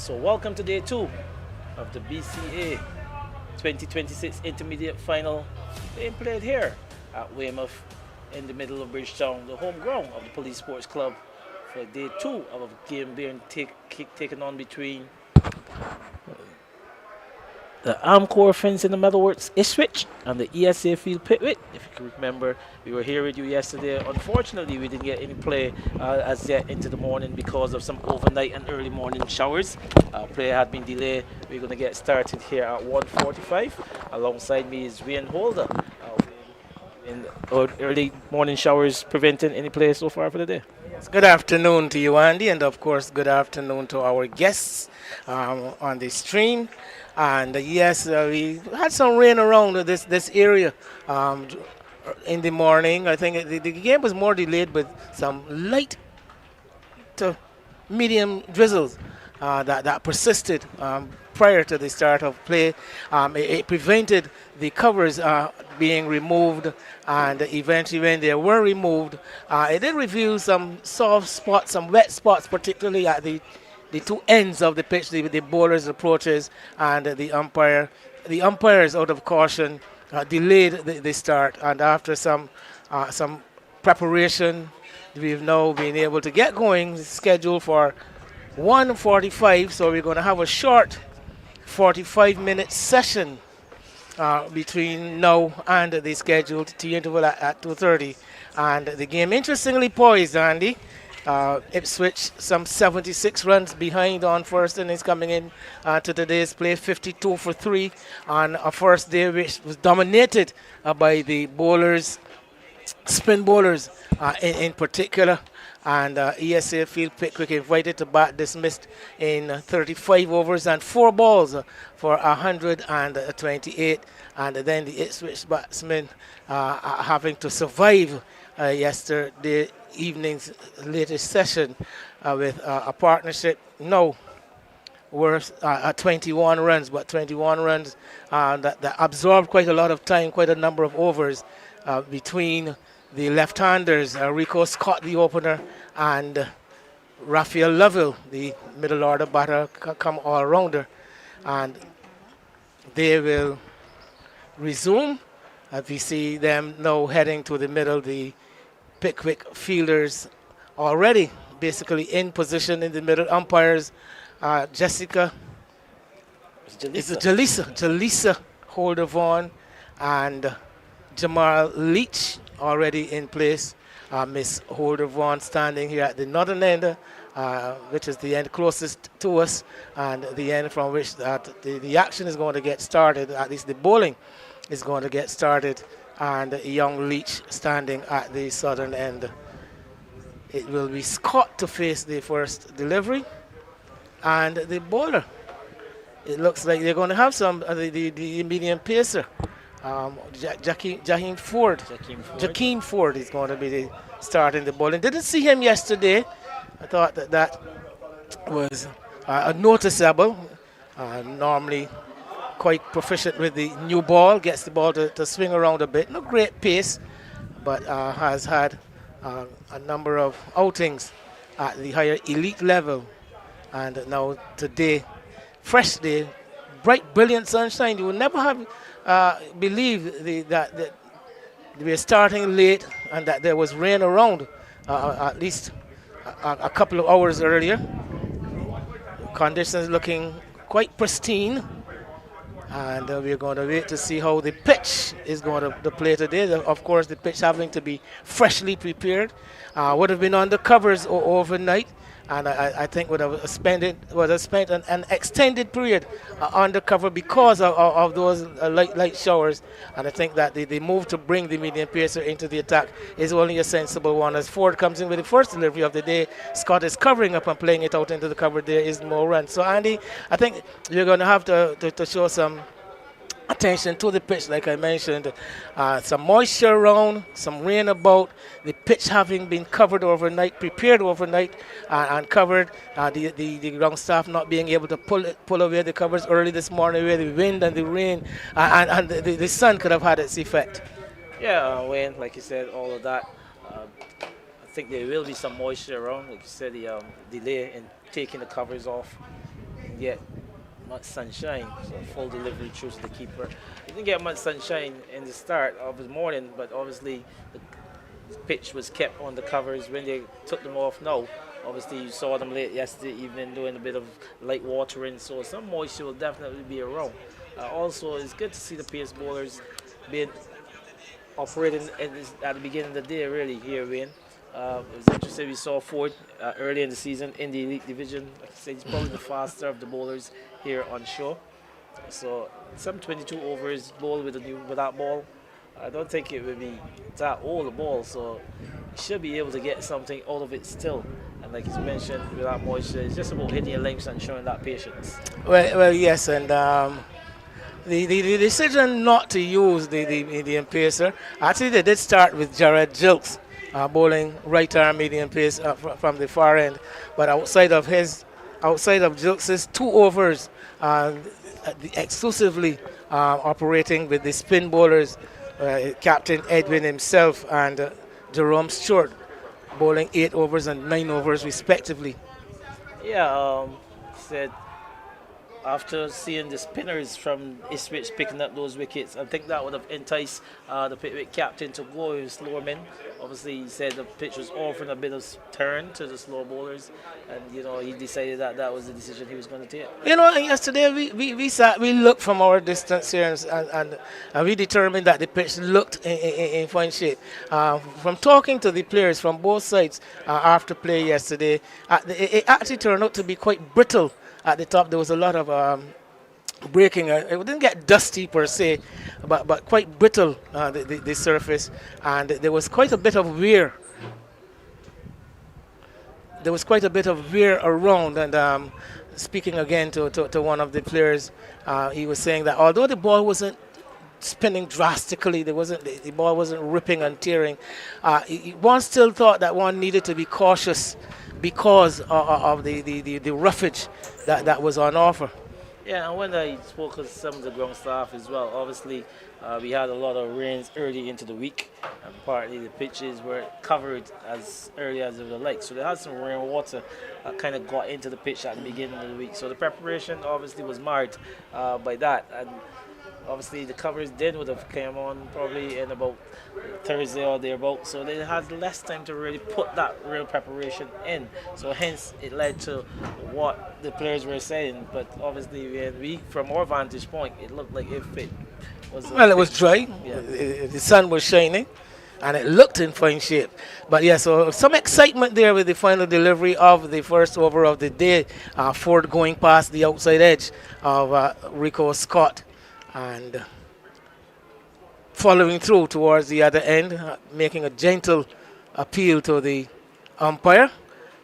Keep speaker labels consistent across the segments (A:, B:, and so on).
A: So welcome to day 2 of the BCA 2026 Intermediate Final being played here at Weymouth in the middle of Bridgetown, the home ground of the Police Sports Club, for day 2 of a game being taken on between the Amcor Fence in the Metalworks Ipswich and the ESA Field Pickwick. If you can remember, we were here with you yesterday. Unfortunately, we didn't get any play as yet into the morning because of some overnight and early morning showers. Play had been delayed. We're going to get started here at 1:45. Alongside me is Wayne Holder. In early morning showers preventing any play so far for the day.
B: Good afternoon to you, Andy, and of course, good afternoon to our guests on the stream. And yes, we had some rain around this area in the morning. I think the game was more delayed with some light to medium drizzles that persisted prior to the start of play. It prevented the covers being removed, and eventually when they were removed, it did reveal some soft spots, some wet spots, particularly at the two ends of the pitch, the bowlers' approaches, and the umpires out of caution delayed the start. And after some preparation, we've now been able to get going, scheduled for 1:45. So we're going to have a short 45-minute session between now and the scheduled tea interval at 2:30. And the game interestingly poised, Andy. Ipswich some 76 runs behind on first innings coming in to today's play, 52 for 3 on a first day which was dominated by the bowlers, spin bowlers in particular. And ESA Field Pickwick invited to bat, dismissed in 35 overs and 4 balls for 128. And then the Ipswich batsmen having to survive yesterday evening's latest session with a partnership now worth 21 runs, but 21 runs that absorbed quite a lot of time, quite a number of overs between the left-handers, Rico Scott, the opener, and Raphael Lovell, the middle order batter, come all-rounder. And they will resume. We see them now heading to the middle, the Pickwick fielders already basically in position in the middle. Umpires, Jalisa Holder-Vaughan and Jamal Leach already in place. Miss Holder-Vaughan standing here at the northern end, which is the end closest to us, and the end from which the action is going to get started, at least the bowling is going to get started, and young Leach standing at the southern end. It will be Scott to face the first delivery, and the bowler. It looks like they're going to have some the medium pacer. Jakeem Ford is going to be the starting the bowling. Didn't see him yesterday. I thought that was noticeable. Normally quite proficient with the new ball, gets the ball to swing around a bit. No great pace, but has had a number of outings at the higher elite level. And now today, fresh day, bright, brilliant sunshine. You would never have believed that we were starting late and that there was rain around at least a couple of hours earlier. Conditions looking quite pristine. And we're going to wait to see how the pitch is going to play today. Of course, the pitch having to be freshly prepared. Would have been on the covers overnight, and I think would have spent an extended period undercover because of those light showers. And I think that the move to bring the medium pacer into the attack is only a sensible one. As Ford comes in with the first delivery of the day, Scott is covering up and playing it out into the cover. There is no run. So Andy, I think you're going to have to show some attention to the pitch, like I mentioned. Some moisture around, some rain about, the pitch having been covered overnight, prepared overnight, and covered. The ground staff not being able to pull away the covers early this morning, where the wind and the rain and the sun could have had its effect.
A: Yeah, Wayne, like you said, all of that. I think there will be some moisture around. Like you said, the delay in taking the covers off get much sunshine, so full delivery through to the keeper. He didn't get much sunshine in the start of his morning, but obviously the pitch was kept on the covers when they took them off now. Obviously, you saw them late yesterday evening doing a bit of light watering, so some moisture will definitely be around. Also, it's good to see the pace bowlers being operating at the beginning of the day, really, here, Wayne. It was interesting. We saw Ford early in the season in the elite division. Like I said, he's probably the faster of the bowlers here on shore. So some 22 overs bowled with that ball. I don't think it would be that old a ball, so you should be able to get something out of it still. And like you mentioned, without moisture, it's just about hitting your lengths and showing that patience.
B: Well, yes, and the decision not to use the pacer, actually they did start with Jared Jilks, bowling right arm medium pace from the far end, but outside of Jilks' 2 overs, exclusively operating with the spin bowlers, Captain Edwin himself and Jerome Stewart, bowling 8 overs and 9 overs respectively.
A: Yeah, said after seeing the spinners from Ipswich picking up those wickets, I think that would have enticed the Pickwick captain to go with slower men. Obviously, he said the pitch was offering a bit of turn to the slow bowlers, and he decided that was the decision he was going to take.
B: Yesterday we looked from our distance here and we determined that the pitch looked in fine shape. From talking to the players from both sides after play yesterday, it actually turned out to be quite brittle. At the top, there was a lot of breaking. It didn't get dusty per se, but quite brittle, the surface, and there was quite a bit of wear. There was quite a bit of wear around, and speaking again to one of the players, he was saying that although the ball wasn't spinning drastically, the ball wasn't ripping and tearing, one still thought that one needed to be cautious because of the roughage that was on offer.
A: Yeah, and when I spoke with some of the ground staff as well, obviously we had a lot of rains early into the week, and partly the pitches were covered as early as they would like. So they had some rainwater that kind of got into the pitch at the beginning of the week. So the preparation obviously was marred by that, and obviously the covers then would have came on probably in about Thursday or thereabout, so they had less time to really put that real preparation in, so hence it led to what the players were saying. But obviously from our vantage point, it looked like if it was
B: it was dry.
A: Yeah.
B: The sun was shining and it looked in fine shape. But yeah, so some excitement there with the final delivery of the first over of the day. Ford going past the outside edge of Rico Scott and following through towards the other end, making a gentle appeal to the umpire.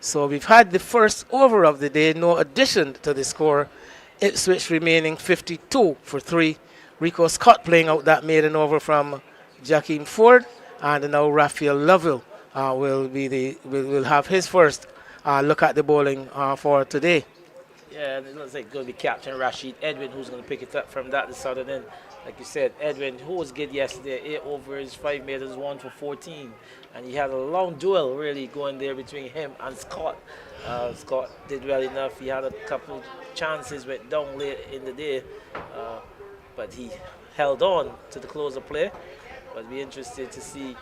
B: So we've had the first over of the day, no addition to the score. Ipswich remaining 52 for 3. Rico Scott playing out that maiden over from Joachim Ford, and now Raphael Lovell will have his first look at the bowling for today.
A: Yeah, and it looks like it's going to be Captain Rashid Edwin who's going to pick it up from that the southern end. Like you said, Edwin, who was good yesterday, 8 overs, 5 maidens, 1 for 14. And he had a long duel really going there between him and Scott. Scott did well enough. He had a couple chances, went down late in the day, but he held on to the close of play. But be interested to see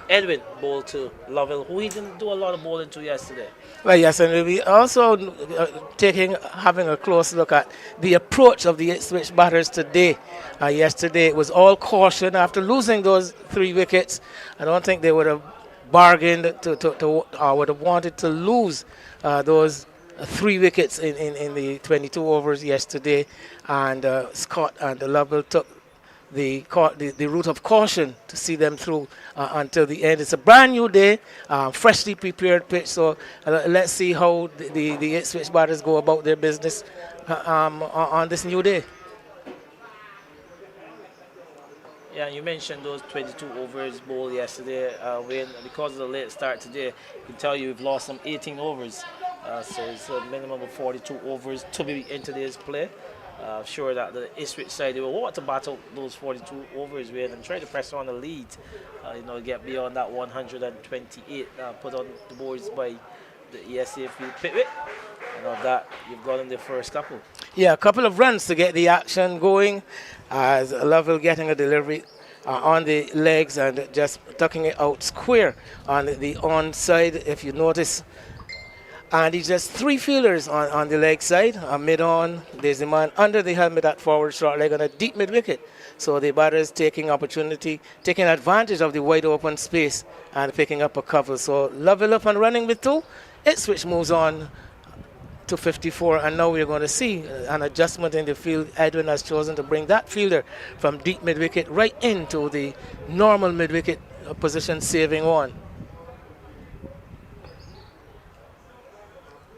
A: Edwin bowl to Lovell, who he didn't do a lot of bowling to yesterday.
B: Well, yes, and we also having a close look at the approach of the Ipswich batters today. Yesterday it was all caution after losing those 3 wickets. I don't think they would have bargained or would have wanted to lose those 3 wickets in the 22 overs yesterday. And Scott and Lovell took the route of caution to see them through until the end. It's a brand new day, freshly prepared pitch, so let's see how the Ipswich batters go about their business on this new day.
A: Yeah, you mentioned those 22 overs bowled yesterday. Because of the late start today, I can tell you we've lost some 18 overs. So it's a minimum of 42 overs to be in today's play. Sure that the Ipswich side, they will want to battle those 42 overs with and try to press on the lead, get beyond that 128 put on the boards by the ESA field Pickwick. that you've got in the first couple.
B: Yeah, a couple of runs to get the action going. As Lovell getting a delivery on the legs and just tucking it out square on the onside, if you notice. And he's just three fielders on the leg side. Mid-on, there's a man under the helmet at forward short leg on a deep mid-wicket. So the batter is taking advantage of the wide open space and picking up a cover. So Lovell up and running with two. Ipswich moves on to 54, and now we're going to see an adjustment in the field. Edwin has chosen to bring that fielder from deep mid-wicket right into the normal mid-wicket position, saving one.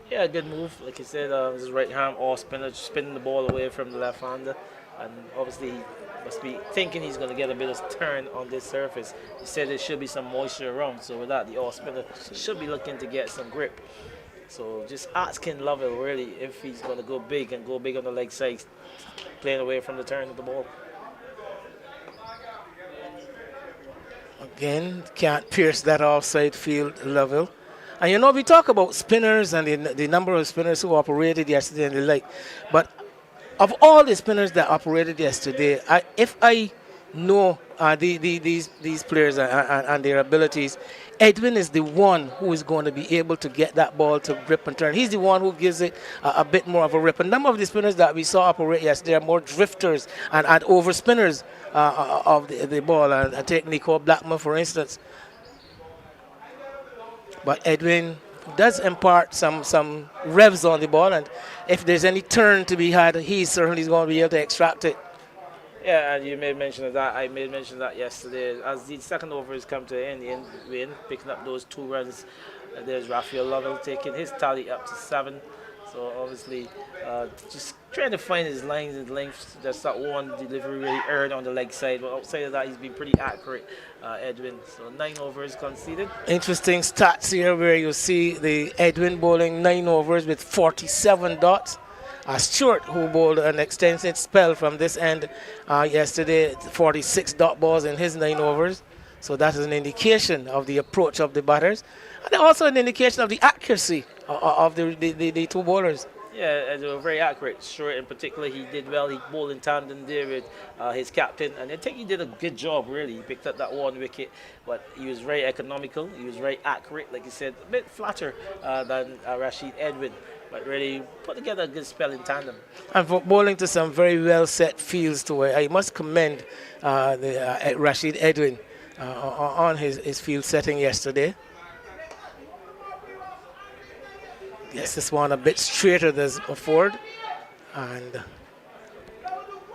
A: Yeah, good move. Like you said, his right hand off spinner, spinning the ball away from the left hander. And obviously, he must be thinking he's going to get a bit of turn on this surface. He said there should be some moisture around, so with that, the off spinner should be looking to get some grip. So just asking Lovell really if he's going to go big and go big on the leg side, playing away from the turn of the ball.
B: Again, can't pierce that offside field, Lovell. And you know, we talk about spinners and the number of spinners who operated yesterday and the like. But of all the spinners that operated yesterday, if I know these players and their abilities, Edwin is the one who is going to be able to get that ball to grip and turn. He's the one who gives it a bit more of a rip. A number of the spinners that we saw operate yesterday are more drifters and over spinners of the ball. And take Nico Blackman, for instance. But Edwin does impart some revs on the ball, and if there's any turn to be had, he certainly is going to be able to extract it.
A: Yeah, and you made mention of that. I made mention of that yesterday. As the second over has come to an end, picking up those 2 runs. There's Raphael Lovell taking his tally up to 7. So obviously, just trying to find his lines and lengths. That's that one delivery really earned on the leg side. But outside of that, he's been pretty accurate, Edwin. So 9 overs conceded.
B: Interesting stats here where you see the Edwin bowling 9 overs with 47 dots. Stewart, who bowled an extensive spell from this end yesterday, 46 dot balls in his 9 overs. So that is an indication of the approach of the batters. And also an indication of the accuracy of the 2 bowlers.
A: Yeah, they were very accurate. Stewart in particular, he did well. He bowled in tandem there with his captain. And I think he did a good job, really. He picked up that 1 wicket, but he was very economical. He was very accurate, like you said, a bit flatter than Rashid Edwin. But really put together a good spell in tandem. And
B: for bowling to some very well set fields too. I must commend Rashid Edwin on his field setting yesterday. Yes, this one a bit straighter than Ford. And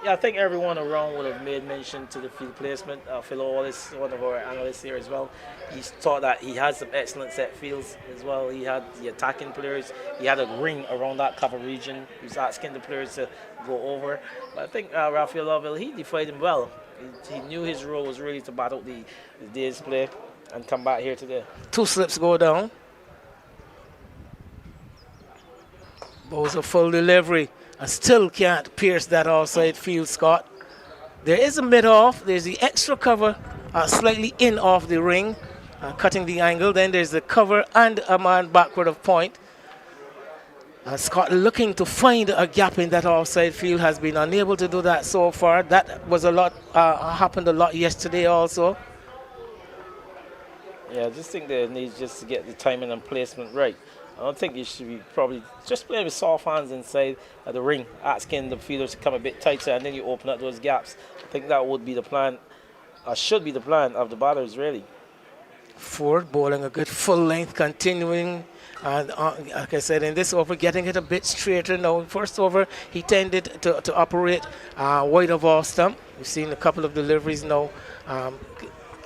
A: yeah, I think everyone around would have made mention to the field placement. Phil Wallace, one of our analysts here as well, he's thought that he had some excellent set fields as well. He had the attacking players. He had a ring around that cover region. He was asking the players to go over. But I think Raphael Lovell, he defied him well. He knew his role was really to bat out the day's play and come back here today.
B: 2 slips go down. Bowls a full delivery and still can't pierce that offside field, Scott. There is a mid-off. There's the extra cover slightly in off the ring, cutting the angle. Then there's the cover and a man backward of point. Scott looking to find a gap in that offside field, has been unable to do that so far. That was a lot, happened a lot yesterday also.
A: Yeah, I just think they need just to get the timing and placement right. I don't think you should be probably just playing with soft hands inside the ring, asking the fielders to come a bit tighter, and then you open up those gaps. I think that would be the plan, should be the plan of the batters, really.
B: Ford bowling a good full length, continuing. And like I said, in this over, getting it a bit straighter now. First over, he tended to operate wide of off stump. We've seen a couple of deliveries now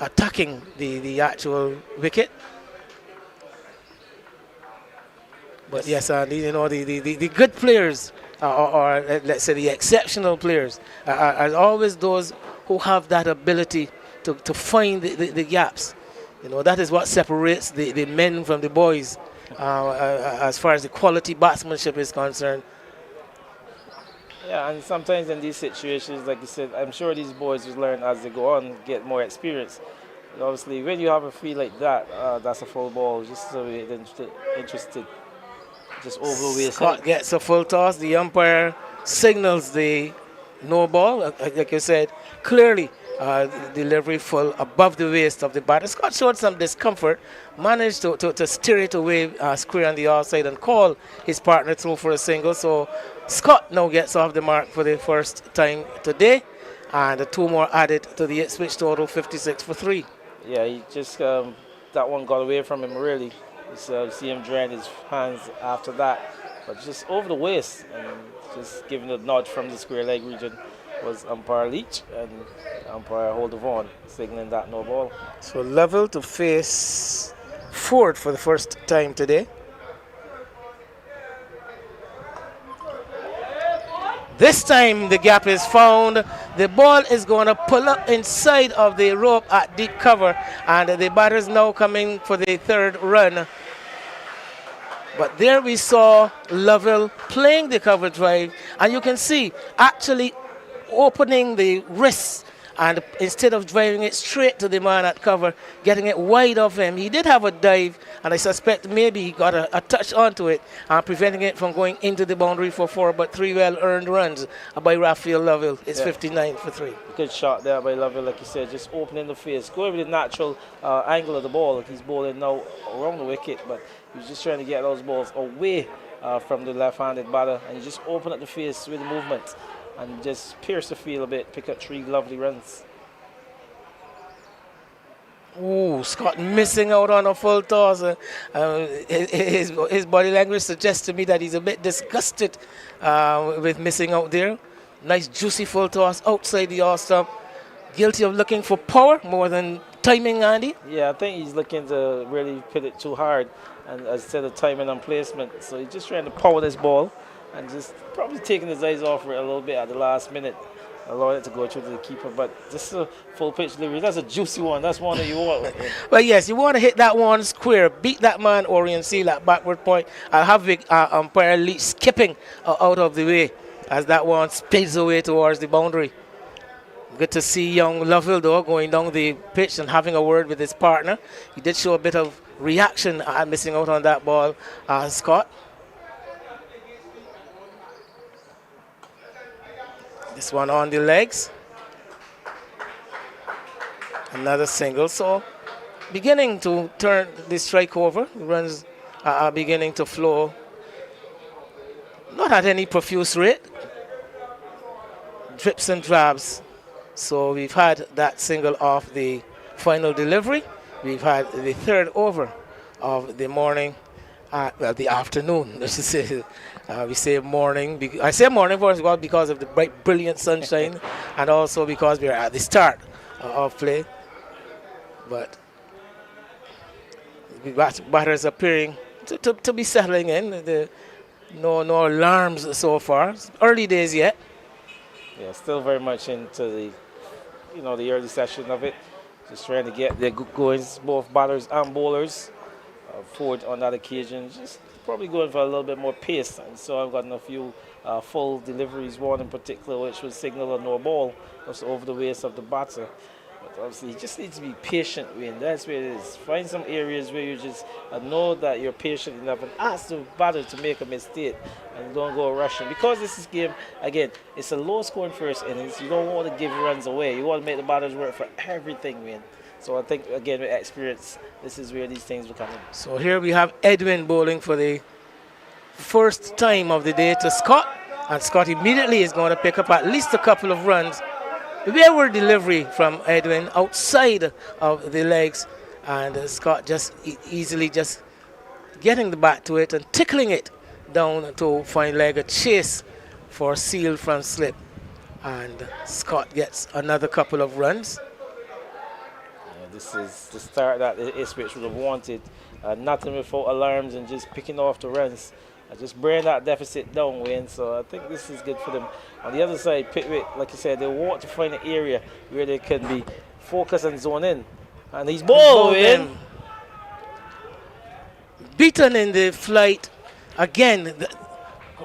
B: attacking the actual wicket. But yes, you know, the good players, or let's say the exceptional players, are always those who have that ability to find the gaps. You know, that is what separates the men from the boys as far as the quality batsmanship is concerned.
A: Yeah, and sometimes in these situations, like you said, I'm sure these boys will learn as they go on, get more experience. And obviously, when you have a field like that, that's a full ball, just so we're interested. Just over the waist.
B: Scott gets a full toss. The umpire signals the no ball. Like you said, clearly delivery full above the waist of the batter. Scott showed some discomfort, managed to steer it away square on the outside and call his partner through for a single. So Scott now gets off the mark for the first time today, and 2 more added to the Ipswich total, 56 for 3.
A: Yeah, he just that one got away from him really. You see him drying his hands after that, but just over the waist and just giving a nod from the square leg region was umpire Leach and umpire Holdavon signaling that no ball.
B: So level to face Ford for the first time today. This time the gap is found. The ball is going to pull up inside of the rope at deep cover, and the batter is now coming for the 3rd run. But there we saw Lovell playing the cover drive, and you can see actually opening the wrists, and instead of driving it straight to the man at cover, getting it wide of him. He did have a dive, and I suspect maybe he got a touch onto it, preventing it from going into the boundary for 4, but 3 well-earned runs by Raphael Lovell. It's 59 for 3.
A: Good shot there by Lovell, like you said, just opening the face, going with the natural angle of the ball. Like he's bowling now around the wicket, but he's just trying to get those balls away from the left-handed batter, and you just open up the face with the movement and just pierce the field a bit, pick up 3 lovely runs.
B: Ooh, Scott missing out on a full toss. His body language suggests to me that he's a bit disgusted with missing out there. Nice juicy full toss outside the off stump. Guilty of looking for power more than timing, Andy.
A: Yeah, I think he's looking to really put it too hard, and instead of timing and placement. So he's just trying to power this ball and just probably taking his eyes off it a little bit at the last minute, allowing it to go through to the keeper. But this is a full pitch delivery. That's a juicy one. That's one that you want.
B: Well, yes, you want to hit that one square, beat that man Orient Seal at backward point. I'll have umpire Leach skipping out of the way as that one speeds away towards the boundary. Good to see young Lovell, though, going down the pitch and having a word with his partner. He did show a bit of reaction at missing out on that ball, Scott. This one on the legs. Another single. So beginning to turn the strike over. The runs are beginning to flow. Not at any profuse rate. Drips and drabs. So we've had that single off the final delivery. We've had the 3rd over of the morning. Well, the afternoon, let's just say. We say morning. I say morning first of all because of the bright, brilliant sunshine, and also because we are at the start of play. But the batters appearing to be settling in. No alarms so far. Early days yet.
A: Yeah, still very much into the early session of it. Just trying to get their good goings, both batters and bowlers. Ford on that occasion, just probably going for a little bit more pace, and so I've gotten a few full deliveries, one in particular which was signal a no ball, just over the waist of the batter. But obviously you just need to be patient, Wayne. That's where it is. Find some areas where you just know that you're patient enough and ask the batter to make a mistake and don't go rushing, because this is game, again, it's a low scoring first innings. You don't want to give runs away. You want to make the batters work for everything, Wayne. So I think, again, with experience, this is where these things will come in. So
B: here we have Edwin bowling for the first time of the day to Scott. And Scott immediately is going to pick up at least a couple of runs. Wayward delivery from Edwin outside of the legs. And Scott just easily just getting the bat to it and tickling it down to fine leg, a chase for Seal from slip. And Scott gets another couple of runs.
A: This is the start that the Ipswich would have wanted. Nothing without alarms and just picking off the runs. Just bring that deficit down, Wayne. So I think this is good for them. On the other side, Pickwick, like you said, they want to find an area where they can be focused and zone in. And he's bowling.
B: Beaten in the flight. Again,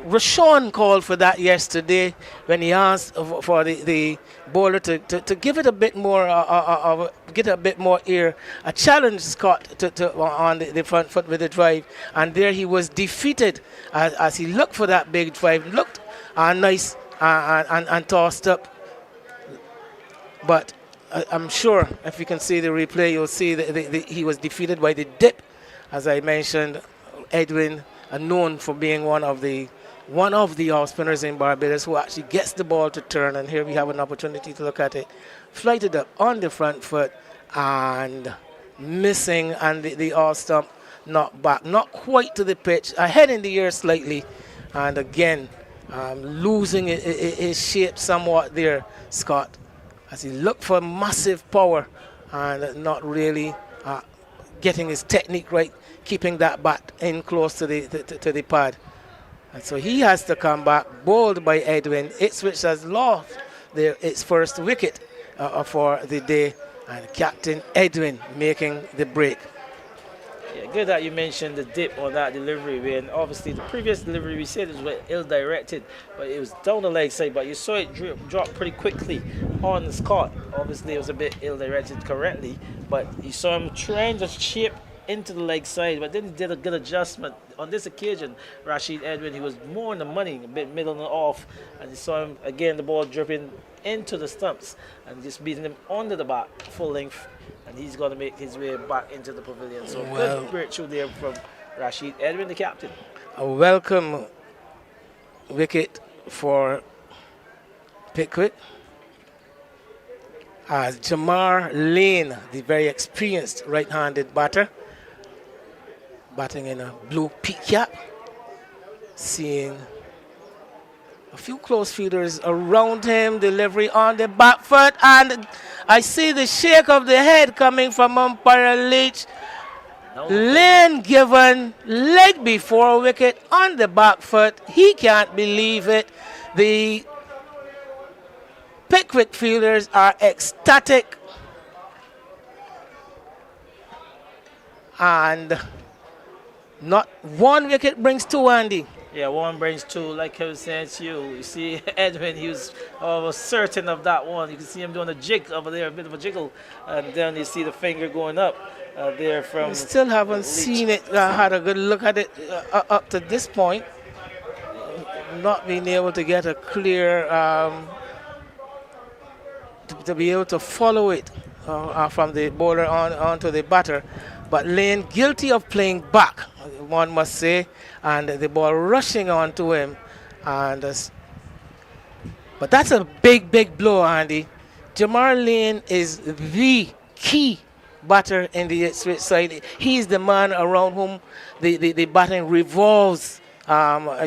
B: Rashawn called for that yesterday when he asked for the bowler to give it a bit more, get a bit more air, a challenge Scott on the front foot with the drive, and there he was defeated as he looked for that big drive, looked nice and tossed up. But I'm sure if you can see the replay, you'll see that he was defeated by the dip, as I mentioned. Edwin, known for being one of the off spinners in Barbados who actually gets the ball to turn, and here we have an opportunity to look at it. Flighted up on the front foot and missing, and the off stump knocked back, not quite to the pitch, ahead in the air slightly, and again losing his shape somewhat there, Scott, as he looked for massive power and not really getting his technique right, keeping that bat in close to the pad. And so he has to come back, bowled by Edwin. Ipswich has lost its first wicket for the day, and Captain Edwin making the break.
A: Yeah, good that you mentioned the dip on that delivery. And obviously the previous delivery we said was ill-directed, but it was down the leg side, but you saw it drop pretty quickly on Scott. Obviously it was a bit ill-directed correctly, but you saw him trying to chip into the leg side, but then he did a good adjustment. On this occasion, Rashid Edwin, he was more in the money, a bit middle and off, and you saw him again, the ball dripping into the stumps and just beating him under the bat full length, and he's going to make his way back into the pavilion. So good breakthrough there from Rashid Edwin, the captain. A
B: welcome wicket for Pickwick, as Jamar Lane, the very experienced right-handed batter, batting in a blue peak cap, seeing a few close fielders around him, delivery on the back foot, and I see the shake of the head coming from umpire Leach. Lane given leg before wicket on the back foot. He can't believe it. The Pickwick fielders are ecstatic, and not one wicket brings two, Andy.
A: Yeah, one brings two. Like I was saying to you, you see Edwin, he was almost certain of that one. You can see him doing a jig over there, a bit of a jiggle, and then you see the finger going up there from.
B: We still haven't seen it, had a good look at it up to this point. Not being able to get a clear, to be able to follow it from the bowler onto the batter. But Lane guilty of playing back, one must say, and the ball rushing onto him. And but that's a big, big blow, Andy. Jamar Lane is the key batter in the Ipswich side. He's the man around whom the batting revolves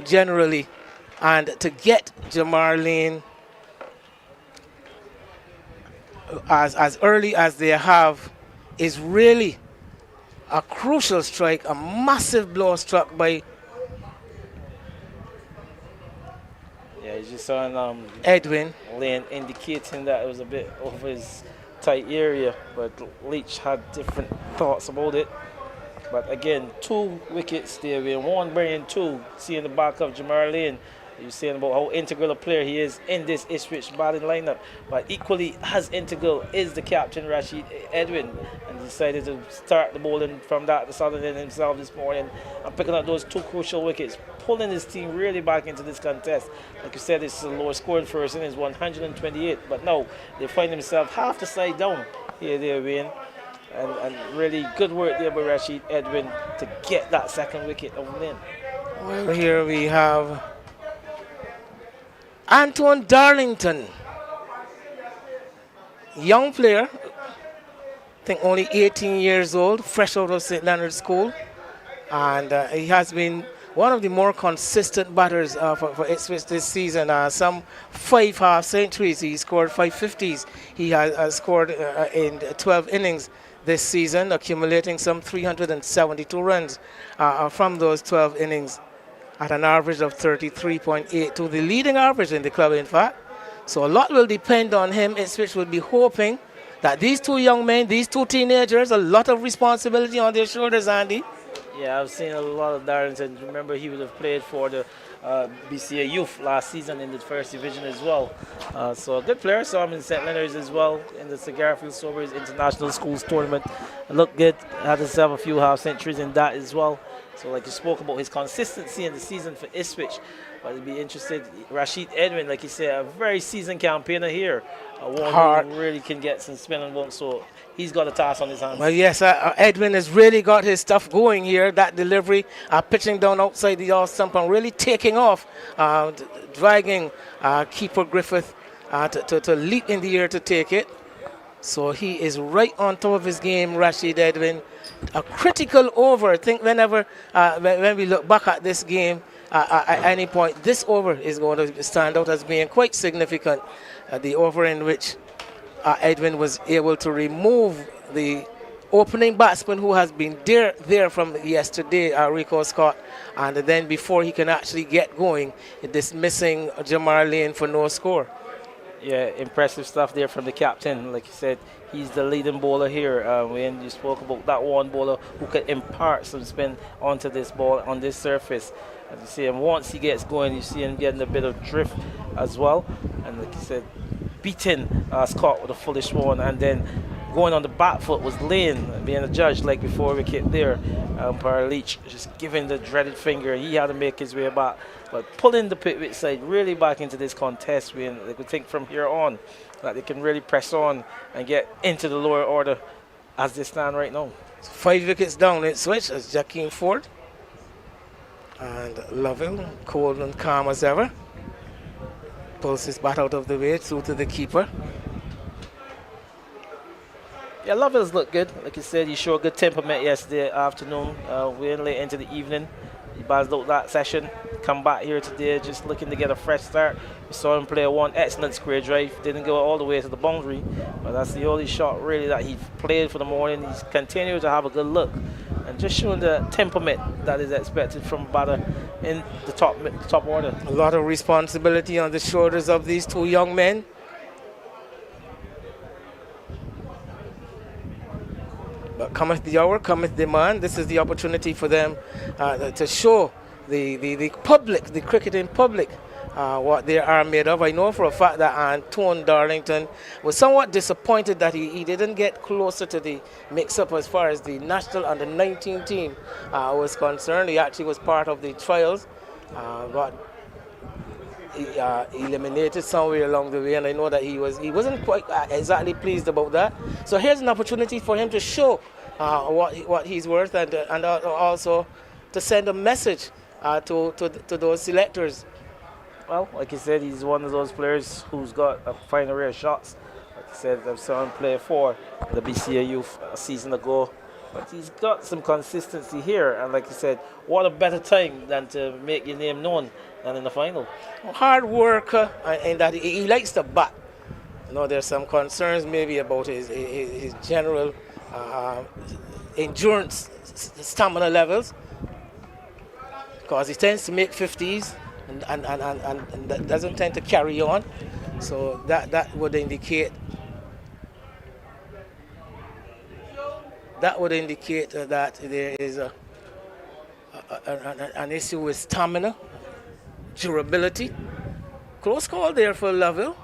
B: generally. And to get Jamar Lane as early as they have is really a crucial strike, a massive blow struck by
A: you just saw
B: Edwin
A: Lane indicating that it was a bit over his tight area, but Leach had different thoughts about it. But again, two wickets there, we one bringing two, seeing the back of Jamar Lane. You're saying about how integral a player he is in this Ipswich batting lineup, but equally as integral is the captain Rashid Edwin, and he decided to start the bowling from that the southern end himself this morning and picking up those two crucial wickets, pulling his team really back into this contest. Like you said, it's a lower scoring first innings, 128, but now they find themselves half the side down here, there, Wayne. And really good work there by Rashid Edwin to get that second wicket of Lynn.
B: Well, here we have Antoine Darlington, young player, I think only 18 years old, fresh out of St. Leonard's School, and he has been one of the more consistent batters for Ipswich this season. Some 5 half centuries, he scored 550s. He has scored in 12 innings this season, accumulating some 372 runs from those 12 innings, at an average of 33.8, to the leading average in the club, in fact. So a lot will depend on him. Ipswich will be hoping that these two young men, these two teenagers, a lot of responsibility on their shoulders, Andy.
A: Yeah, I've seen a lot of Darlington. Remember, he would have played for the BCA youth last season in the first division as well. So a good player. Saw him in St. Leonard's as well in the Cigarfield Sobers International Schools Tournament. Looked good. Had himself a few half centuries in that as well. So like you spoke about his consistency in the season for Ipswich. But I'd be interested. Rashid Edwin, like you said, a very seasoned campaigner here. One who really can get some spin and one. So he's got a task on his hands.
B: Well, yes, Edwin has really got his stuff going here. That delivery, pitching down outside the off stump and really taking off, dragging keeper Griffith to leap in the air to take it. So he is right on top of his game, Rashid Edwin. A critical over. I think whenever when we look back at this game, at any point, this over is going to stand out as being quite significant. The over in which Edwin was able to remove the opening batsman who has been there from yesterday, Rico Scott, and then before he can actually get going, dismissing Jamar Lane for no score.
A: Yeah, impressive stuff there from the captain. Like you said, he's the leading bowler here. When you spoke about that one bowler who could impart some spin onto this ball on this surface. As you see him, once he gets going, you see him getting a bit of drift as well. And like you said, beating Scott with a foolish one, and then going on the back foot was Lane being a judge like before wicket there. Umpire Leach just giving the dreaded finger. He had to make his way back, but pulling the Pickwick side really back into this contest. We could think from here on that they can really press on and get into the lower order as they stand right now.
B: 5 wickets down in Ipswich as Jakeem Ford and Lovell, cold and calm as ever, pulls his bat out of the way through to the keeper.
A: Yeah, Lovell's looked good. Like you said, he showed good temperament yesterday afternoon. We're in late into the evening. He buzzed out that session. Come back here today just looking to get a fresh start. We saw him play one excellent square drive. Didn't go all the way to the boundary, but that's the only shot really that he played for the morning. He's continued to have a good look and just showing the temperament that is expected from a batter in the top order.
B: A lot of responsibility on the shoulders of these two young men. But cometh the hour, cometh the man. This is the opportunity for them to show the public, the cricketing public, what they are made of. I know for a fact that Antone Darlington was somewhat disappointed that he didn't get closer to the mix-up as far as the national under-19 team was concerned. He actually was part of the trials, got eliminated somewhere along the way, and I know that he wasn't quite exactly pleased about that. So here's an opportunity for him to show what he's worth, and also to send a message to those selectors.
A: Well, like you said, he's one of those players who's got a fine array of shots. Like I said, I saw him play for the BCA youth a season ago. But he's got some consistency here. And like you said, what a better time than to make your name known than in the final.
B: Hard worker, and that he likes to bat. You know, there's some concerns maybe about his general endurance, stamina levels, because he tends to make 50s and that doesn't tend to carry on. So that would indicate that there is an issue with stamina, durability. Close call there for Lovell.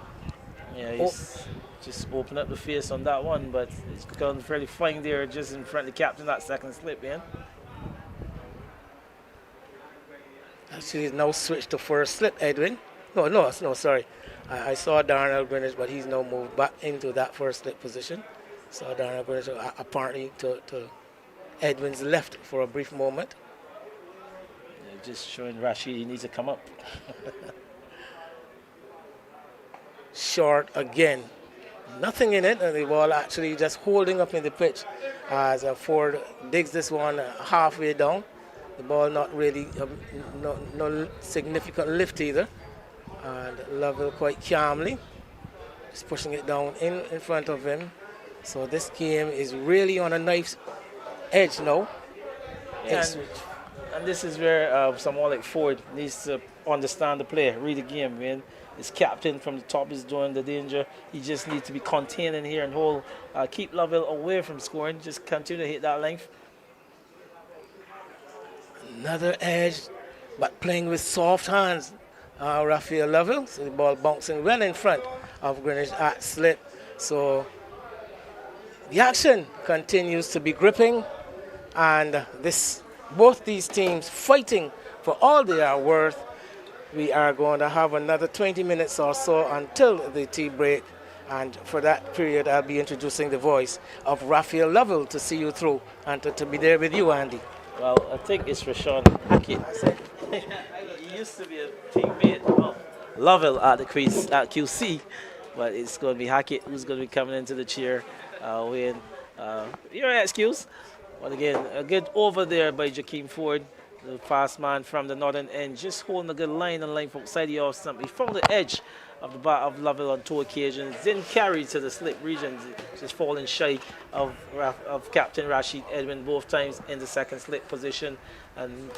A: Yeah, he's just opened up the face on that one, but he's gone fairly fine there just in front of the captain, that second slip, man.
B: Actually, he's now switched to first slip, Edwin. No, sorry. I saw Darnell Greenwich, but he's now moved back into that first slip position. Saw Darnell Greenwich apparently to Edwin's left for a brief moment.
A: Yeah, just showing Rashid he needs to come up.
B: Short again. Nothing in it, and the ball actually just holding up in the pitch as Ford digs this one halfway down. The ball not really, no significant lift either. And Lovell quite calmly just pushing it down in front of him. So this game is really on a knife's edge now.
A: Yeah, and this is where someone like Ford needs to understand the play, read the game, man. His captain from the top is doing the danger. He just needs to be containing here and hold, keep Lovell away from scoring. Just continue to hit that length.
B: Another edge but playing with soft hands. Raphael Lovell, so the ball bouncing well in front of Greenwich at slip. So the action continues to be gripping, and both these teams fighting for all they are worth. We are going to have another 20 minutes or so until the tea break, and for that period I'll be introducing the voice of Raphael Lovell to see you through and to be there with you, Andy.
A: Well, I think it's Rashawn Hackett. He used to be a teammate of Lovell at the crease at QC, but it's going to be Hackett who's going to be coming into the chair. When your excuse. But again, a good over there by Jakeem Ford, the fast man from the northern end, just holding a good line and line from outside the off stump. He found the edge of the bat of Lovell on 2 occasions, then carried to the slip regions, just falling shy of Captain Rashid Edwin both times in the second slip position and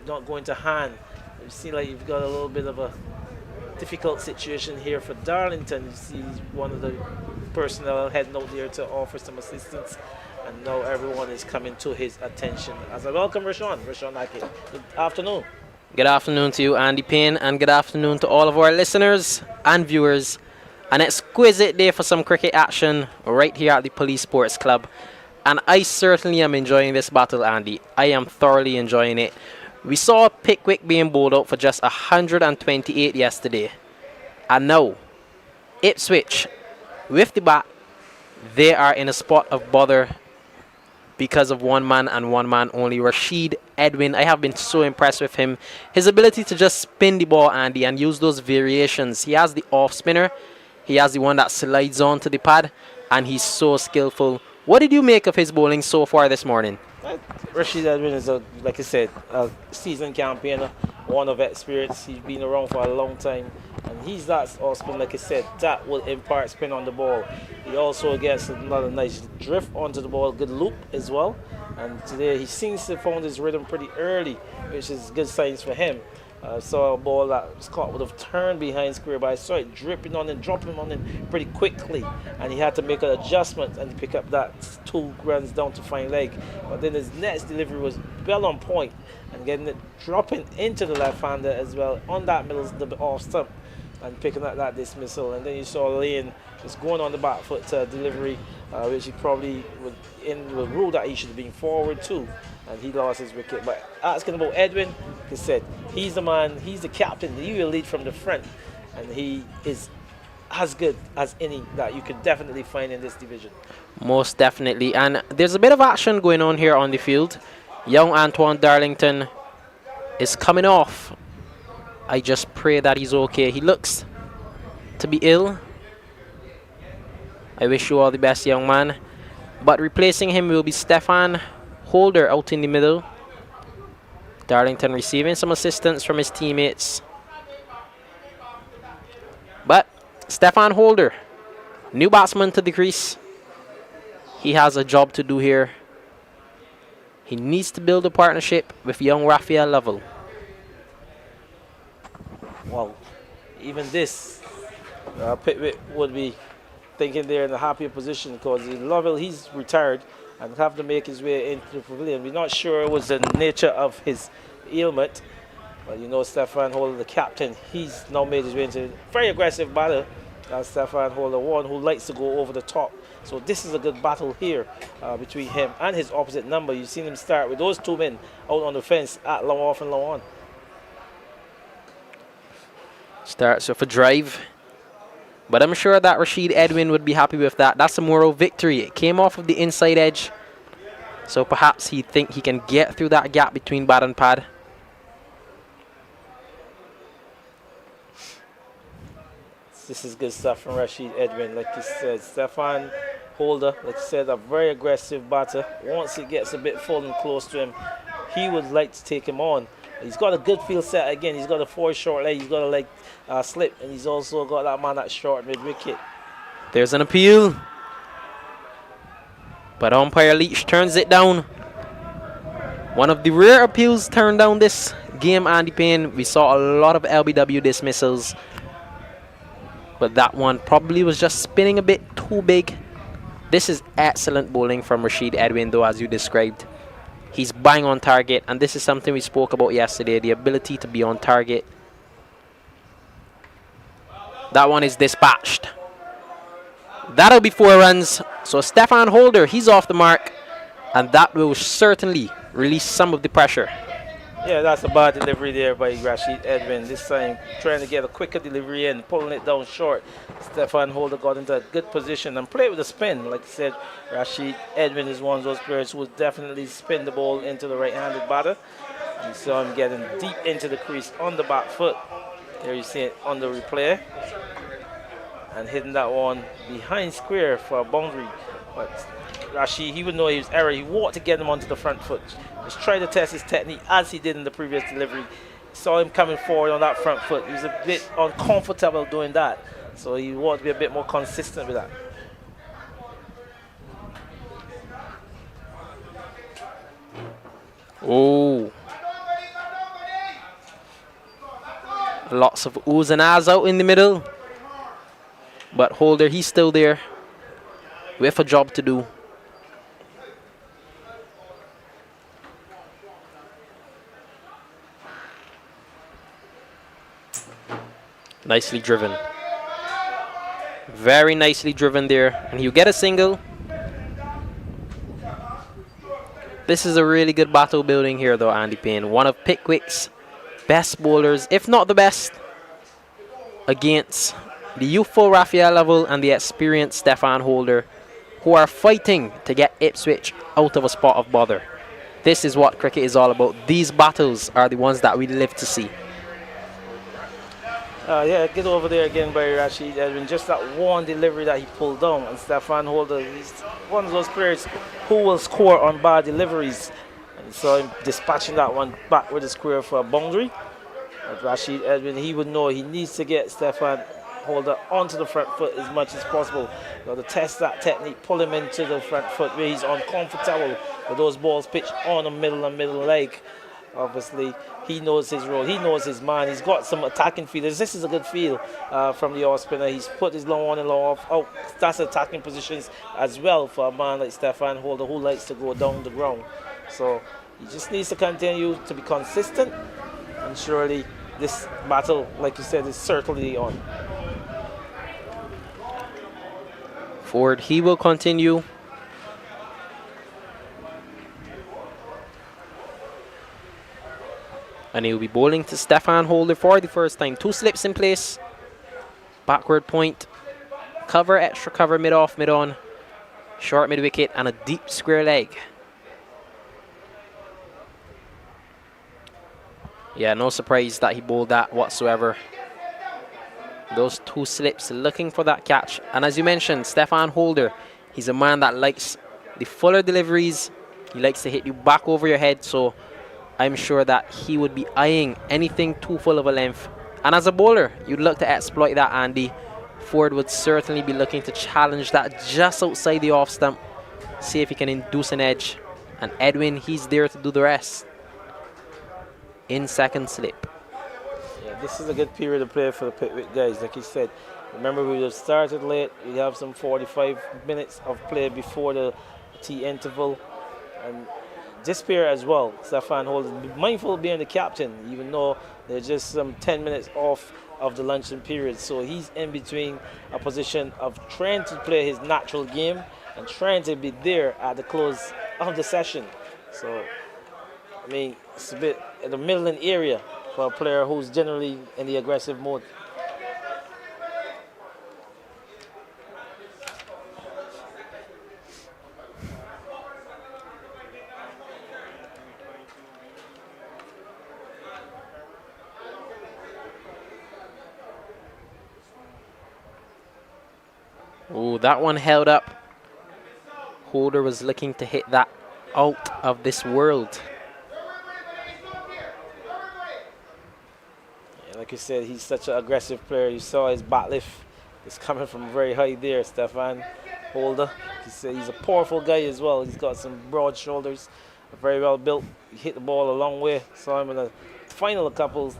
A: not going to hand. You see like you've got a little bit of a difficult situation here for Darlington. You see one of the personnel heading out there to offer some assistance, and now everyone is coming to his attention. As I welcome Rashawn Hackett. Good afternoon.
C: Good afternoon to you, Andy Payne, and good afternoon to all of our listeners and viewers. An exquisite day for some cricket action right here at the Police Sports Club, and I certainly am enjoying this battle, Andy. I am thoroughly enjoying it. We saw Pickwick being bowled out for just 128 yesterday, and now Ipswich, with the bat, they are in a spot of bother because of one man and one man only. Rashid Edwin, I have been so impressed with him. His ability to just spin the ball, Andy, and use those variations. He has the off spinner, he has the one that slides onto the pad, and he's so skillful. What did you make of his bowling so far this morning?
A: Rashid Edwin is, like I said, a seasoned campaigner, one of experience. He's been around for a long time, and he's that off spin, like I said, that will impart spin on the ball. He also gets another nice drift onto the ball, good loop as well. And today he seems to have found his rhythm pretty early, which is good signs for him. Saw a ball that was caught would have turned behind square, but I saw it dripping on and dropping on him pretty quickly, and he had to make an adjustment and pick up that 2 runs down to fine leg. But then his next delivery was well on point and getting it dropping into the left-hander as well on that middle the off stump and picking up that dismissal. And then you saw Lane just going on the back foot delivery, which he probably would rule that he should have been forward too, and he lost his wicket. But asking about Edwin, like I said, he's the man, he's the captain, he will lead from the front, and he is as good as any that you could definitely find in this division.
C: Most definitely, and there's a bit of action going on here on the field. Young Antoine Darlington is coming off. I just pray that he's okay. He looks to be ill. I wish you all the best, young man. But replacing him will be Stefan Holder out in the middle. Darlington receiving some assistance from his teammates. But Stefan Holder, new batsman to the crease. He has a job to do here. He needs to build a partnership with young Raphael Lovell.
A: Well, even this, Pickwick would be thinking they're in a happier position because Lovell, he's retired and have to make his way into the pavilion. We're not sure it was the nature of his ailment, but you know Stefan Holder, the captain, he's now made his way into a very aggressive battle. Stefan Holder, one who likes to go over the top. So this is a good battle here between him and his opposite number. You've seen him start with those 2 men out on the fence at long off and long on.
C: Starts with a drive. But I'm sure that Rashid Edwin would be happy with that. That's a moral victory. It came off of the inside edge. So perhaps he think he can get through that gap between bat and pad.
A: This is good stuff from Rashid Edwin. Like you said, Stefan Holder, like you said, a very aggressive batter. Once it gets a bit full and close to him, he would like to take him on. He's got a good field set again. He's got a 4 short leg. He's got a leg slip, and he's also got that man at short mid wicket.
C: There's an appeal, but umpire Leach turns it down. One of the rare appeals turned down this game, Andy Payne. We saw a lot of LBW dismissals, but that one probably was just spinning a bit too big. This is excellent bowling from Rashid Edwin, though, as you described. He's bang on target, and this is something we spoke about yesterday, the ability to be on target. That one is dispatched. That'll be 4 runs. So Stefan Holder, he's off the mark, and that will certainly release some of the pressure.
A: Yeah, that's a bad delivery there by Rashid Edwin. This time trying to get a quicker delivery in, pulling it down short. Stefan Holder got into a good position and played with a spin. Like I said, Rashid Edwin is one of those players who will definitely spin the ball into the right-handed batter. You saw him getting deep into the crease on the back foot. There you see it on the replay. And hitting that one behind square for a boundary. But Rashid, he would know he was error. He walked to get him onto the front foot. Just try to test his technique as he did in the previous delivery. Saw him coming forward on that front foot. He was a bit uncomfortable doing that. So he wanted to be a bit more consistent with that.
C: Oh. Lots of oohs and ahs out in the middle. But Holder, he's still there with a job to do. Nicely driven. Very nicely driven there. And he'll get a single. This is a really good battle building here though, Andy Payne. One of Pickwick's best bowlers, if not the best, against the youthful Raphael Level and the experienced Stefan Holder, who are fighting to get Ipswich out of a spot of bother. This is what cricket is all about. These battles are the ones that we live to see.
A: Yeah, get over there again by Rashid Edwin. Just that one delivery that he pulled down. And Stefan Holder, he's one of those players who will score on bad deliveries. And so him dispatching that one back with the square for a boundary. But Rashid Edwin, he would know he needs to get Stefan Holder onto the front foot as much as possible. To test that technique, pull him into the front foot where he's uncomfortable with those balls pitched on the middle and middle leg. Obviously, he knows his role. He knows his man. He's got some attacking feelers. This is a good feel from the off spinner. He's put his long on and long off. Oh, that's attacking positions as well for a man like Stefan Holder who likes to go down the ground. So he just needs to continue to be consistent. And surely this battle, like you said, is certainly on.
C: Forward, he will continue. And he'll be bowling to Stefan Holder for the first time. 2 slips in place. Backward point. Cover, extra cover, mid-off, mid-on. Short mid-wicket and a deep square leg. Yeah, no surprise that he bowled that whatsoever. Those 2 slips looking for that catch. And as you mentioned, Stefan Holder, he's a man that likes the fuller deliveries. He likes to hit you back over your head. So I'm sure that he would be eyeing anything too full of a length. And as a bowler, you'd look to exploit that, Andy. Ford would certainly be looking to challenge that just outside the off stump. See if he can induce an edge. And Edwin, he's there to do the rest. In second slip.
A: Yeah, this is a good period of play for the Pickwick guys, like you said. Remember, we have started late. We have some 45 minutes of play before the tea interval. And this period as well, Stefan Holder, be mindful of being the captain, even though they're just some 10 minutes off of the luncheon period. So he's in between a position of trying to play his natural game and trying to be there at the close of the session. So, I mean, it's a bit in the middling area for a player who's generally in the aggressive mode.
C: Oh, that one held up. Holder was looking to hit that out of this world.
A: Yeah, like you said, he's such an aggressive player. You saw his bat lift is coming from very high there, Stefan Holder. He's a powerful guy as well. He's got some broad shoulders, very well built. He hit the ball a long way. Saw him in the final a couple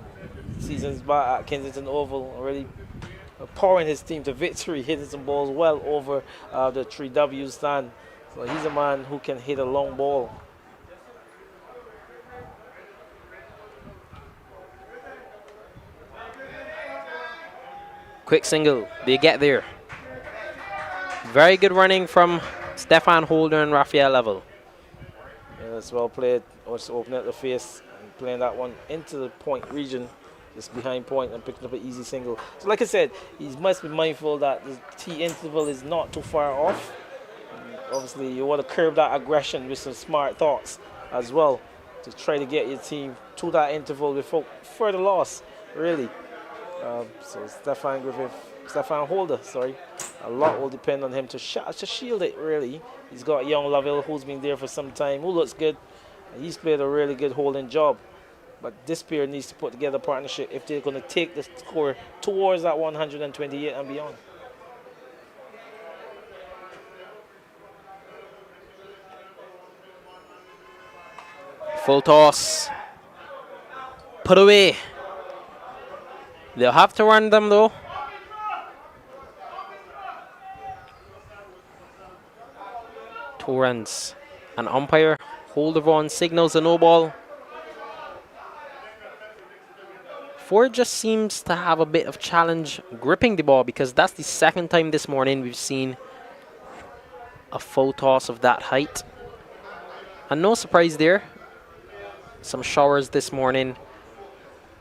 A: seasons back at Kensington Oval, already powering his team to victory, hitting some balls well over the 3W stand. So he's a man who can hit a long ball.
C: Quick single. They get there. Very good running from Stefan Holder and Raphael Level.
A: Yeah, that's well played. Just opening up the face and playing that one into the point region, just behind point and picking up an easy single. So like I said, he must be mindful that the T interval is not too far off. And obviously, you want to curb that aggression with some smart thoughts as well to try to get your team to that interval without further loss, really. So Stefan Holder, sorry. A lot will depend on him to shield it, really. He's got young Laville who's been there for some time, who looks good. And he's played a really good holding job. But this pair needs to put together a partnership if they're going to take the score towards that 128 and beyond.
C: Full toss. Put away. They'll have to run them though. Two runs. An umpire, Holder on, signals a no ball. Ford just seems to have a bit of challenge gripping the ball because that's the second time this morning we've seen a full toss of that height. And no surprise there. Some showers this morning.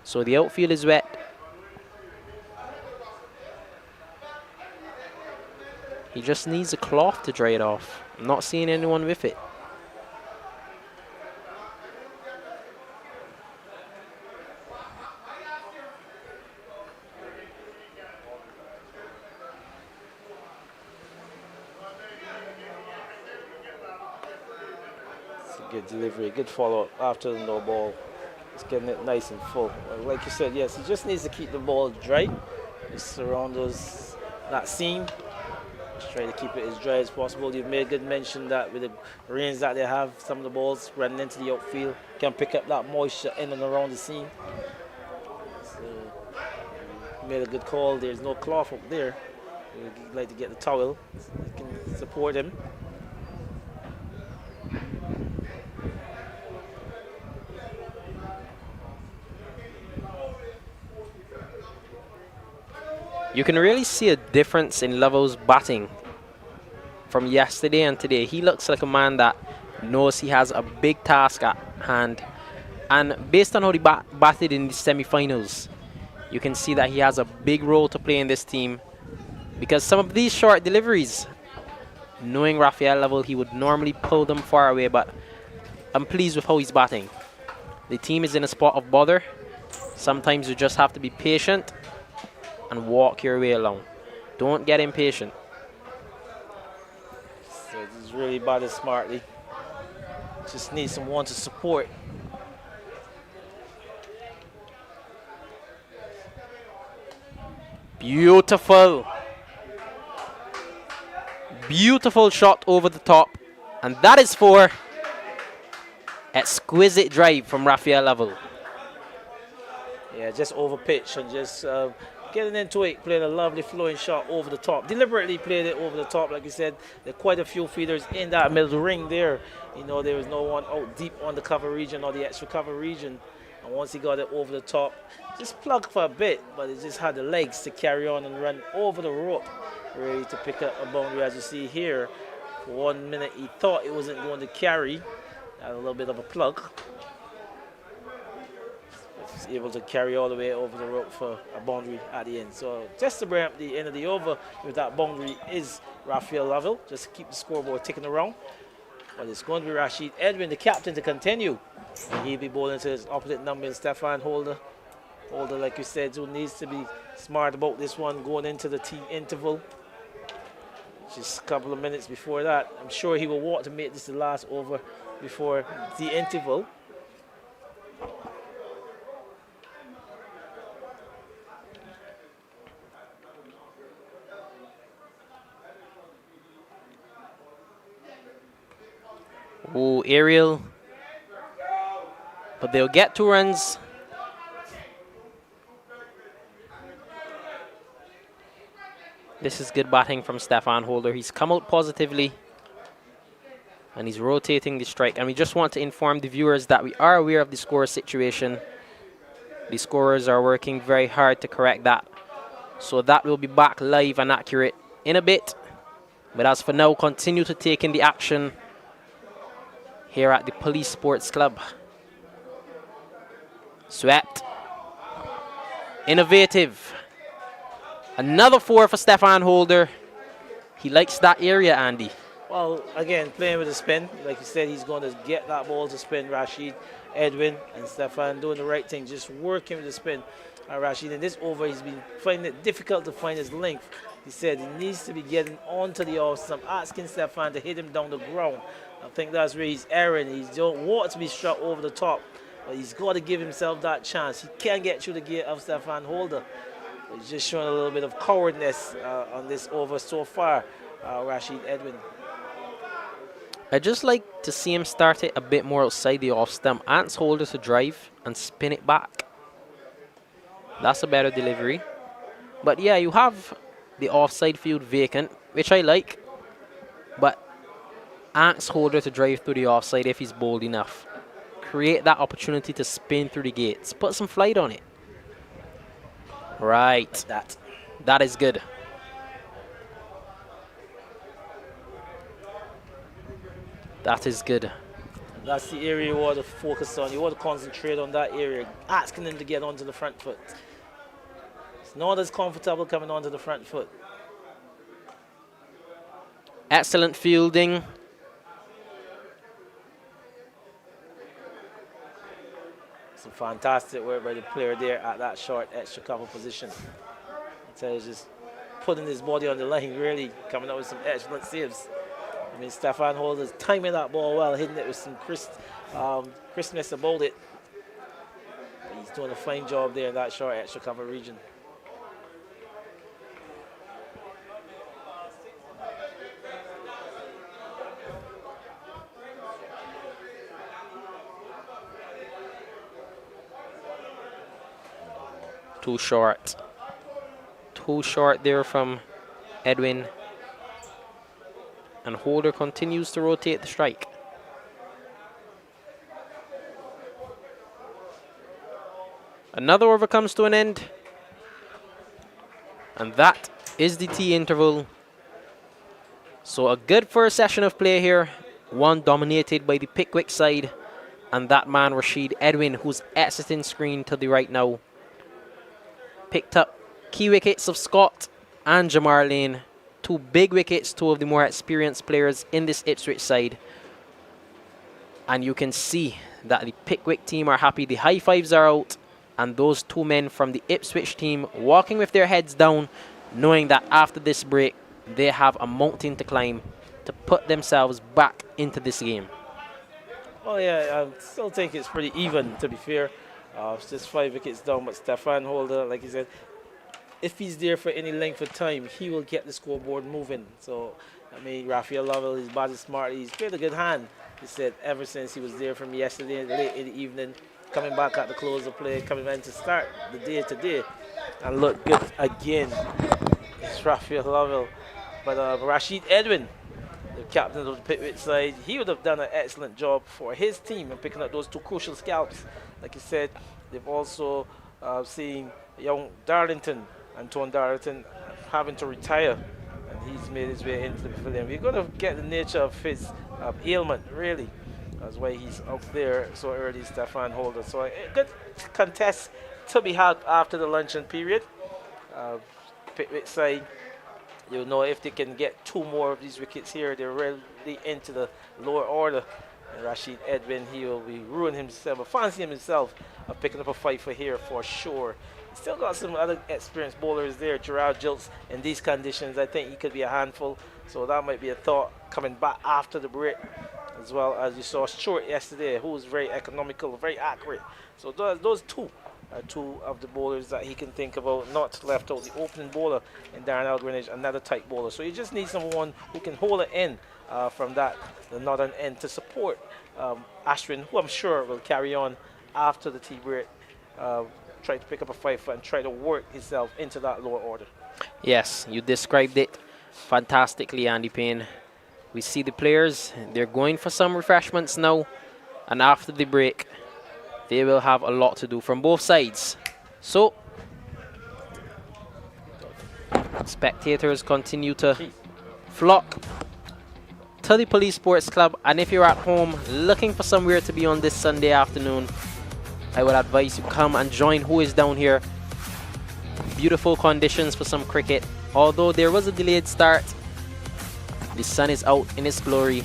C: So the outfield is wet. He just needs a cloth to dry it off. I'm not seeing anyone with it.
A: It's a good delivery, good follow-up after the no ball. It's getting it nice and full. Like you said, yes, he just needs to keep the ball dry. Just around that seam. Just try to keep it as dry as possible. You've made good mention that with the rains that they have, some of the balls running into the outfield can pick up that moisture in and around the seam. So you made a good call. There's no cloth up there. You'd like to get the towel. So you can support him.
C: You can really see a difference in Lovell's batting from yesterday and today. He looks like a man that knows he has a big task at hand. And based on how he batted in the semi-finals, you can see that he has a big role to play in this team. Because some of these short deliveries, knowing Raphael Lovell, he would normally pull them far away. But I'm pleased with how he's batting. The team is in a spot of bother. Sometimes you just have to be patient and walk your way along. Don't get impatient.
A: So he's really batted smartly. Just needs someone to support.
C: Beautiful. Beautiful shot over the top. And that is for exquisite drive from Raphael Lovell.
A: Yeah, just over pitch and just getting into it, playing a lovely flowing shot over the top. Deliberately played it over the top, like you said. There are quite a few feeders in that middle ring there. You know, there was no one out deep on the cover region or the extra cover region. And once he got it over the top, just plugged for a bit, but it just had the legs to carry on and run over the rope, ready to pick up a boundary, as you see here. For 1 minute, he thought it wasn't going to carry. Had a little bit of a plug. Was able to carry all the way over the rope for a boundary at the end. So just to bring up the end of the over with that boundary is Raphael Lovell, just to keep the scoreboard ticking around. But it's going to be Rashid Edwin, the captain, to continue. And he'll be bowling to his opposite number in Stefan Holder. Holder, like you said, who needs to be smart about this one going into the team interval. Just a couple of minutes before that. I'm sure he will want to make this the last over before the interval.
C: Oh, aerial. But they'll get 2 runs. This is good batting from Stefan Holder. He's come out positively. And he's rotating the strike. And we just want to inform the viewers that we are aware of the score situation. The scorers are working very hard to correct that. So that will be back live and accurate in a bit. But as for now, continue to take in the action here at the Police Sports Club. Swept. Innovative. Another 4 for Stefan Holder. He likes that area, Andy.
A: Well, again, playing with the spin. Like you said, he's going to get that ball to spin. Rashid, Edwin, and Stefan doing the right thing, just working with the spin. Rashid, in this over, he's been finding it difficult to find his length. He said he needs to be getting onto the off stump, asking Stefan to hit him down the ground. I think that's where he's erring. He don't want to be struck over the top, but he's got to give himself that chance. He can't get through the gate of Stefan Holder. He's just showing a little bit of cowardness on this over so far, Rashid Edwin.
C: I just like to see him start it a bit more outside the off stump. Ants Holder to drive and spin it back. That's a better delivery. But yeah, you have the offside field vacant, which I like. But Ants Holder to drive through the offside if he's bold enough. Create that opportunity to spin through the gates. Put some flight on it. Right. That is good. That is good.
A: That's the area you want to focus on. You want to concentrate on that area, asking him to get onto the front foot. It's not as comfortable coming onto the front foot.
C: Excellent fielding.
A: Some fantastic work by the player there at that short extra cover position. I tell you, just putting his body on the line, really coming up with some excellent saves. I mean, Stefan Holder's timing that ball well, hitting it with some crispness about it. But he's doing a fine job there in that short extra cover region.
C: Too short. Too short there from Edwin. And Holder continues to rotate the strike. Another over comes to an end. And that is the tea interval. So a good first session of play here. One dominated by the Pickwick side. And that man, Rashid Edwin, who's exiting screen to the right now. Picked up key wickets of Scott and Jamar Lane. 2 big wickets, 2 of the more experienced players in this Ipswich side. And you can see that the Pickwick team are happy. The high fives are out. And those 2 men from the Ipswich team walking with their heads down, knowing that after this break, they have a mountain to climb to put themselves back into this game.
A: Oh yeah, I still think it's pretty even, to be fair. It's just 5 wickets down, but Stefan Holder, like you said, if he's there for any length of time, he will get the scoreboard moving. So, I mean, Raphael Lovell, he's batted smart. He's played a good hand. He said ever since he was there from yesterday, late in the evening, coming back at the close of play, coming in to start the day today, and look good again. It's Raphael Lovell. But Rashid Edwin, the captain of the Pickwick side, he would have done an excellent job for his team in picking up those 2 crucial scalps. Like you said, they've also seen young Darlington, Antoine Darlington, having to retire, and he's made his way into the pavilion. We're going to get the nature of his ailment, really. That's why he's up there so early, Stefan Holder. So a good contest to be had after the luncheon period. Pickwick side, you know, if they can get 2 more of these wickets here, they're really into the lower order. And Rashid Edwin, he will be ruining himself, or fancying himself of picking up a fight for here for sure. Still got some other experienced bowlers there. Gerard Jilts, in these conditions, I think he could be a handful. So that might be a thought coming back after the break. As well as you saw Stewart yesterday, who was very economical, very accurate. So those 2 are 2 of the bowlers that he can think about, not left out. The opening bowler in Darren Elgrinage, another tight bowler. So you just need someone who can hold it in from the northern end to support Ashwin, who I'm sure will carry on after the tea break. Try to pick up a 5 and try to work himself into that lower order.
C: Yes, you described it fantastically, Andy Payne. We see the players, they're going for some refreshments now, and after the break, they will have a lot to do from both sides. So, Spectators continue to flock to the Police Sports Club, and if you're at home looking for somewhere to be on this Sunday afternoon, I would advise you come and join who is down here. Beautiful conditions for some cricket. Although there was a delayed start, the sun is out in its glory.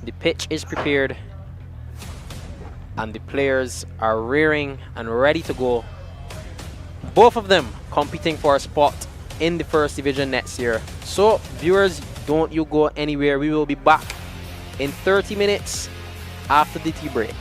C: The pitch is prepared and the players are rearing and ready to go. Both of them competing for a spot in the first division next year. So viewers, don't you go anywhere. We will be back in 30 minutes after the tea break.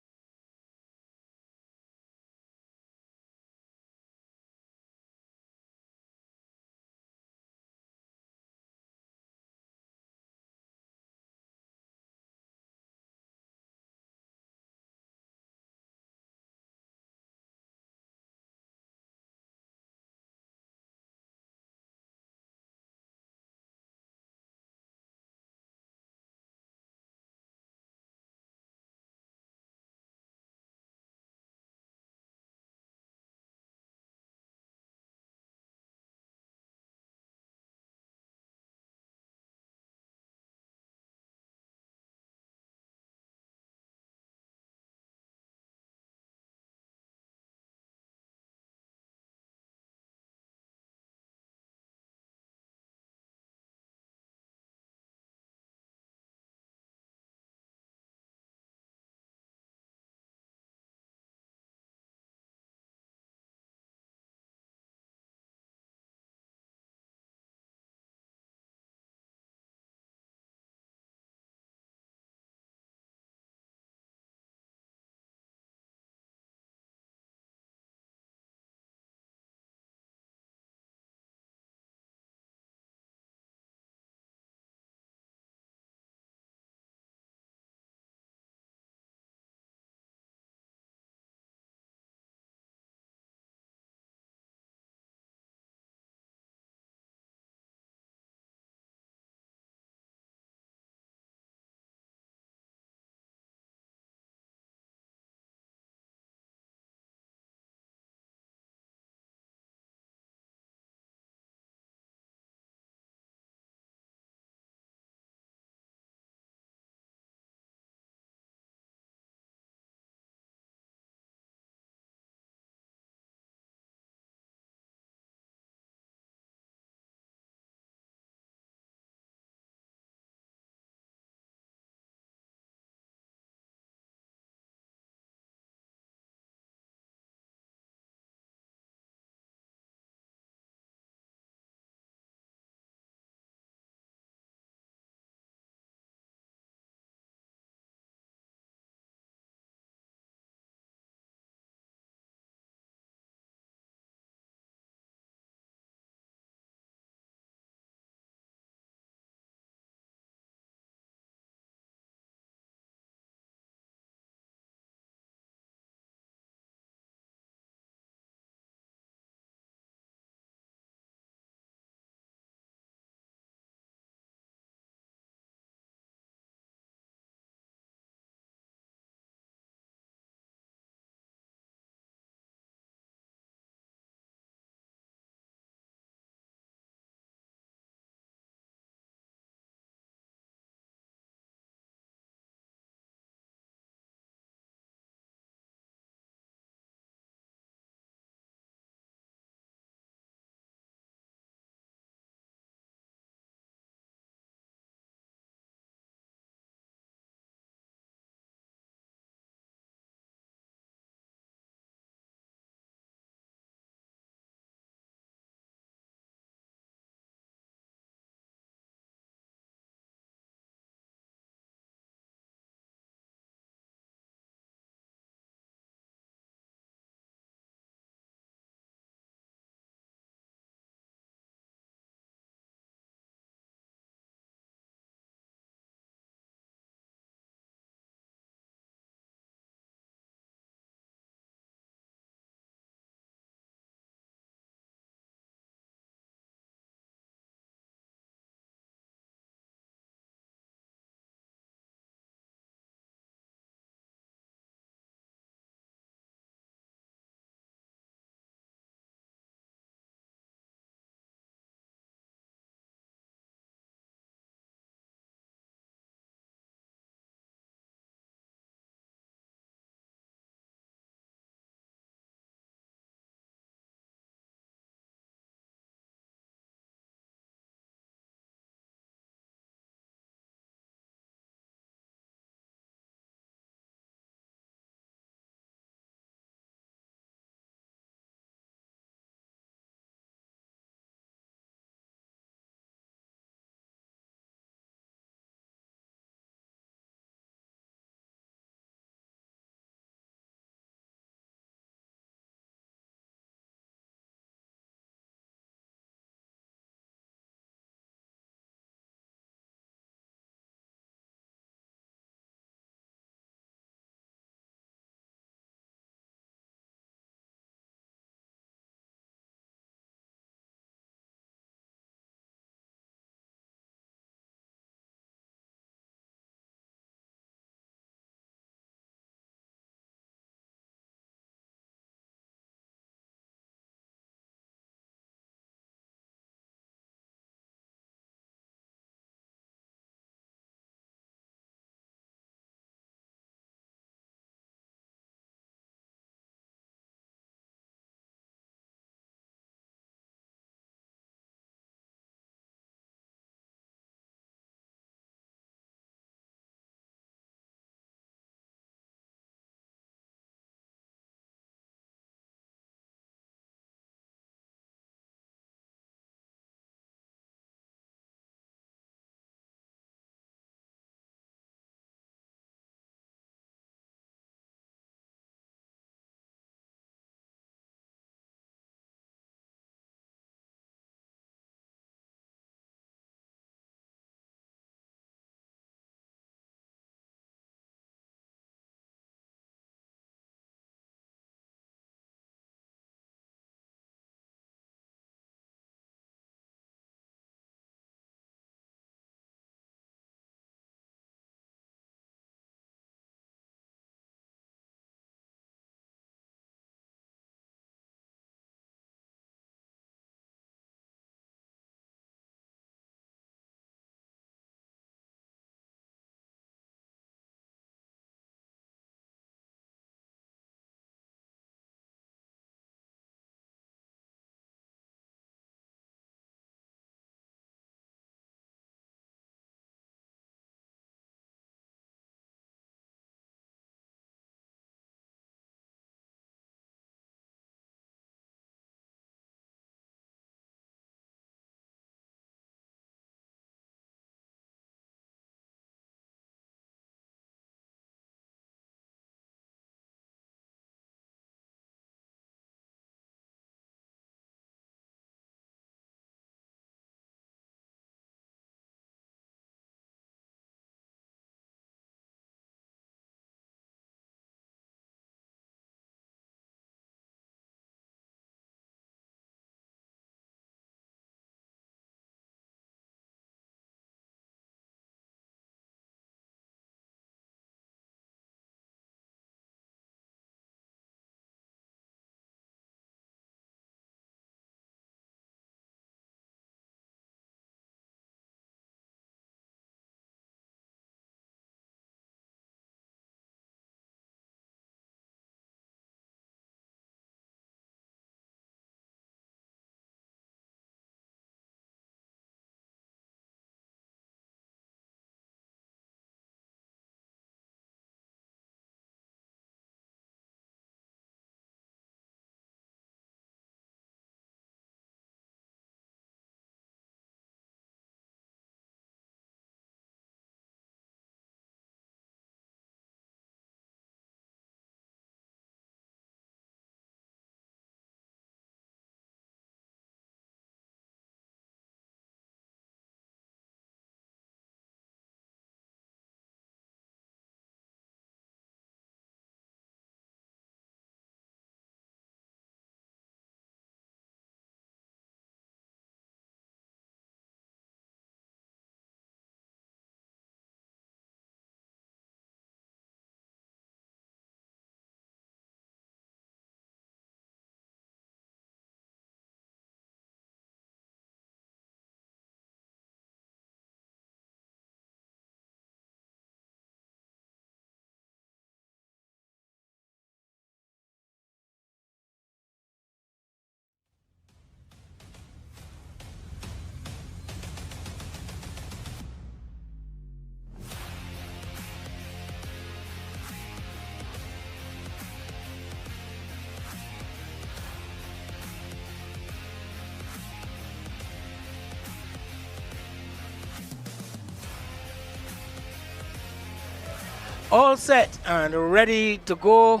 B: all set and ready to go.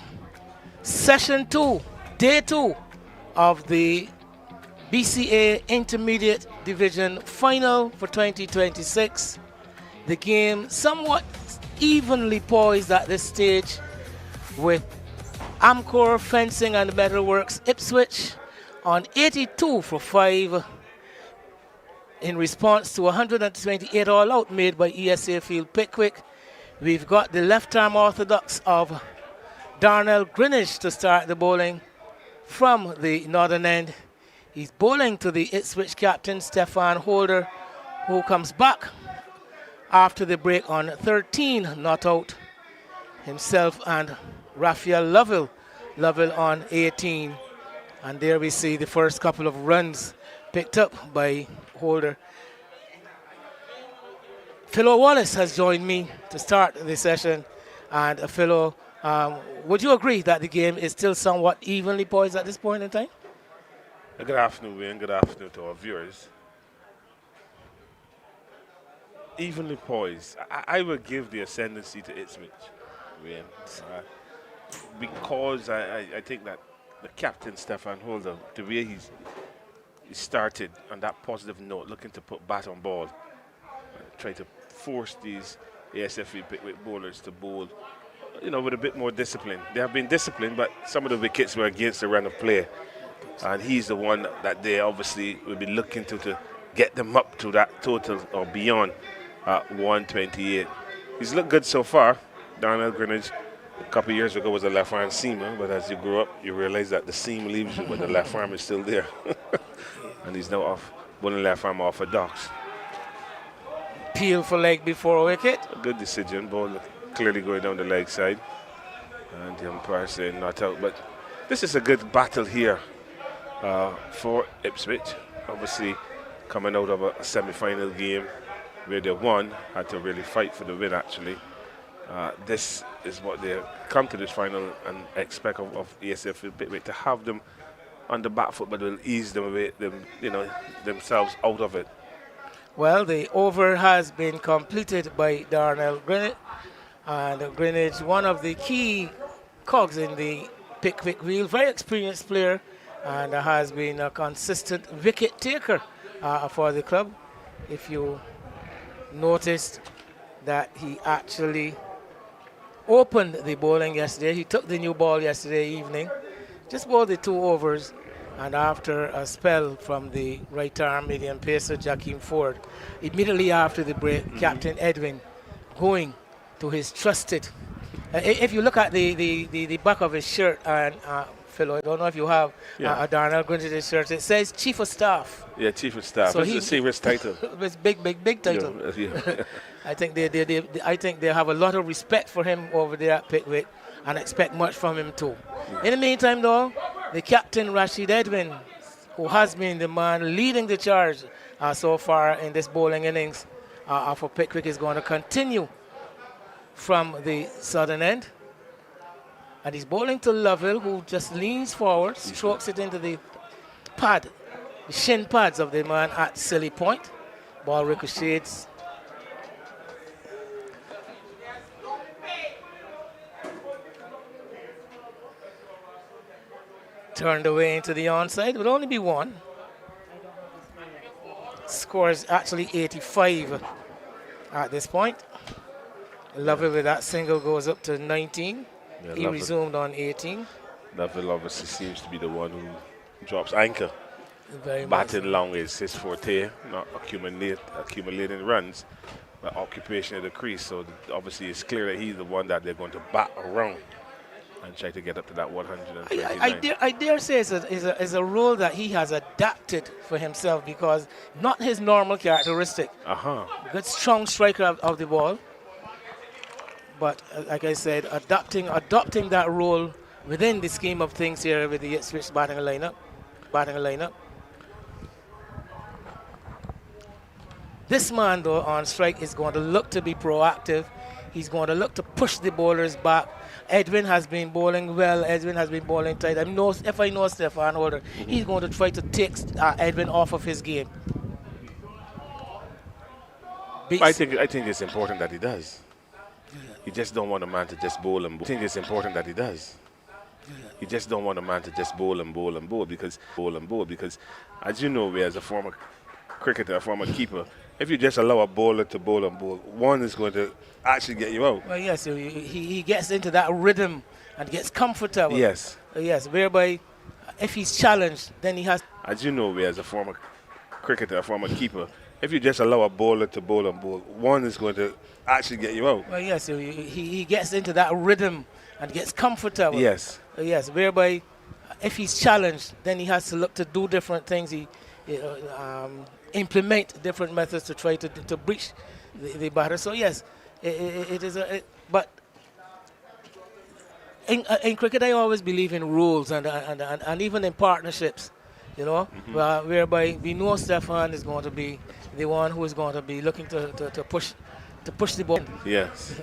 B: Session 2, day 2 of the BCA Intermediate Division Final for 2026. The game somewhat evenly poised at this stage, with Amcor Fencing and Metalworks Ipswich on 82 for 5 in response to 128 all-out made by ESA Field Pickwick. We've got the left-arm orthodox of Darnell Greenwich to start the bowling from the northern end. He's bowling to the Ipswich captain, Stefan Holder, who comes back after the break on 13 not out. Himself and Raphael Lovell on 18. And there we see the first couple of runs picked up by Holder. Philo Wallace has joined me to start the session. And Philo, would you agree that the game is still somewhat evenly poised at this point in time?
D: Good afternoon, Wayne. Good afternoon to our viewers. Evenly poised. I will give the ascendancy to Ipswich, Wayne, because I think that the captain, Stefan Holder, the way he started on that positive note, looking to put bat on ball, try to force these ASFE Pickwick bowlers to bowl, with a bit more discipline. They have been disciplined, but some of the wickets were against the run of play. And he's the one that they obviously will be looking to get them up to that total or beyond 128. He's looked good so far. Darnell Greenwich, a couple of years ago, was a left-arm seamer, but as you grow up, you realize that the seam leaves you, but the left arm is still there. And he's now off, bowling left arm orthodox.
B: Peel for leg before wicket.
D: A good decision, ball clearly going down the leg side. And the umpire saying not out, but this is a good battle here for Ipswich. Obviously, coming out of a semi-final game where they won, had to really fight for the win, actually. This is what they come to this final and expect of ESA Pickwick, to have them on the back foot, but will ease them away, themselves out of it.
B: Well, the over has been completed by Darnell Greenwich, and Greenwich, one of the key cogs in the Pickwick wheel, very experienced player, and has been a consistent wicket taker for the club. If you noticed that he actually opened the bowling yesterday, he took the new ball yesterday evening, just bowled the 2 overs, and after a spell from the right arm medium pacer Jakeem Ford, immediately after the break, Captain Edwin going to his trusted. If you look at the back of his shirt, and Phil, I don't know if you have a Darnell Greenwich's shirt, it says Chief of Staff.
D: Yeah, Chief of Staff. So it's a serious title.
B: It's big title.
D: Yeah.
B: I think they have a lot of respect for him over there at Pickwick, and expect much from him too. In the meantime, though, the captain Rashid Edwin, who has been the man leading the charge so far in this bowling innings for Pickwick, is going to continue from the southern end. And he's bowling to Lovell, who just leans forward, strokes it into the pad, the shin pads of the man at silly point. Ball ricochets. Turned away into the onside, would only be 1. Score is actually 85 at this point. Lovell with that single goes up to 19. Yeah, he resumed on 18.
D: Lovell obviously seems to be the one who drops anchor.
B: Very
D: Batting long is his forte, not accumulating runs, but occupation of the crease. So obviously it's clear that he's the one that they're going to bat around and try to get up to that 129.
B: I dare say it's a role that he has adapted for himself, because not his normal characteristic. Good strong striker of the ball, but like I said, adopting that role within the scheme of things here with the Ipswich batting lineup. This man, though, on strike is going to look to be proactive. He's going to look to push the bowlers back. Edwin has been bowling well. Edwin has been bowling tight. If I know Stefan Holder, he's going to try to take Edwin off of his game.
D: I think it's important that he does. You just don't want a man to just bowl and bowl. I think it's important that he does. You just don't want a man to just bowl and bowl and bowl because as you know, as a former cricketer, a former keeper, if you just allow a bowler to bowl and bowl, one is going to actually get you out.
B: Well, yes, he gets into that rhythm and gets comfortable.
D: Yes.
B: Yes, whereby if he's challenged, then he has.
D: As you know, as a former cricketer, a former keeper, if you just allow a bowler to bowl and bowl, one is going to actually get you out.
B: Well, yes, he gets into that rhythm and gets comfortable.
D: Yes.
B: Yes, whereby if he's challenged, then he has to look to do different things. He implement different methods to try to breach the batter. So yes, it is but in cricket, I always believe in rules and even in partnerships, you know, whereby we know Stefan is going to be the one who is going to be looking to push the ball.
D: Yes.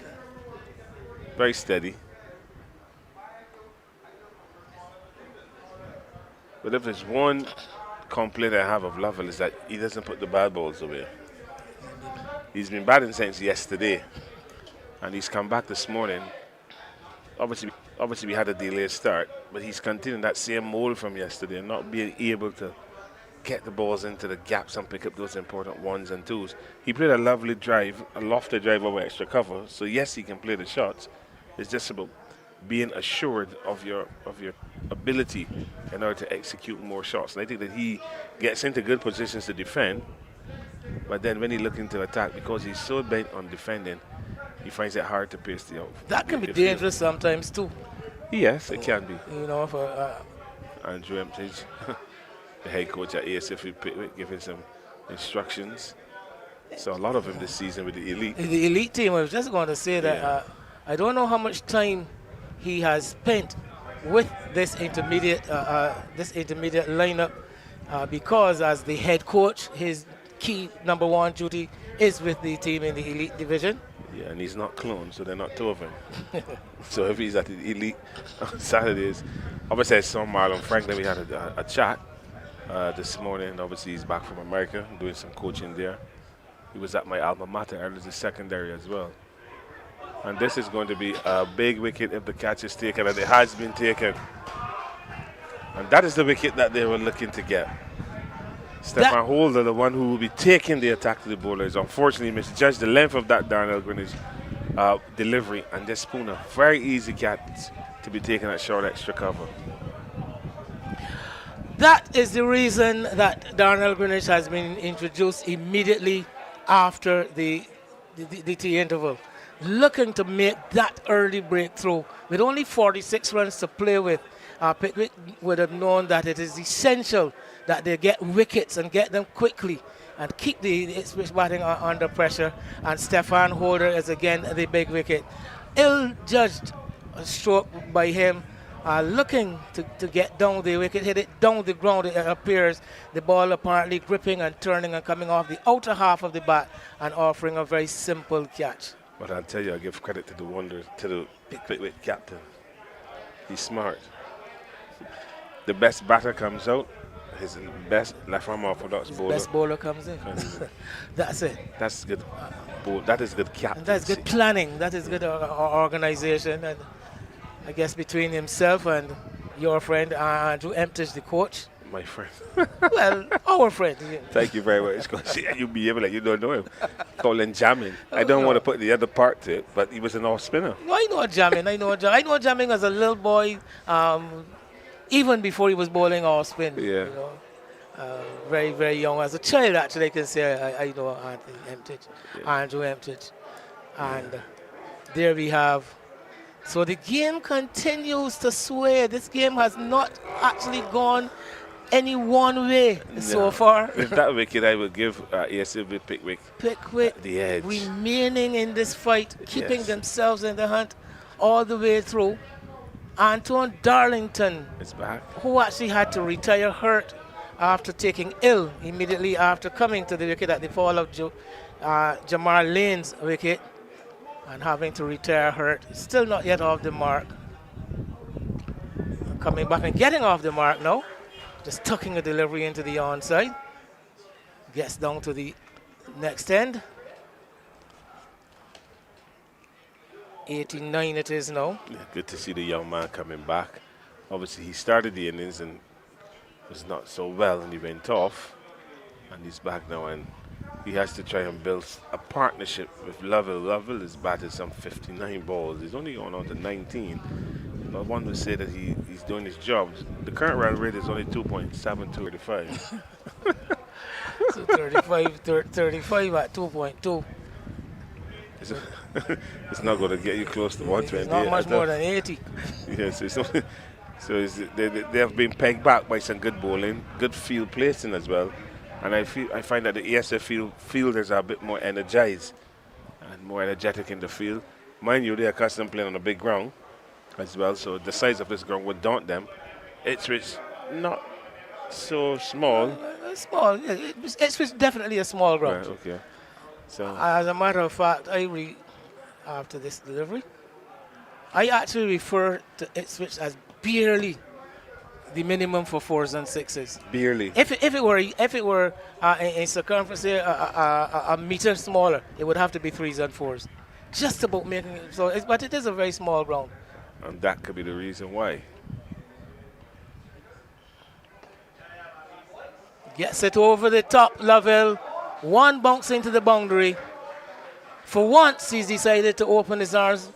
D: Very steady. But if there's one complaint I have of Lovell is that he doesn't put the bad balls away. He's been batting since yesterday, and he's come back this morning. Obviously we had a delayed start, but he's continuing that same mold from yesterday and not being able to get the balls into the gaps and pick up those important ones and twos. He played a lovely drive, a lofted drive over extra cover, so yes, he can play the shots. It's just about being assured of your ability in order to execute more shots. And I think that he gets into good positions to defend, but then when he looks into attack, because he's so bent on defending, he finds it hard to pace the out.
B: That can be dangerous sometimes too.
D: Yes, it can be.
B: You know, for
D: Andrew Emptage, the head coach at ESA Pickwick, giving some instructions. So a lot of him this season with the elite.
B: The elite team. I was just going to say that I don't know how much time he has spent with this intermediate lineup because as the head coach, his key number one duty is with the team in the elite division.
D: Yeah, and he's not cloned, so they're not two of him. So if he's at the elite on Saturdays, obviously I saw Marlon Franklin. We had a chat this morning. Obviously he's back from America doing some coaching there. He was at my alma mater earlier the secondary as well. And this is going to be a big wicket if the catch is taken, and it has been taken. And that is the wicket that they were looking to get. Stefan Holder, the one who will be taking the attack to the bowlers, unfortunately misjudged the length of that Darnell Greenwich delivery and just spoon a very easy catch to be taken at short extra cover.
B: That is the reason that Darnell Greenwich has been introduced immediately after the tea interval, looking to make that early breakthrough. With only 46 runs to play with, Pickwick would have known that it is essential that they get wickets and get them quickly and keep the Ipswich batting under pressure. And Stefan Holder is again the big wicket. Ill-judged stroke by him, looking to get down the wicket, hit it down the ground. It appears the ball apparently gripping and turning and coming off the outer half of the bat and offering a very simple catch.
D: But I'll tell you, I give credit to the Pickwick captain. He's smart. The best batter comes out. His best left-arm orthodox bowler.
B: Best bowler comes in. That's it.
D: That's good. That is good captaincy.
B: And that's good planning. That is good organization. And I guess between himself and your friend Andrew Emptage, the coach.
D: My friend.
B: Well, our friend. Yeah.
D: Thank you very much. You'll be able like you don't know him. Calling jamming. I don't want to put the other part to it, but he was an off spinner.
B: Well, I know jamming. I know jamming as a little boy, even before he was bowling off spin.
D: Yeah.
B: You know, very, very young. As a child, actually, I can say I know Andrew Emptage. And there we have. So the game continues to sway. This game has not actually gone any one way so far.
D: With that wicket, I would give ESA Pickwick the edge.
B: Remaining in this fight, keeping themselves in the hunt all the way through. Anton Darlington
D: is back,
B: who actually had to retire hurt after taking ill immediately after coming to the wicket at the fall of Jamar Lane's wicket and having to retire hurt. Still not yet off the mark. Coming back and getting off the mark now. Just tucking a delivery into the onside. Gets down to the next end. 89 it is now.
D: Yeah, good to see the young man coming back. Obviously, he started the innings and was not so well, and he went off. And he's back now, and he has to try and build a partnership with Lovell. Lovell has batted some 59 balls. He's only going on to 19. But one would say that he's doing his job. The current run rate is only 2.735.
B: So 35 at 2.2.
D: It's not going to get you close to 120.
B: It's not much more than 80.
D: Yes, they have been pegged back by some good bowling, good field placing as well. And I find that the ESA fielders are a bit more energized and more energetic in the field. Mind you, they are accustomed playing on a big ground as well, so the size of this ground would daunt them. Ipswich, not so small.
B: Small, yeah, it's definitely a small ground.
D: Right, okay. So
B: As a matter of fact, after this delivery, I actually refer to Ipswich as barely the minimum for 4s and 6s.
D: barely.
B: If it were in circumference here, a meter smaller, it would have to be 3s and 4s. Just about making it so. But it is a very small ground.
D: And that could be the reason why.
B: Gets it over the top level. One bounce into the boundary. For once, he's decided to open his arms.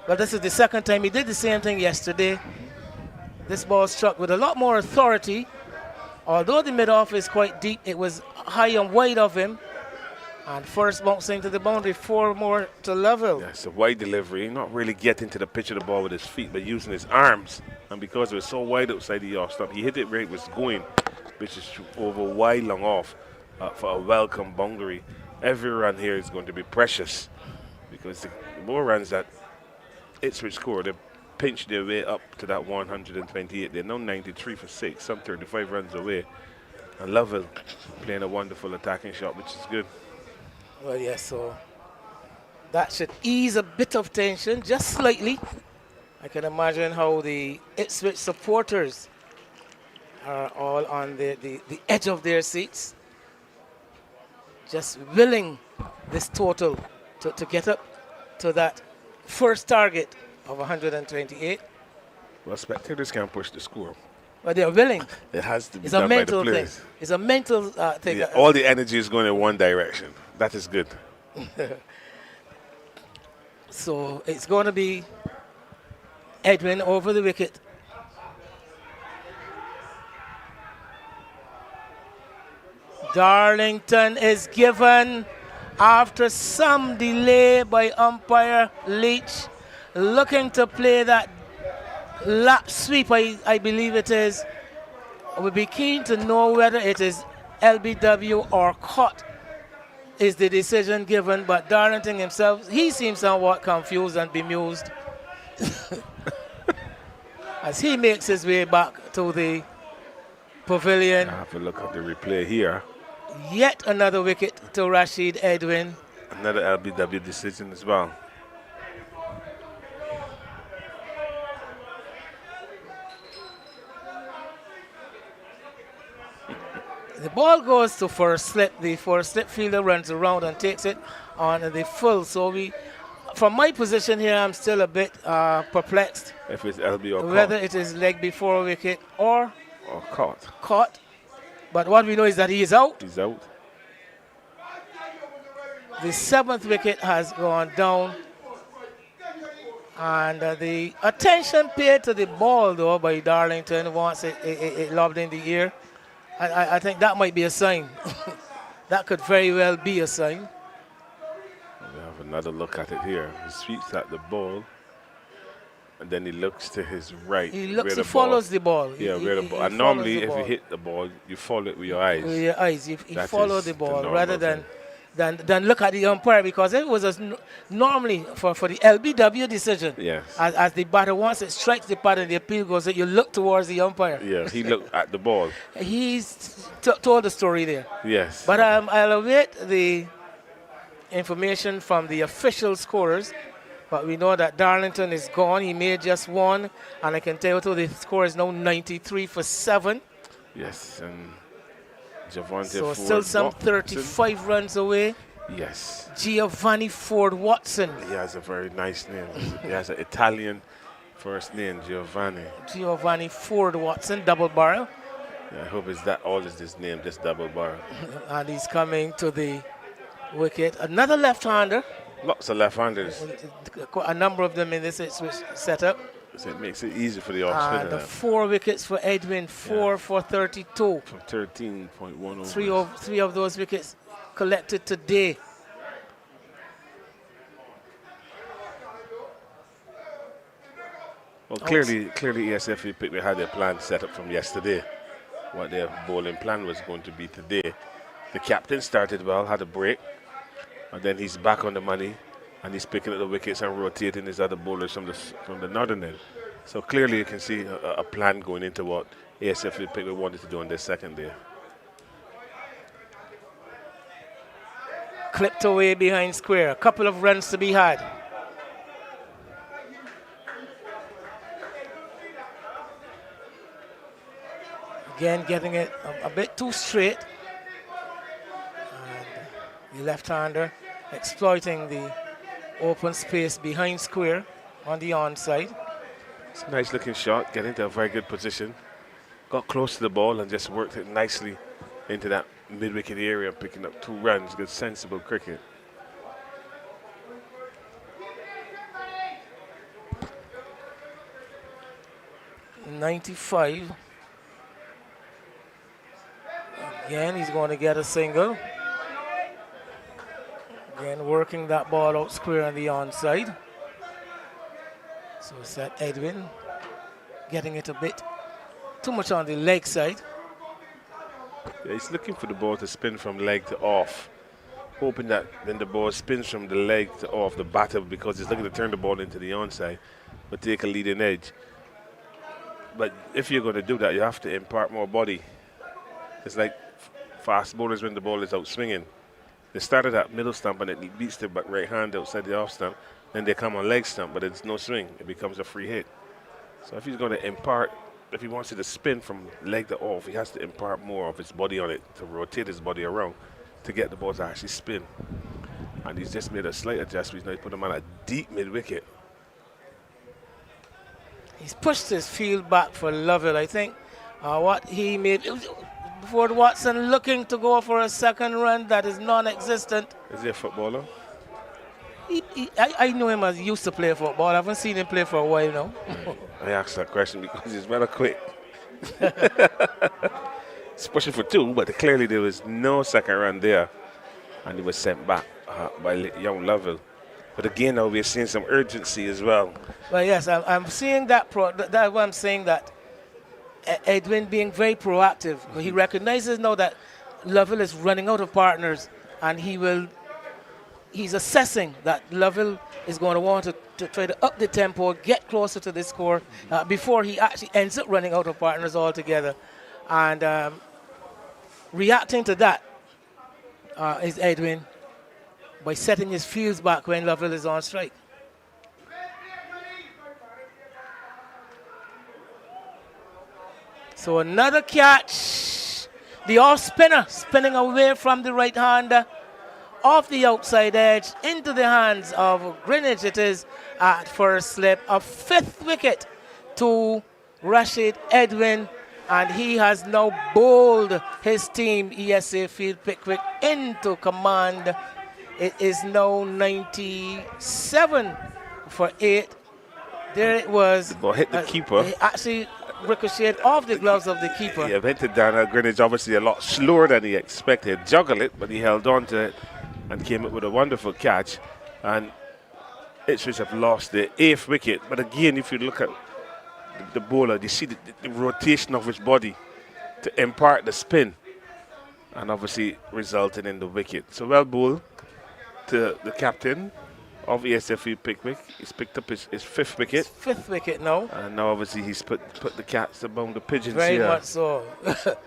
B: But this is the second time. He did the same thing yesterday. This ball struck with a lot more authority. Although the mid-off is quite deep, it was high and wide of him. And first bounce into the boundary, 4 more to level.
D: Yeah, it's a wide delivery, not really getting to the pitch of the ball with his feet, but using his arms. And because it was so wide outside the off stump, he hit it where it was going, which is over wide long off for a welcome boundary. Every run here is going to be precious because the more runs that Ipswich score, they pinch their way up to that 128. They're now 93 for 6, some 35 runs away. And Lovell playing a wonderful attacking shot, which is good.
B: Well, yes, so that should ease a bit of tension, just slightly. I can imagine how the Ipswich supporters are all on the edge of their seats, just willing this total to get up to that first target of 128.
D: Well, spectators can't push the score.
B: But they're willing.
D: It has to be
B: It's
D: done
B: a
D: by the
B: mental thing.
D: players.
B: It's a mental thing.
D: Yeah, all the energy is going in one direction. That is good.
B: So it's going to be Edwin over the wicket. Darlington is given after some delay by umpire Leach, looking to play that lap sweep, I believe it is. We'll be keen to know whether it is LBW or caught is the decision given, but Darlington himself, he seems somewhat confused and bemused as he makes his way back to the pavilion.
D: Have a look at the replay here.
B: Yet another wicket to Rashid Edwin.
D: Another LBW decision as well.
B: The ball goes to first slip. The first slip fielder runs around and takes it on the full. So from my position here, I'm still a bit perplexed.
D: If it's LB or
B: whether
D: caught.
B: it is leg before wicket or
D: Caught.
B: caught. But what we know is that he is out.
D: He's out.
B: The 7th wicket has gone down. And the attention paid to the ball, though, by Darlington once it lobbed in the air. I think that might be a sign. That could very well be a sign.
D: We have another look at it here. He sweeps at the ball, and then he looks to his right.
B: He
D: ball.
B: follows the ball.
D: Yeah, where the ball. And
B: follows
D: normally,
B: the
D: if
B: ball.
D: you hit the ball, you follow it with your eyes.
B: With your eyes, you
D: That
B: follow
D: is
B: the
D: the
B: ball
D: normal
B: rather
D: thing.
B: than look at the umpire, because if it was normally for the LBW decision,
D: Yes.
B: as the batter, once it strikes the pad and the appeal goes, you look towards the umpire.
D: Yeah, he looked at the ball.
B: He's told the story there.
D: Yes.
B: But I'll await the information from the official scorers. But we know that Darlington is gone. He made just one. And I can tell you the score is now 93 for 7.
D: Yes, and Javante
B: So
D: Ford
B: still some
D: Watson.
B: 35 runs away.
D: Yes.
B: Giovanni Ford Watson.
D: He has a very nice name. He has an Italian first name, Giovanni.
B: Giovanni Ford Watson, double barrel.
D: I hope it's that all is his name, just double barrel.
B: And he's coming to the wicket. Another left-hander.
D: Lots of left-handers.
B: A number of them in this Ipswich setup.
D: So it makes it easy for the off
B: And
D: spinner.
B: 4 wickets for Edwin, 4 for 32.
D: From 13.1
B: Three of those wickets collected today.
D: Well, clearly ESFE Pickwick had their plan set up from yesterday. What their bowling plan was going to be today. The captain started well, had a break, and then he's back on the money, and he's picking up the wickets and rotating his other bowlers from the northern end. So clearly you can see a plan going into what ESFE Pickwick wanted to do on their second day.
B: Clipped away behind square. A couple of runs to be had. Again, getting it a bit too straight. And the left-hander exploiting the open space behind square on the onside.
D: It's a nice looking shot, getting into a very good position. Got close to the ball and just worked it nicely into that mid-wicket area, picking up 2 runs. Good, sensible cricket.
B: .95. Again, he's going to get a single. Again, working that ball out square on the onside. So it's that Edwin getting it a bit too much on the leg side.
D: Yeah, he's looking for the ball to spin from leg to off, hoping that then the ball spins from the leg to off the batter, because he's looking to turn the ball into the onside, but take a leading edge. But if you're going to do that, you have to impart more body. It's like fast bowlers when the ball is out swinging. They started at middle stump and it beats the right hand outside the off stump. Then they come on leg stump, but it's no swing. It becomes a free hit. So if he's going to impart, if he wants it to spin from leg to off, he has to impart more of his body on it, to rotate his body around to get the ball to actually spin. And he's just made a slight adjustment. Now he put him on a deep mid-wicket.
B: He's pushed his field back for Lovell. I think what he made, Ford Watson looking to go for a second run that is non-existent.
D: Is he a footballer?
B: I know him as he used to play football. I haven't seen him play for a while now.
D: I asked that question because he's rather quick. He's pushing for 2, but clearly there was no second run there. And he was sent back by young Lovell. But again, now we're seeing some urgency as well.
B: Well, yes, I'm seeing that. That's why I'm saying that Edwin being very proactive. He recognizes now that Lovell is running out of partners, and he's assessing that Lovell is going to want to try to up the tempo, get closer to the score before he actually ends up running out of partners altogether. And reacting to that is Edwin by setting his fields back when Lovell is on strike. So another catch. The off spinner spinning away from the right hander, off the outside edge into the hands of Greenwich. It is at first slip, a 5th wicket to Rashid Edwin, and he has now bowled his team ESA Field Pickwick into command. It is now 97 for 8. There it was.
D: The ball hit the keeper.
B: It actually ricocheted off the gloves of the keeper.
D: Yeah, hit it down. Greenwich obviously a lot slower than he expected. Juggled it, but he held on to it and came up with a wonderful catch. And Ipswich have lost the 8th wicket. But again, if you look at the bowler, you see the rotation of his body to impart the spin, and obviously resulting in the wicket. So well bowled to the captain of ESFE Pickwick. He's picked up his 5th wicket.
B: 5th wicket now.
D: And now obviously he's put the cats among the pigeons
B: Very
D: here.
B: much so. The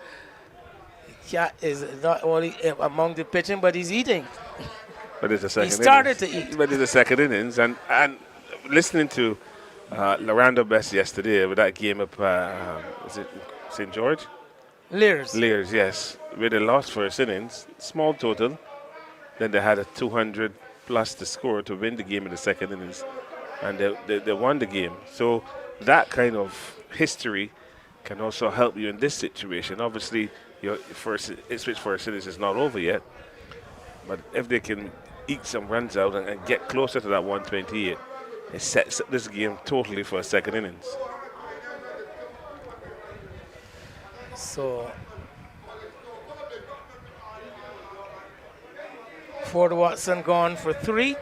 B: cat is not only among the pitching, but he's eating.
D: But it's a second
B: He started
D: innings.
B: to eat.
D: But it's a second innings. And listening to Lorando Best yesterday with that game up, is it St. George?
B: Lears.
D: Lears, yes. Where they lost first innings. Small total. Then they had a 200 plus to score to win the game in the second innings, and they won the game. So that kind of history can also help you in this situation. Obviously, your Ipswich first innings is not over yet, but if they can eke some runs out and get closer to that 128, it sets up this game totally for a second innings.
B: So Ford Watson gone for 3.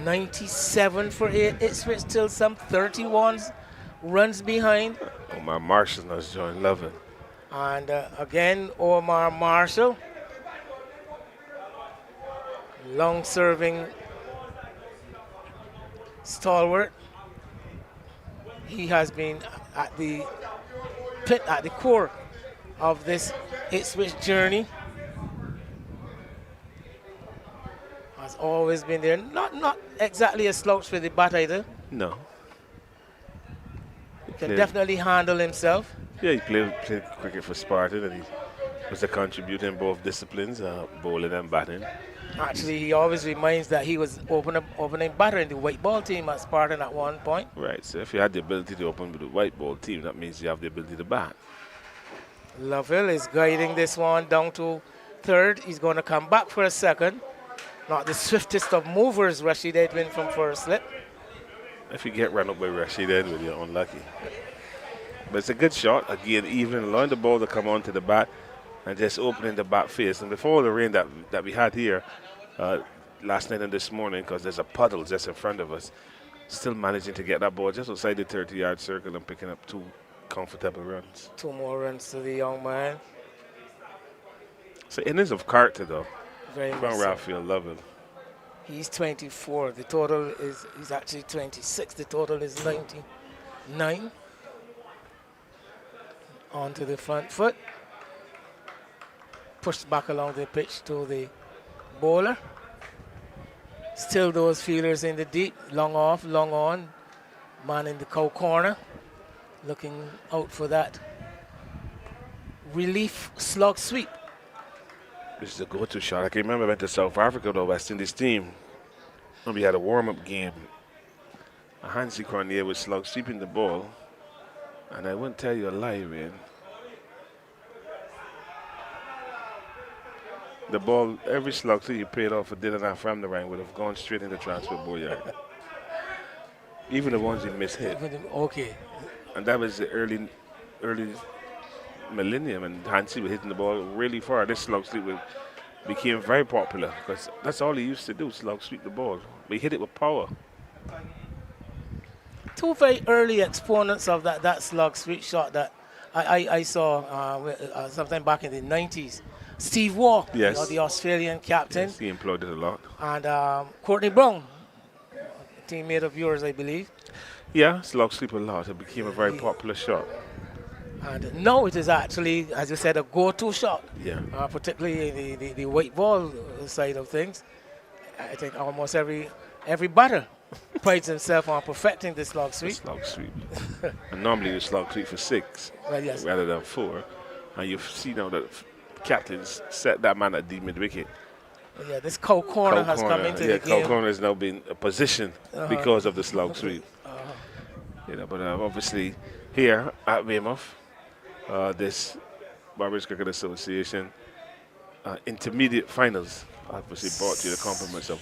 B: 97 for Ipswich, still some 31 runs behind.
D: Omar Marshall has joined Lovin.
B: And again, Omar Marshall, long-serving stalwart. He has been at the core of this Ipswich journey. Has always been there. Not exactly a slouch with the bat either.
D: No.
B: Can definitely handle himself.
D: Yeah, he played cricket for Spartan, and he was a contributor in both disciplines, bowling and batting.
B: Actually, he always reminds that he was opening batter in the white ball team at Spartan at one point.
D: Right, so if you had the ability to open with the white ball team, that means you have the ability to bat.
B: Lovell is guiding this one down to third. He's going to come back for a second. Not the swiftest of movers, Rashid Edwin from first slip.
D: If you get run up by Rashid Edwin, you're unlucky. But it's a good shot. Again, even allowing the ball to come onto the bat and just opening the bat face. And before the rain that we had here last night and this morning, because there's a puddle just in front of us, still managing to get that ball just outside the 30-yard circle and picking up 2 comfortable runs.
B: 2 more runs to the young man.
D: So innings of character, though,
B: Very
D: from
B: much so.
D: Raphael Lovell.
B: He's 24. The total is, he's actually 26. The total is 99. Onto the front foot. Pushed back along the pitch to the bowler. Still those fielders in the deep. Long off, long on. Man in the cow corner. Looking out for that relief slug sweep.
D: This is a go-to shot. I can remember I went to South Africa, the West Indies team. And we had a warm-up game. Hansi Cornier was slug sweeping the ball. And I wouldn't tell you a lie, man. The ball, every slug that you paid off for Dylan from the rank would have gone straight into transfer booyard. Even the ones you mishit.
B: Okay.
D: And that was the early millennium, and Hansi was hitting the ball really far. This slug sweep became very popular because that's all he used to do, slug sweep the ball. But he hit it with power.
B: 2 very early exponents of that slug sweep shot that I saw sometime back in the 90s. Steve Waugh,
D: yes,
B: the Australian captain.
D: Yes, he employed it a lot.
B: And Courtney Brown, a teammate of yours, I believe.
D: Yeah, slug sweep a lot. It became a very popular shot.
B: And now it is actually, as you said, a go-to shot.
D: Yeah.
B: Particularly the white ball side of things. I think almost every batter prides himself on perfecting the slug sweep.
D: Slug sweep. And normally you slug sweep for 6
B: well, yes,
D: rather than 4. And you see now that captains set that man at the mid-wicket.
B: Yeah, this cow corner has come into the game.
D: Cow corner has now been a position because of the slug sweep. You know, but obviously here at Weymouth, this Barbados Cricket Association intermediate finals obviously brought you the compliments of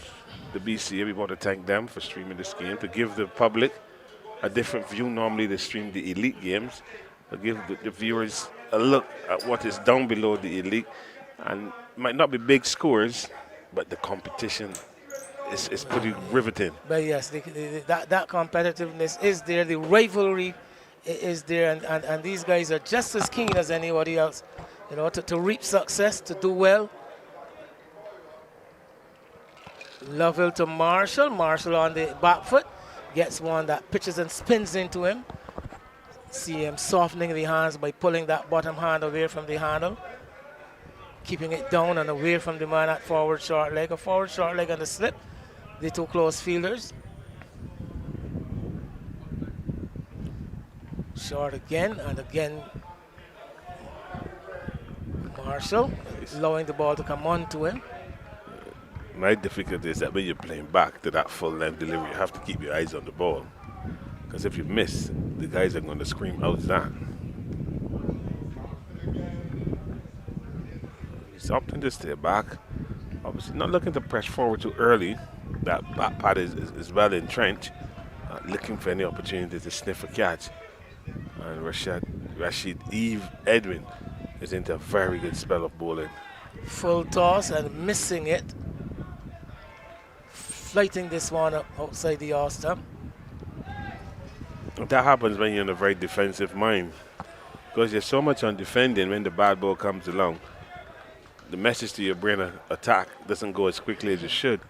D: the BCA. We want to thank them for streaming this game to give the public a different view. Normally they stream the elite games, but give the viewers a look at what is down below the elite, and might not be big scores, but the competition is pretty riveting.
B: But yes, that competitiveness is there, the rivalry is there, and these guys are just as keen as anybody else, you know, to reap success, to do well. Lovell to Marshall. Marshall on the back foot gets one that pitches and spins into him. See him softening the hands by pulling that bottom hand away from the handle, keeping it down and away from the man at forward short leg. A forward short leg and a slip. The 2 close fielders. Short again and again. Marshall allowing the ball to come on to him.
D: My difficulty is that when you're playing back to that full length delivery, you have to keep your eyes on the ball. Because if you miss, the guys are going to scream, "How's that?" He's opting to stay back. Obviously, not looking to press forward too early. That back pad is well entrenched. Looking for any opportunity to sniff a catch. And Rashid Edwin is into a very good spell of bowling.
B: Full toss and missing it. Flighting this one up outside the off stump.
D: That happens when you're in a very defensive mind. Because you're so much on defending when the bad ball comes along. The message to your brain attack doesn't go as quickly as it should.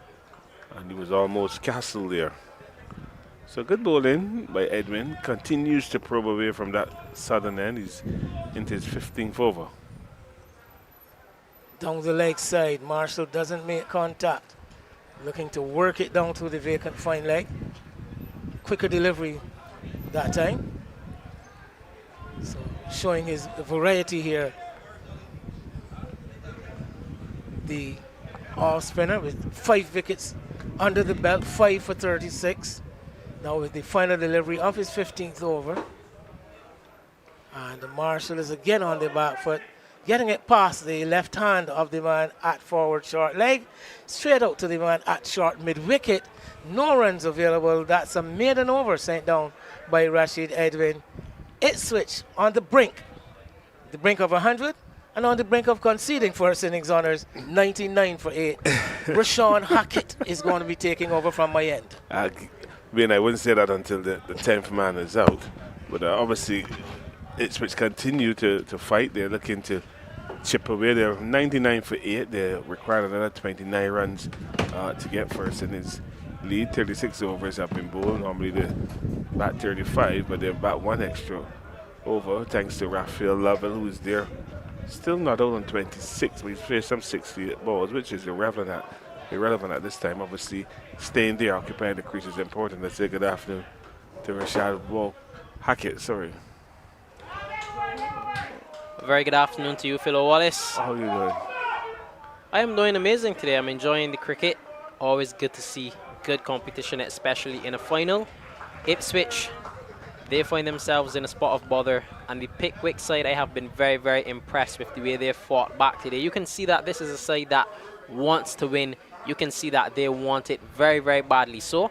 D: And he was almost castled there. So good bowling by Edwin. Continues to probe away from that southern end. He's into his 15th over.
B: Down the leg side, Marshall doesn't make contact. Looking to work it down through the vacant fine leg. Quicker delivery that time. So showing his variety here. The off spinner with 5 wickets under the belt, 5 for 36. Now with the final delivery of his 15th over. And Marshall is again on the back foot, getting it past the left hand of the man at forward short leg, straight out to the man at short mid wicket. No runs available. That's a maiden over sent down by Rashid Edwin. Ipswich on the brink of 100. And on the brink of conceding first innings honours, 99 for 8. Rashawn Hackett is going to be taking over from my end.
D: I wouldn't say that until the 10th man is out. But obviously, Ipswich continue to fight. They're looking to chip away. They're 99 for 8. They require another 29 runs to get first innings lead. 36 overs have been bowled. Normally they bat 35, but they're bat 1 extra over thanks to Raphael Lovell, who's there. Still not out on 26, but he's played some 68 balls, which is irrelevant at this time. Obviously, staying there, occupying the crease is important. Let's say good afternoon to Rashad Hackett. Sorry.
C: A very good afternoon to you, Phil Wallace.
D: How are you doing?
C: I am doing amazing today. I'm enjoying the cricket. Always good to see good competition, especially in a final. Ipswich, they find themselves in a spot of bother, and the Pickwick side, I have been very, very impressed with the way they fought back today. You can see that this is a side that wants to win. You can see that they want it very, very badly. So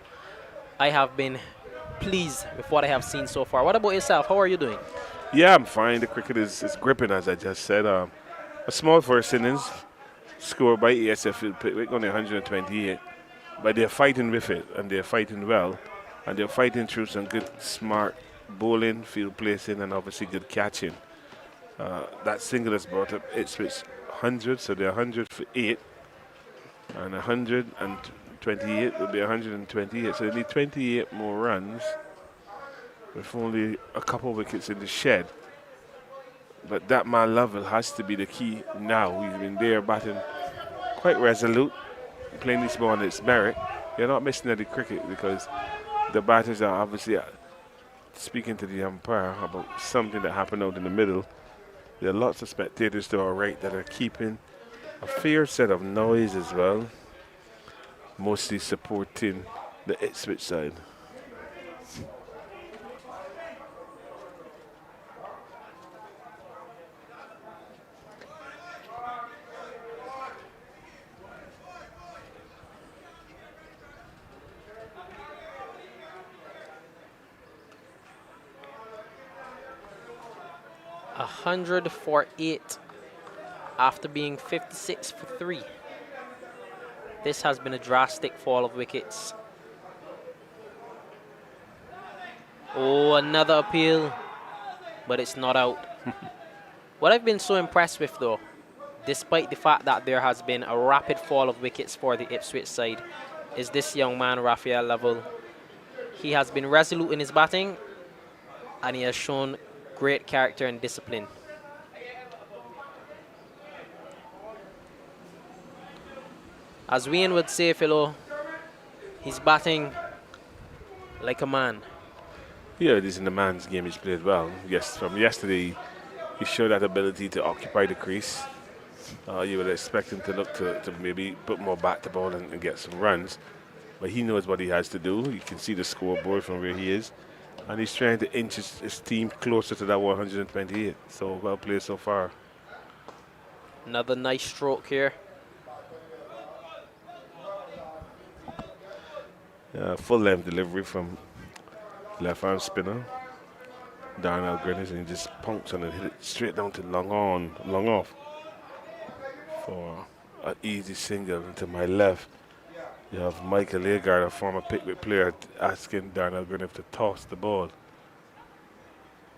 C: I have been pleased with what I have seen so far. What about yourself? How are you doing?
D: Yeah, I'm fine. The cricket is gripping, as I just said. A small first innings scored by ESA Pickwick, only 128. But they're fighting with it, and they're fighting well. And they're fighting through some good, smart bowling, field placing, and obviously good catching. That single has brought up Ipswich 100, so they're 100 for 8. And 128 will be 128. So they need 28 more runs with only a couple of wickets in the shed. But that man Lovell has to be the key now. He's been there batting quite resolute, playing this ball on its merit. You're not missing any cricket because the batters are obviously speaking to the umpire about something that happened out in the middle. There are lots of spectators to our right that are keeping a fair set of noise as well, mostly supporting the Ipswich side.
C: A 100 for 8 after being 56 for 3. This has been a drastic fall of wickets. Oh, another appeal, but it's not out. What I've been so impressed with, though, despite the fact that there has been a rapid fall of wickets for the Ipswich side, is this young man, Raphael Lovell. He has been resolute in his batting, and he has shown great character and discipline. As Wayne would say, Philo, he's batting like a man.
D: Yeah, it is in the man's game. He's played well. Yes, from yesterday, he showed that ability to occupy the crease. You would expect him to look to maybe put more bat to ball and get some runs. But he knows what he has to do. You can see the scoreboard from where he is. And he's trying to inch his team closer to that 128. So well played so far.
C: Another nice stroke here.
D: Full length delivery from left arm spinner Darnell Greenwich, and he just punks on it, hit it straight down to long off for an easy single. And to my left, you have Michael Agard, a former Pickwick player, asking Darnell Greenwich to toss the ball.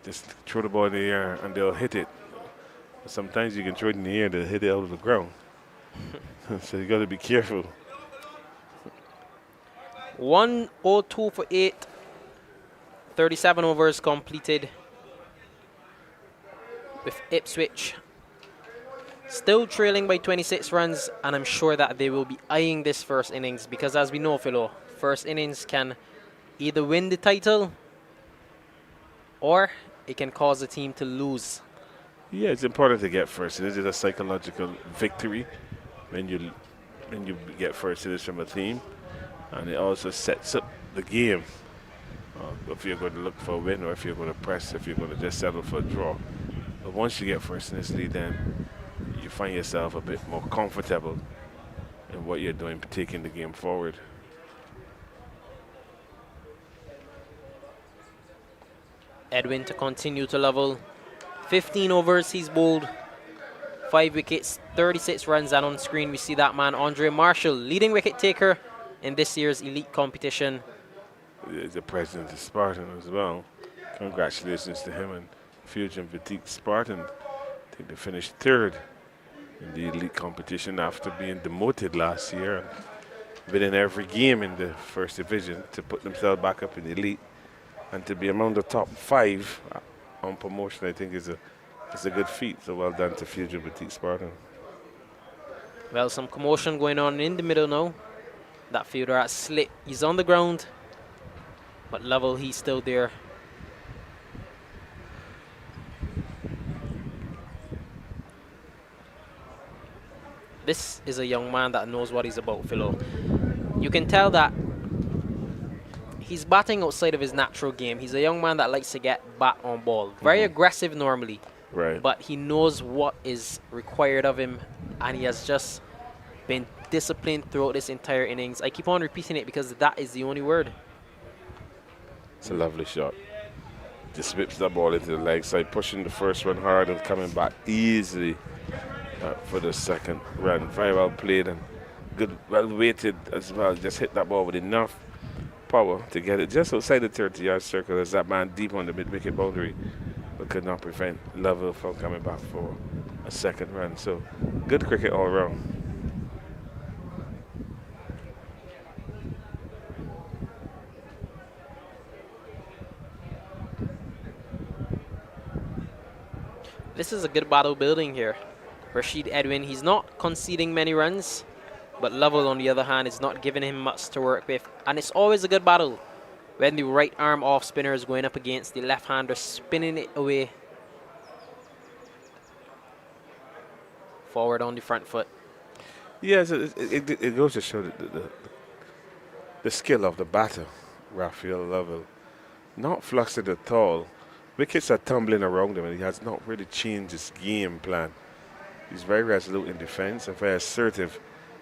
D: Just throw the ball in the air and they'll hit it. Sometimes you can throw it in the air, they'll hit it out of the ground. So you got to be careful.
C: 102 for 8. 37 overs completed with Ipswich still trailing by 26 runs, and I'm sure that they will be eyeing this first innings because, as we know, Philo, first innings can either win the title or it can cause a team to lose.
D: Yeah, it's important to get first. It is a psychological victory when you get first innings from a team, and it also sets up the game. If you're going to look for a win or if you're going to press, if you're going to just settle for a draw. But once you get first in this league, then you find yourself a bit more comfortable in what you're doing, taking the game forward.
C: Edwin to continue to level. 15 overs he's bowled. 5 wickets, 36 runs, and on screen we see that man, Andre Marshall, leading wicket taker in this year's elite competition.
D: The president of Spartan as well. Congratulations to him and Fusion Boutique Spartan. I think they finished 3rd in the elite competition after being demoted last year and winning every game in the first division to put themselves back up in the elite, and to be among the top 5 on promotion, I think is a good feat. So well done to Fusion Boutique Spartan.
C: Well, some commotion going on in the middle now. That fielder at slit, he's on the ground, but level, he's still there. This is a young man that knows what he's about, Philo. You can tell that he's batting outside of his natural game. He's a young man that likes to get bat on ball. Very aggressive normally.
D: Right.
C: But he knows what is required of him, and he has just been disciplined throughout this entire innings. I keep on repeating it because that is the only word.
D: It's a lovely shot. Just whips that ball into the leg side, pushing the first one hard and coming back easily for the second run. Very well played and good, well weighted as well. Just hit that ball with enough power to get it just outside the 30-yard circle as that man deep on the mid-wicket boundary, but could not prevent Level from coming back for a second run. So good cricket all around.
C: This is a good battle building here. Rashid Edwin, he's not conceding many runs, but Level, on the other hand, is not giving him much to work with. And it's always a good battle when the right arm off spinner is going up against the left-hander, spinning it away forward on the front foot.
D: Yes, it goes to show the skill of the batter, Raphael Level. Not flustered at all. Wickets are tumbling around him, and he has not really changed his game plan. He's very resolute in defense and very assertive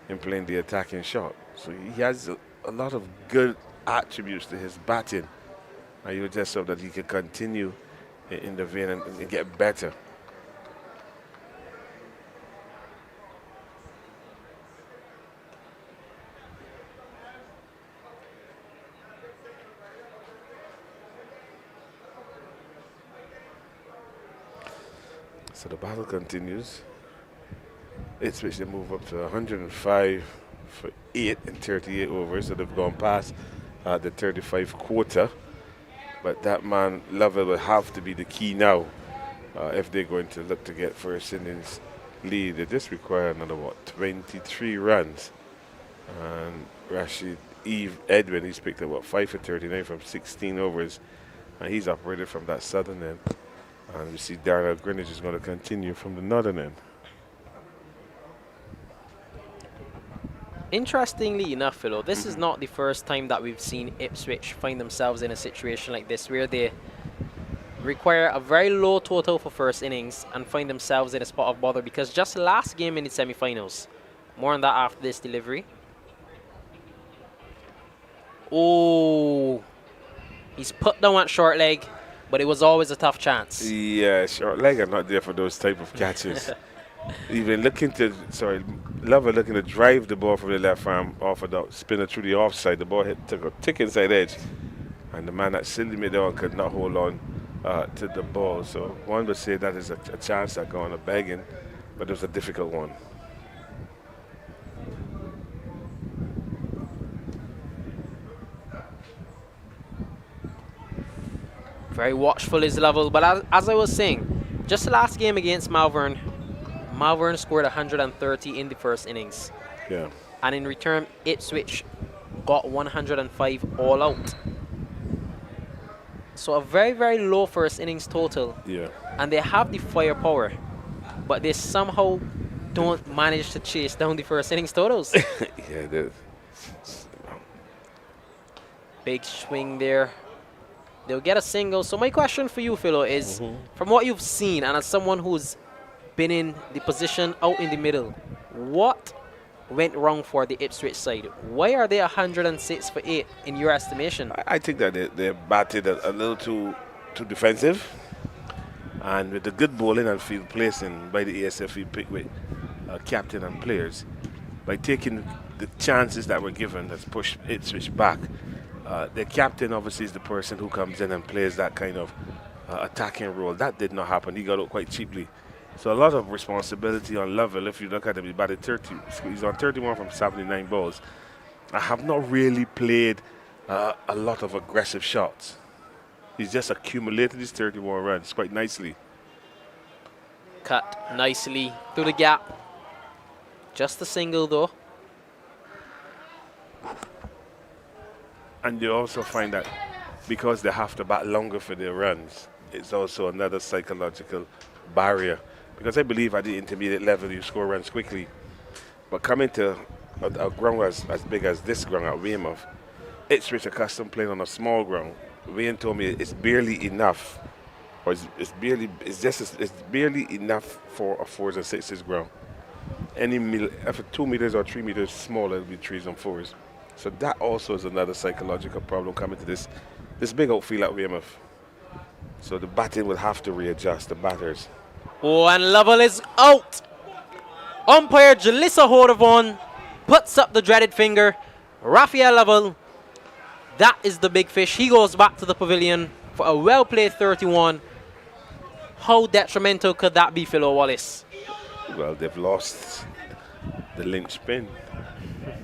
D: in playing the attacking shot. So he has a lot of good attributes to his batting. And you would just hope that he can continue in the vein and get better. So the battle continues. Ipswich, they move up to 105 for 8 in 38 overs, so they've gone past the 35 quarter. But that man, Level, will have to be the key now if they're going to look to get first innings lead. They just require another, 23 runs. And Rashid Edwin, he's picked up, 5 for 39 from 16 overs. And he's operated from that southern end. And we see Darnell Greenwich is going to continue from the northern end.
C: Interestingly enough, Philo, this is not the first time that we've seen Ipswich find themselves in a situation like this where they require a very low total for first innings and find themselves in a spot of bother, because just last game in the semi-finals, more on that after this delivery. Oh, he's put down at short leg, but it was always a tough chance.
D: Yeah, short leg are not there for those type of catches. Even looking to, Lover looking to drive the ball from the left arm off of the spinner through the offside. The ball took a tick inside edge, and the man that silly mid on could not hold on to the ball. So one would say that is a chance that going to begging, but it was a difficult one.
C: Very watchful is Level, but as I was saying, just the last game against Malvern scored 130 in the first innings.
D: Yeah.
C: And in return, Ipswich got 105 all out. So a very, very low first innings total.
D: Yeah.
C: And they have the firepower, but they somehow don't manage to chase down the first innings totals.
D: Yeah, it is.
C: Big swing there. They'll get a single. So my question for you, Philo, is from what you've seen, and as someone who's been in the position out in the middle, what went wrong for the Ipswich side? Why are they 106 for 8 in your estimation?
D: I think that they batted a little too defensive, and with the good bowling and field placing by the ESA Pickwick captain and players, by taking the chances that were given, that's pushed Ipswich back. The captain obviously is the person who comes in and plays that kind of attacking role. That did not happen. He got out quite cheaply. So a lot of responsibility on Lovell. If you look at him, he batted 30. He's on 31 from 79 balls. I have not really played a lot of aggressive shots. He's just accumulated his 31 runs quite nicely.
C: Cut nicely through the gap. Just a single though.
D: And you also find that because they have to bat longer for their runs, it's also another psychological barrier. Because I believe at the intermediate level you score runs quickly, but coming to a ground as big as this ground at Weymouth, Ipswich accustomed playing on a small ground. Wayne told me it's barely enough, or it's barely enough for a 4s and 6s ground. If 2 meters or 3 meters smaller, it'll be 3s and 4s. So that also is another psychological problem coming to this big outfield at Weymouth. So the batting will have to readjust, the batters.
C: Oh, and Lovell is out. Umpire Jalissa Hordavon puts up the dreaded finger. Raphael Lovell, that is the big fish. He goes back to the pavilion for a well-played 31. How detrimental could that be, Philo Wallace?
D: Well, they've lost the linchpin.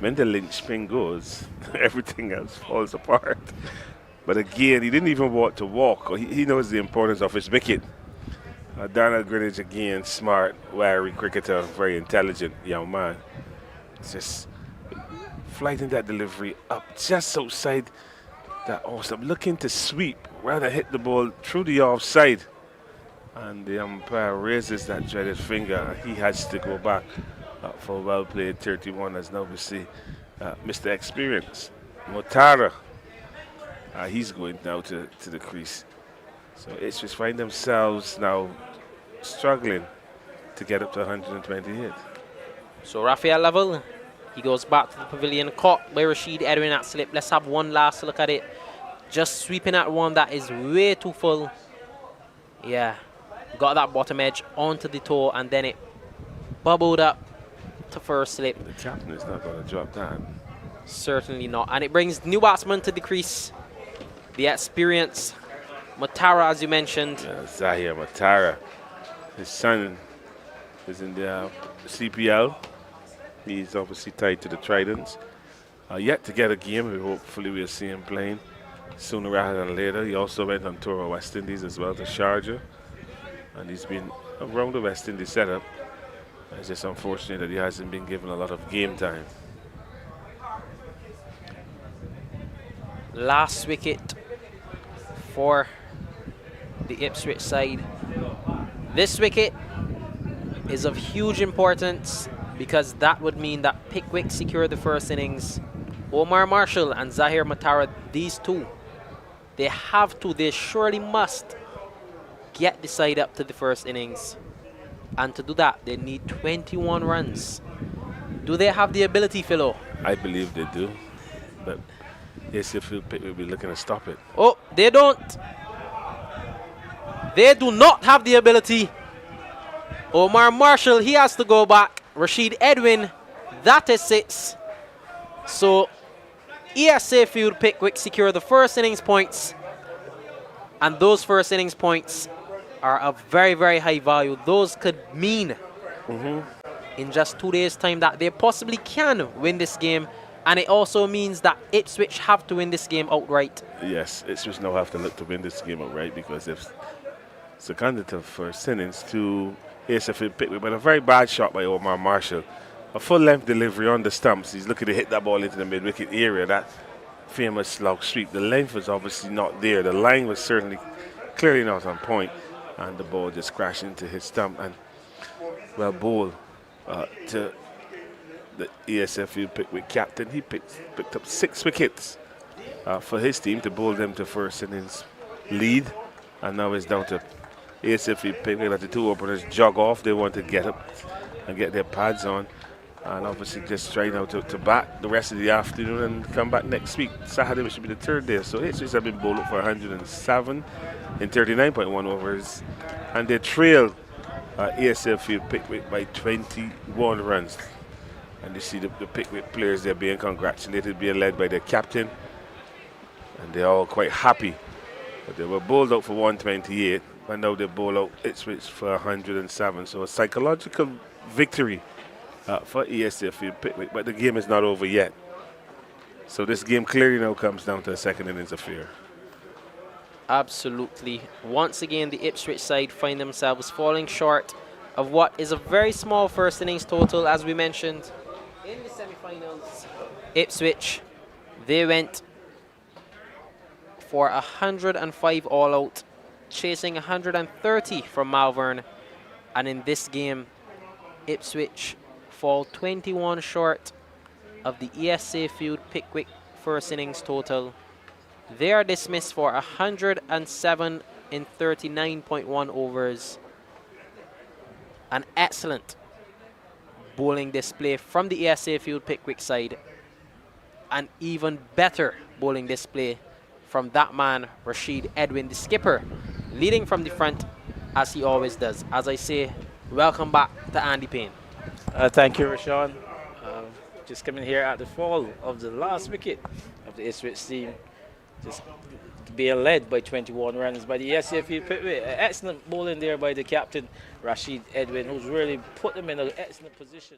D: When the linchpin goes, everything else falls apart. But again, he didn't even want to walk. He knows the importance of his wicket. Donald Greenwich, again, smart, wary cricketer, very intelligent young man. Just flighting that delivery up just outside that awesome. Looking to sweep, rather hit the ball through the offside. And the umpire raises that dreaded finger. He has to go back for a well-played 31, as now we see Mr. Experience, Motara. He's going now to the crease. So it's just find themselves now struggling to get up to 128.
C: So Raphael Lovell, he goes back to the pavilion, caught by Rashid Edwin at slip. Let's have one last look at it. Just sweeping at one that is way too full. Yeah, got that bottom edge onto the toe, and then it bubbled up to first slip.
D: The captain is not going to drop that.
C: Certainly not. And it brings new batsman to the crease. The experience. Matara, as you mentioned.
D: Yeah, Zahir Matara. His son is in the CPL. He's obviously tied to the Tridents. Yet to get a game. Hopefully we'll see him playing sooner rather than later. He also went on tour of West Indies as well, to Sharjah. And he's been around the West Indies setup. It's just unfortunate that he hasn't been given a lot of game time.
C: Last wicket for the Ipswich side. This wicket is of huge importance because that would mean that Pickwick secured the first innings. Omar Marshall and Zahir Matara, these two, they surely must get the side up to the first innings. And to do that, they need 21 runs. Do they have the ability, Philo?
D: I believe they do, but ESA Pickwick will be looking to stop it.
C: Oh, they don't. They do not have the ability. Omar Marshall, he has to go back. Rashid Edwin, that is 6. So ESA Field Pickwick secure the first innings points. And those first innings points are of very, very high value. Those could mean in just 2 days' time that they possibly can win this game. And it also means that Ipswich have to win this game outright.
D: Yes, Ipswich now have to look to win this game outright because they've seconded to first innings to ESA Field Pickwick, but a very bad shot by Omar Marshall. A full-length delivery on the stumps. He's looking to hit that ball into the mid-wicket area, that famous slog sweep. The length was obviously not there. The line was certainly clearly not on point, and the ball just crashed into his stump. And well, ball to the ESA Field Pickwick captain. He picked up 6 wickets for his team to bowl them to first innings lead, and now it's down to ESA Field Pickwick. Let the 2 openers jog off. They want to get up and get their pads on, and obviously just try now to bat the rest of the afternoon and come back next week. Saturday, which should be the 3rd day. So Ipswich have been bowled up for 107 in 39.1 overs, and they trailed ESA Field Pickwick by 21 runs. And you see the Pickwick players, they're being congratulated, being led by their captain, and they're all quite happy. But they were bowled out for 128, and now they bowl out Ipswich for 107. So a psychological victory for ESA Field Pickwick, but the game is not over yet. So this game clearly now comes down to a second innings affair.
C: Absolutely. Once again, the Ipswich side find themselves falling short of what is a very small first innings total, as we mentioned. In the semi-finals, Ipswich, they went for 105 all out, chasing 130 from Malvern. And in this game, Ipswich fall 21 short of the ESA Field Pickwick first innings total. They are dismissed for 107 in 39.1 overs. An excellent bowling display from the ESA Field Pickwick side. An even better bowling display from that man, Rashid Edwin, the skipper, leading from the front as he always does. As I say, welcome back to Andy Payne.
A: Thank you, Rashawn. Just coming here at the fall of the last wicket of the Ipswich team. Just being led by 21 runs by the ESA Field Pickwick. Excellent bowling there by the captain, Rashid Edwin, who's really put them in an excellent position.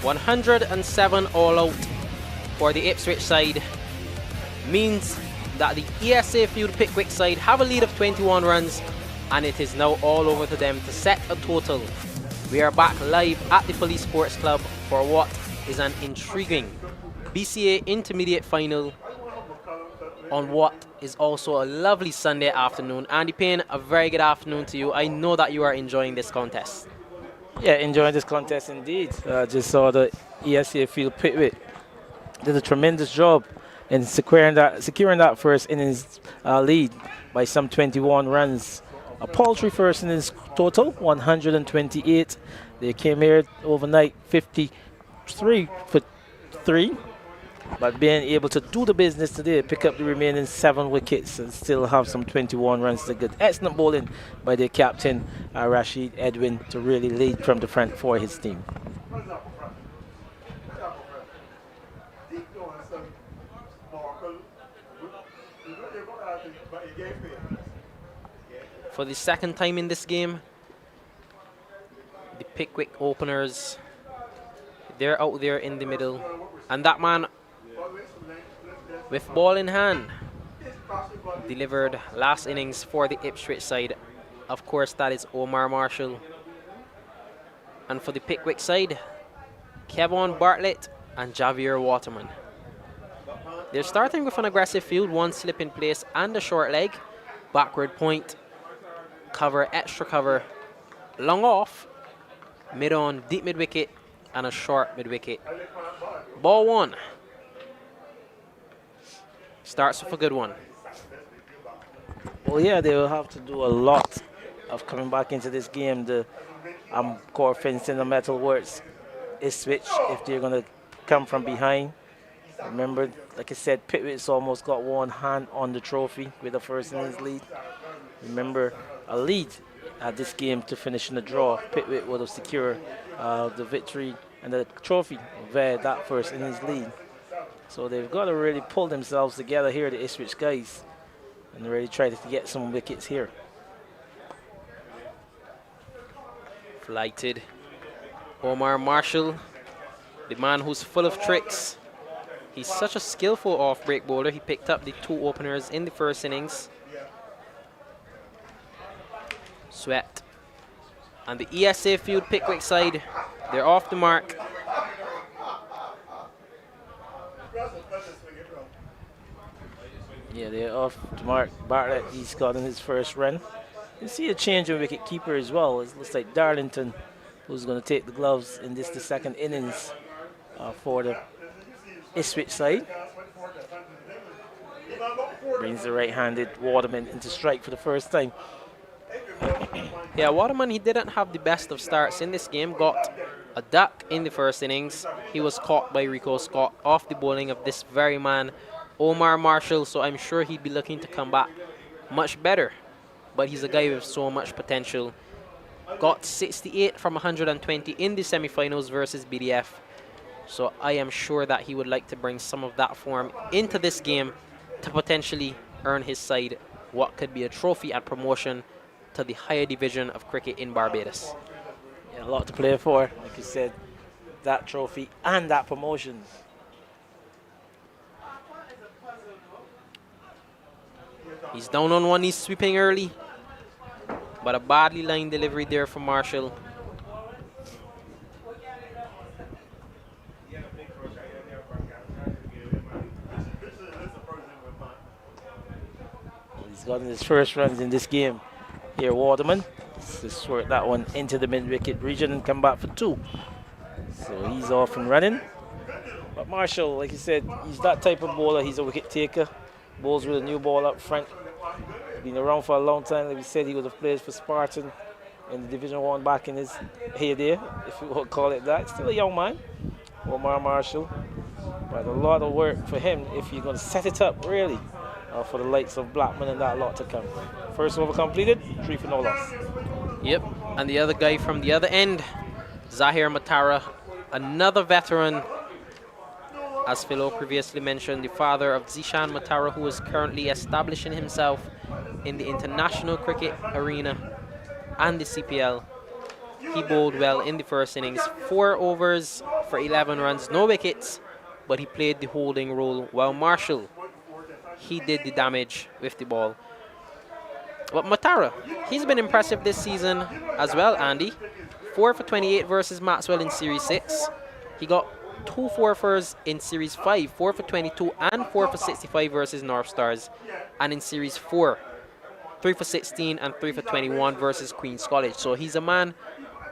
C: 107 all out for the Ipswich side means that the ESA Field Pickwick side have a lead of 21 runs, and it is now all over to them to set a total. We are back live at the Police Sports Club for what is an intriguing BCA Intermediate Final on what is also a lovely Sunday afternoon. Andy Payne, a very good afternoon to you. I know that you are enjoying this contest.
A: Yeah, enjoying this contest indeed. Just saw the ESA Field Pickwick did a tremendous job in securing that first innings lead by some 21 runs. A paltry first innings total, 128. They came here overnight 53 for 3, but being able to do the business today, pick up the remaining 7 wickets and still have some 21 runs to good. Excellent bowling by their captain, Rashid Edwin, to really lead from the front for his team.
C: For the second time in this game, the Pickwick openers, they're out there in the middle, and that man with ball in hand delivered last innings for the Ipswich side. Of course, that is Omar Marshall. And for the Pickwick side, Kevon Bartlett and Javier Waterman. They're starting with an aggressive field, 1 slip in place and a short leg, backward point, cover, extra cover, long off, mid on, deep mid wicket, and a short mid wicket. Ball 1 starts with a good one.
A: Well, yeah, they will have to do a lot of coming back into this game. The Amcor fencing the metalworks Ipswich, if they're going to come from behind. Remember, like I said, Pickwick's almost got one hand on the trophy with the first innings lead. Remember, a lead at this game to finish in the draw. Pickwick would have secured the victory and the trophy via that first innings lead. So they've got to really pull themselves together here, the Ipswich guys, and really try to get some wickets here.
C: Flighted Omar Marshall, the man who's full of tricks. He's such a skillful off-break bowler. He picked up the 2 openers in the first innings. Swept. And the ESA Field Pickwick side, they're off the mark.
A: Yeah, they're off the mark. Bartlett, he's gotten his first run. You see a change in wicket keeper as well. It looks like Darlington, who's going to take the gloves in the second innings for the Ipswich side. Brings the right-handed Waterman into strike for the first time.
C: Yeah, Waterman, he didn't have the best of starts in this game. Got a duck in the first innings. He was caught by Rico Scott off the bowling of this very man, Omar Marshall. So I'm sure he'd be looking to come back much better. But he's a guy with so much potential. Got 68 from 120 in the semi-finals versus BDF. So I am sure that he would like to bring some of that form into this game to potentially earn his side what could be a trophy and promotion to the higher division of cricket in Barbados.
A: Yeah, a lot to play for, like you said, that trophy and that promotion.
C: He's down on one, he's sweeping early, but a badly lined delivery there from Marshall.
A: He's gotten his first runs in this game. Here, Waterman. Just work that one into the mid-wicket region and come back for 2. So he's off and running. But Marshall, like you said, he's that type of bowler. He's a wicket taker. Bowls with a new ball up front. Been around for a long time. Like we said, he would have played for Spartan in the Division 1 back in his heyday, if you would call it that. Still a young man, Omar Marshall. But a lot of work for him if you're going to set it up, really, for the likes of Blackman and that lot to come. First over completed, 3 for no loss.
C: Yep, and the other guy from the other end, Zahir Matara, another veteran. As Philo previously mentioned, the father of Zishan Matara, who is currently establishing himself in the international cricket arena and the CPL. He bowled well in the first innings. 4 overs for 11 runs, no wickets, but he played the holding role while Marshall, he did the damage with the ball. But Matara, he's been impressive this season as well, Andy. 4 for 28 versus Maxwell in Series 6. He got 2 4-fers in Series 5, 4 for 22 and 4 for 65 versus North Stars. And in Series 4, 3 for 16 and 3 for 21 versus Queen's College. So he's a man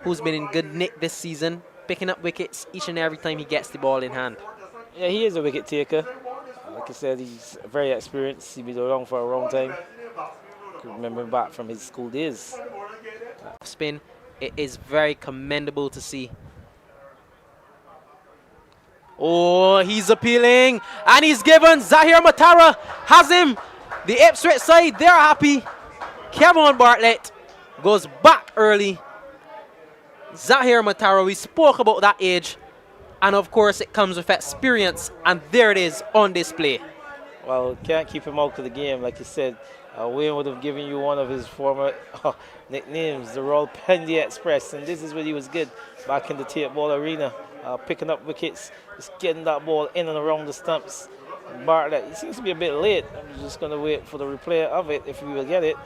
C: who's been in good nick this season, picking up wickets each and every time he gets the ball in hand.
A: Yeah, he is a wicket taker. Like I said, he's very experienced. He's been around for a long time. I can remember him back from his school days.
C: Spin, it is very commendable to see. Oh, he's appealing, and he's given. Zahir Matara has him. The Ipswich side, they're happy. Kevin Bartlett goes back early. Zahir Matara, we spoke about that age, and of course it comes with experience, and there it is on display.
A: Well, can't keep him out of the game, like you said. Wayne would have given you one of his former nicknames, the Royal Pendy Express, and this is where he was good back in the tape ball arena, picking up wickets, just getting that ball in and around the stumps. Bartlett, he seems to be a bit late. I'm just going to wait for the replay of it if we will get it.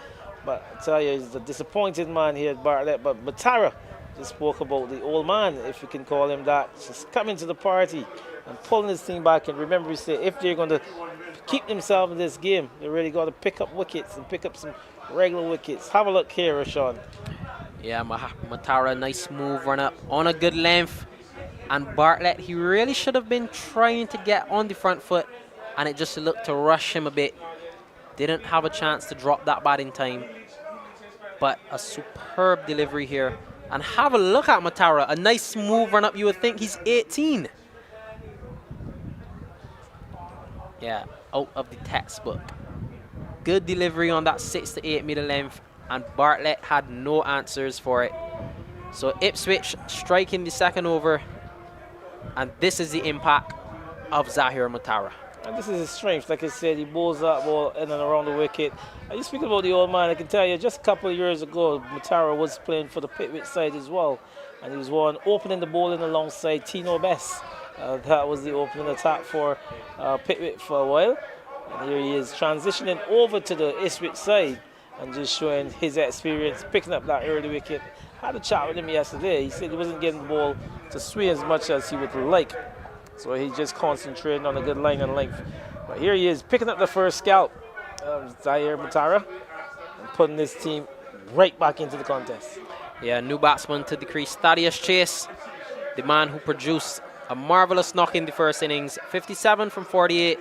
A: But I tell you, he's a disappointed man here at Bartlett. But Matara just spoke about the old man, if you can call him that, just coming to the party and pulling his team back. And remember, we said if they're going to keep themselves in this game, they really got to pick up wickets and pick up some regular wickets. Have a look here, Rashawn.
C: Yeah, Matara, nice move, run up on a good length. And Bartlett, he really should have been trying to get on the front foot, and it just looked to rush him a bit. Didn't have a chance to drop that bat in time. But a superb delivery here. And have a look at Matara, a nice smooth run up. You would think he's 18. Yeah, out of the textbook. Good delivery on that 6 to 8 meter length, and Bartlett had no answers for it. So Ipswich striking the second over, and this is the impact of Zahir Matara.
A: And this is his strength. Like I said, he bowls that ball in and around the wicket. And you speak about the old man, I can tell you, just a couple of years ago, Matara was playing for the Pickwick side as well. And he was opening the bowling alongside Tino Bess. That was the opening attack for Pickwick for a while. And here he is transitioning over to the Ipswich side and just showing his experience, picking up that early wicket. I had a chat with him yesterday. He said he wasn't getting the ball to swing as much as he would like. So he's just concentrating on a good line and length. But here he is, picking up the first scalp of Zahir Matara and putting this team right back into the contest.
C: Yeah, new batsman to the crease, Thaddeus Chase, the man who produced a marvelous knock in the first innings, 57 from 48.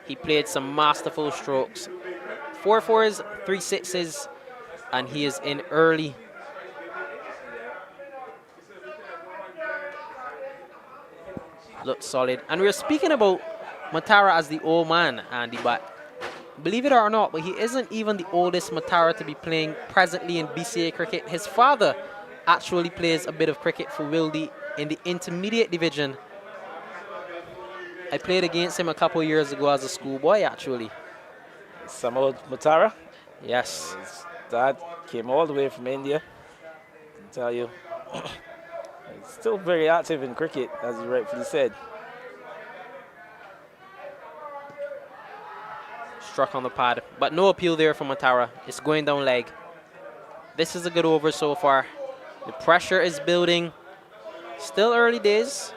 C: He played some masterful strokes. 4 4s, 3 6s, and he is in early. Looks solid. And we were speaking about Matara as the old man, Andy, but believe it or not, but he isn't even the oldest Matara to be playing presently in BCA cricket. His father actually plays a bit of cricket for Wildy in the intermediate division. I played against him a couple of years ago as a schoolboy, actually.
A: Samod Matara.
C: Yes.
A: His dad came all the way from India. I can tell you. He's still very active in cricket, as you rightfully said.
C: Struck on the pad, but no appeal there from Matara. It's going down leg. This is a good over so far. The pressure is building. Still early days,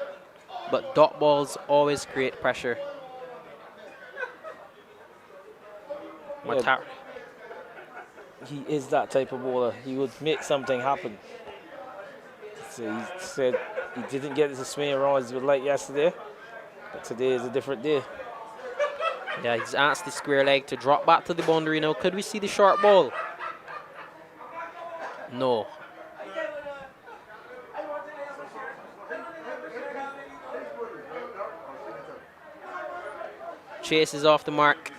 C: but dot balls always create pressure. Matara.
A: He is that type of bowler. He would make something happen. So he said he didn't get to swing around as he would like yesterday, but today is a different day.
C: Yeah, he's asked the square leg to drop back to the boundary now. Could we see the short ball? No. Chase is off the mark.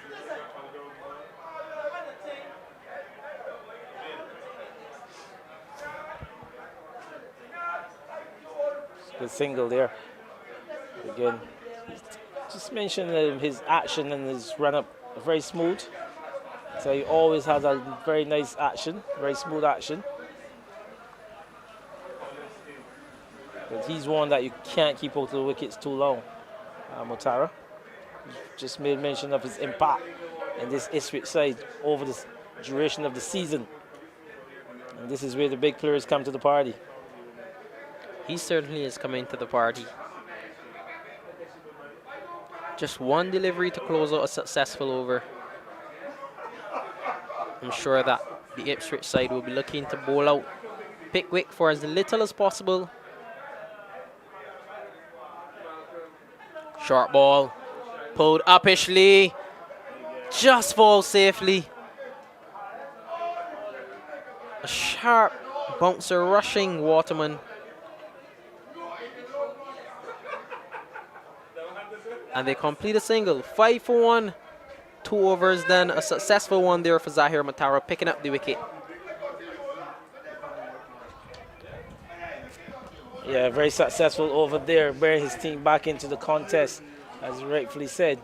A: Good single there. Again, just mentioned his action and his run-up, very smooth. So he always has a very nice action, very smooth action. But he's one that you can't keep out of the wickets too long. Motara just made mention of his impact in this Ipswich side over the duration of the season. And this is where the big players come to the party.
C: He certainly is coming to the party. Just one delivery to close out a successful over. I'm sure that the Ipswich side will be looking to bowl out Pickwick for as little as possible. Short ball, pulled uppishly, just falls safely. A sharp bouncer rushing Waterman. And they complete a single. 5 for 1. 2 overs, then a successful one there for Zahir Matara, picking up the wicket.
A: Yeah, very successful over there, bringing his team back into the contest, as rightfully said.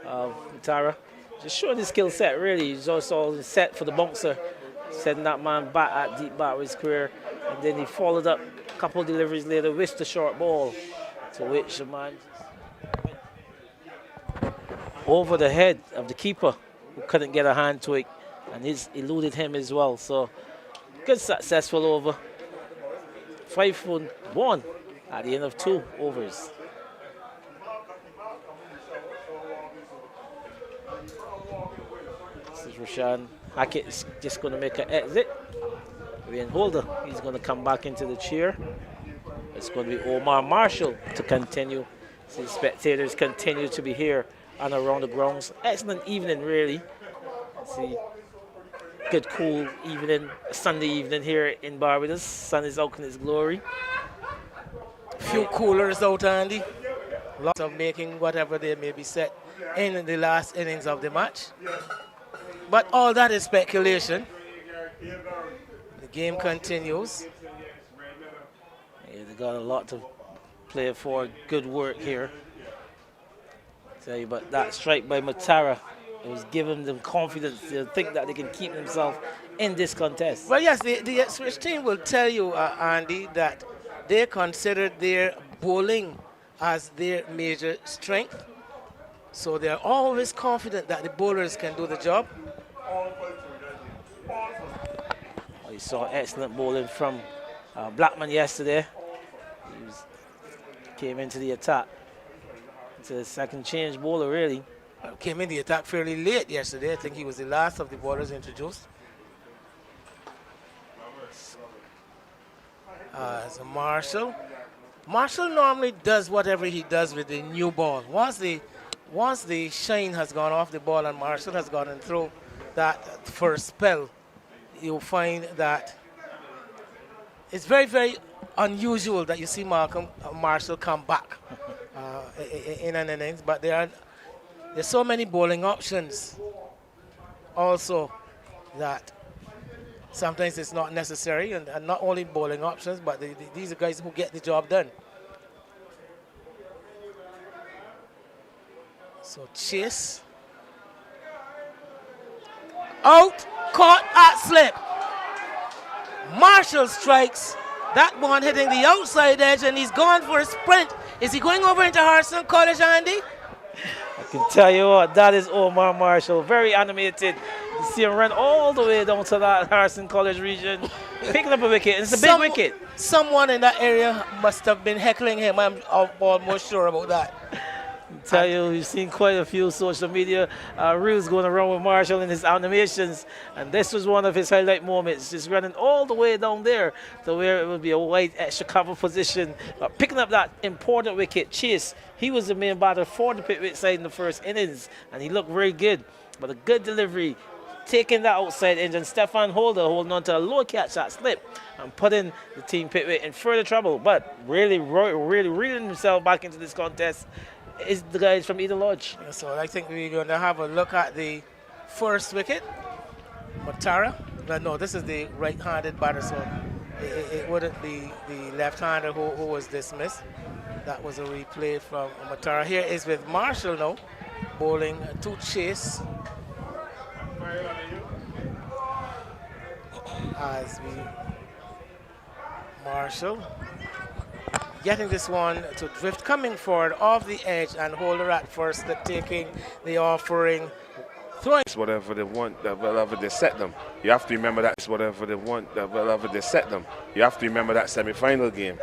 A: Matara just showing his skill set, really. He's also set for the bouncer, setting that man back at deep back with his career. And then he followed up a couple of deliveries later with the short ball, to which the man over the head of the keeper, who couldn't get a hand to it, and he's eluded him as well. So good successful over. 5 for 1 at the end of 2 overs. This is Rashan Hackett is just going to make an exit. Wayne Holder, he's going to come back into the chair. It's going to be Omar Marshall to continue. See, spectators continue to be here and around the grounds. Excellent evening, really. See, good cool evening, Sunday evening here in Barbados. Sun is out in its glory.
B: Few coolers out, Andy. Lots of making whatever they may be set in the last innings of the match. But all that is speculation. The game continues.
A: Yeah, they got a lot to play for. Good work here. Tell you, but that strike by Matara, it was giving them confidence to think that they can keep themselves in this contest.
B: Well, yes, the Ipswich team will tell you, Andy, that they considered their bowling as their major strength. So they're always confident that the bowlers can do the job.
A: You saw excellent bowling from Blackman yesterday. Came into the attack. It's a second change bowler, really.
B: Came in the attack fairly late yesterday. I think he was the last of the bowlers introduced. So Marshall. Marshall normally does whatever he does with the new ball. Once the shine has gone off the ball and Marshall has gotten through that first spell, you'll find that it's very, very unusual that you see Marshall come back in an innings, but there's so many bowling options also that sometimes it's not necessary, and not only bowling options, but these are guys who get the job done. So Chase out, caught at slip. Marshall strikes. That one hitting the outside edge, and he's gone for a sprint. Is he going over into Harrison College, Andy?
A: I can tell you what, that is Omar Marshall. Very animated. You see him run all the way down to that Harrison College region, picking up a wicket. It's a big wicket.
B: Someone in that area must have been heckling him. I'm almost sure about that.
A: I tell you, we've seen quite a few social media reels going around with Marshall and his animations, and this was one of his highlight moments, just running all the way down there to where it would be a wide extra cover position, picking up that important wicket. Chase, he was the main batter for the Pickwick side in the first innings, and he looked very good, but a good delivery, taking that outside edge, and Stefan Holder holding on to a low catch that slip and putting the team Pickwick in further trouble, but really reeling himself back into this contest is the guys from Eden Lodge.
B: So I think we're going to have a look at the first wicket. Matara. No, this is the right-handed batter, so it wouldn't be the left-hander who was dismissed. That was a replay from Matara. Here is with Marshall now, bowling to Chase. As we Marshall getting this one to drift, coming forward off the edge and hold her at first, taking the offering, throwing.
D: It's whatever they want, whatever they set them. You have to remember that's whatever they want, whatever they set them. You have to remember that semi-final game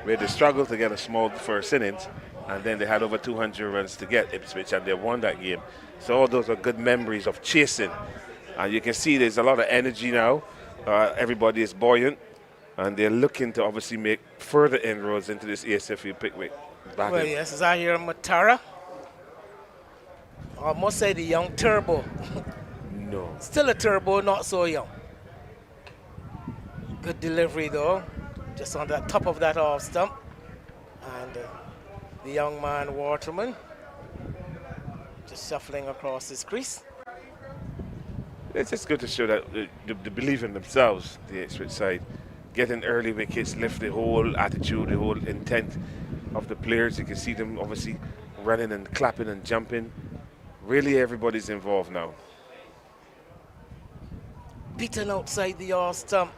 D: where they struggled to get a small first innings, and then they had over 200 runs to get Ipswich, and they won that game. So all those are good memories of chasing. And you can see there's a lot of energy now. Everybody is buoyant, and they're looking to obviously make further inroads into this ESA Pickwick battle.
B: Well, yes, as I hear Matara. I must say the young turbo.
D: No.
B: Still a turbo, not so young. Good delivery though, just on the top of that off stump. And the young man, Waterman, just shuffling across his crease.
D: It's just good to show that they believe in themselves, the Ipswich side. Getting early wickets, lift the whole attitude, the whole intent of the players. You can see them obviously running and clapping and jumping. Really, everybody's involved now.
B: Beaten outside the off stump,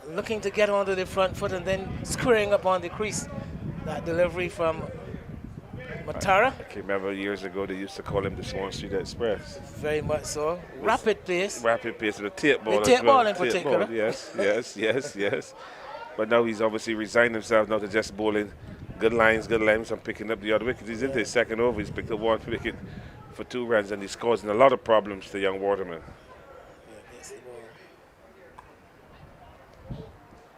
B: looking to get onto the front foot and then squaring up on the crease. That delivery from Matara.
D: I can remember years ago they used to call him the Swan Street Express.
B: Very much so. Rapid pace.
D: Rapid pace with a tape ball.
B: The tape
D: as well.
B: ball in particular.
D: Ball, yes. But now he's obviously resigned himself now to just bowling good lines and picking up the other wickets. He's into his second over. He's picked up one wicket for 2 runs, and he's causing a lot of problems to young Waterman.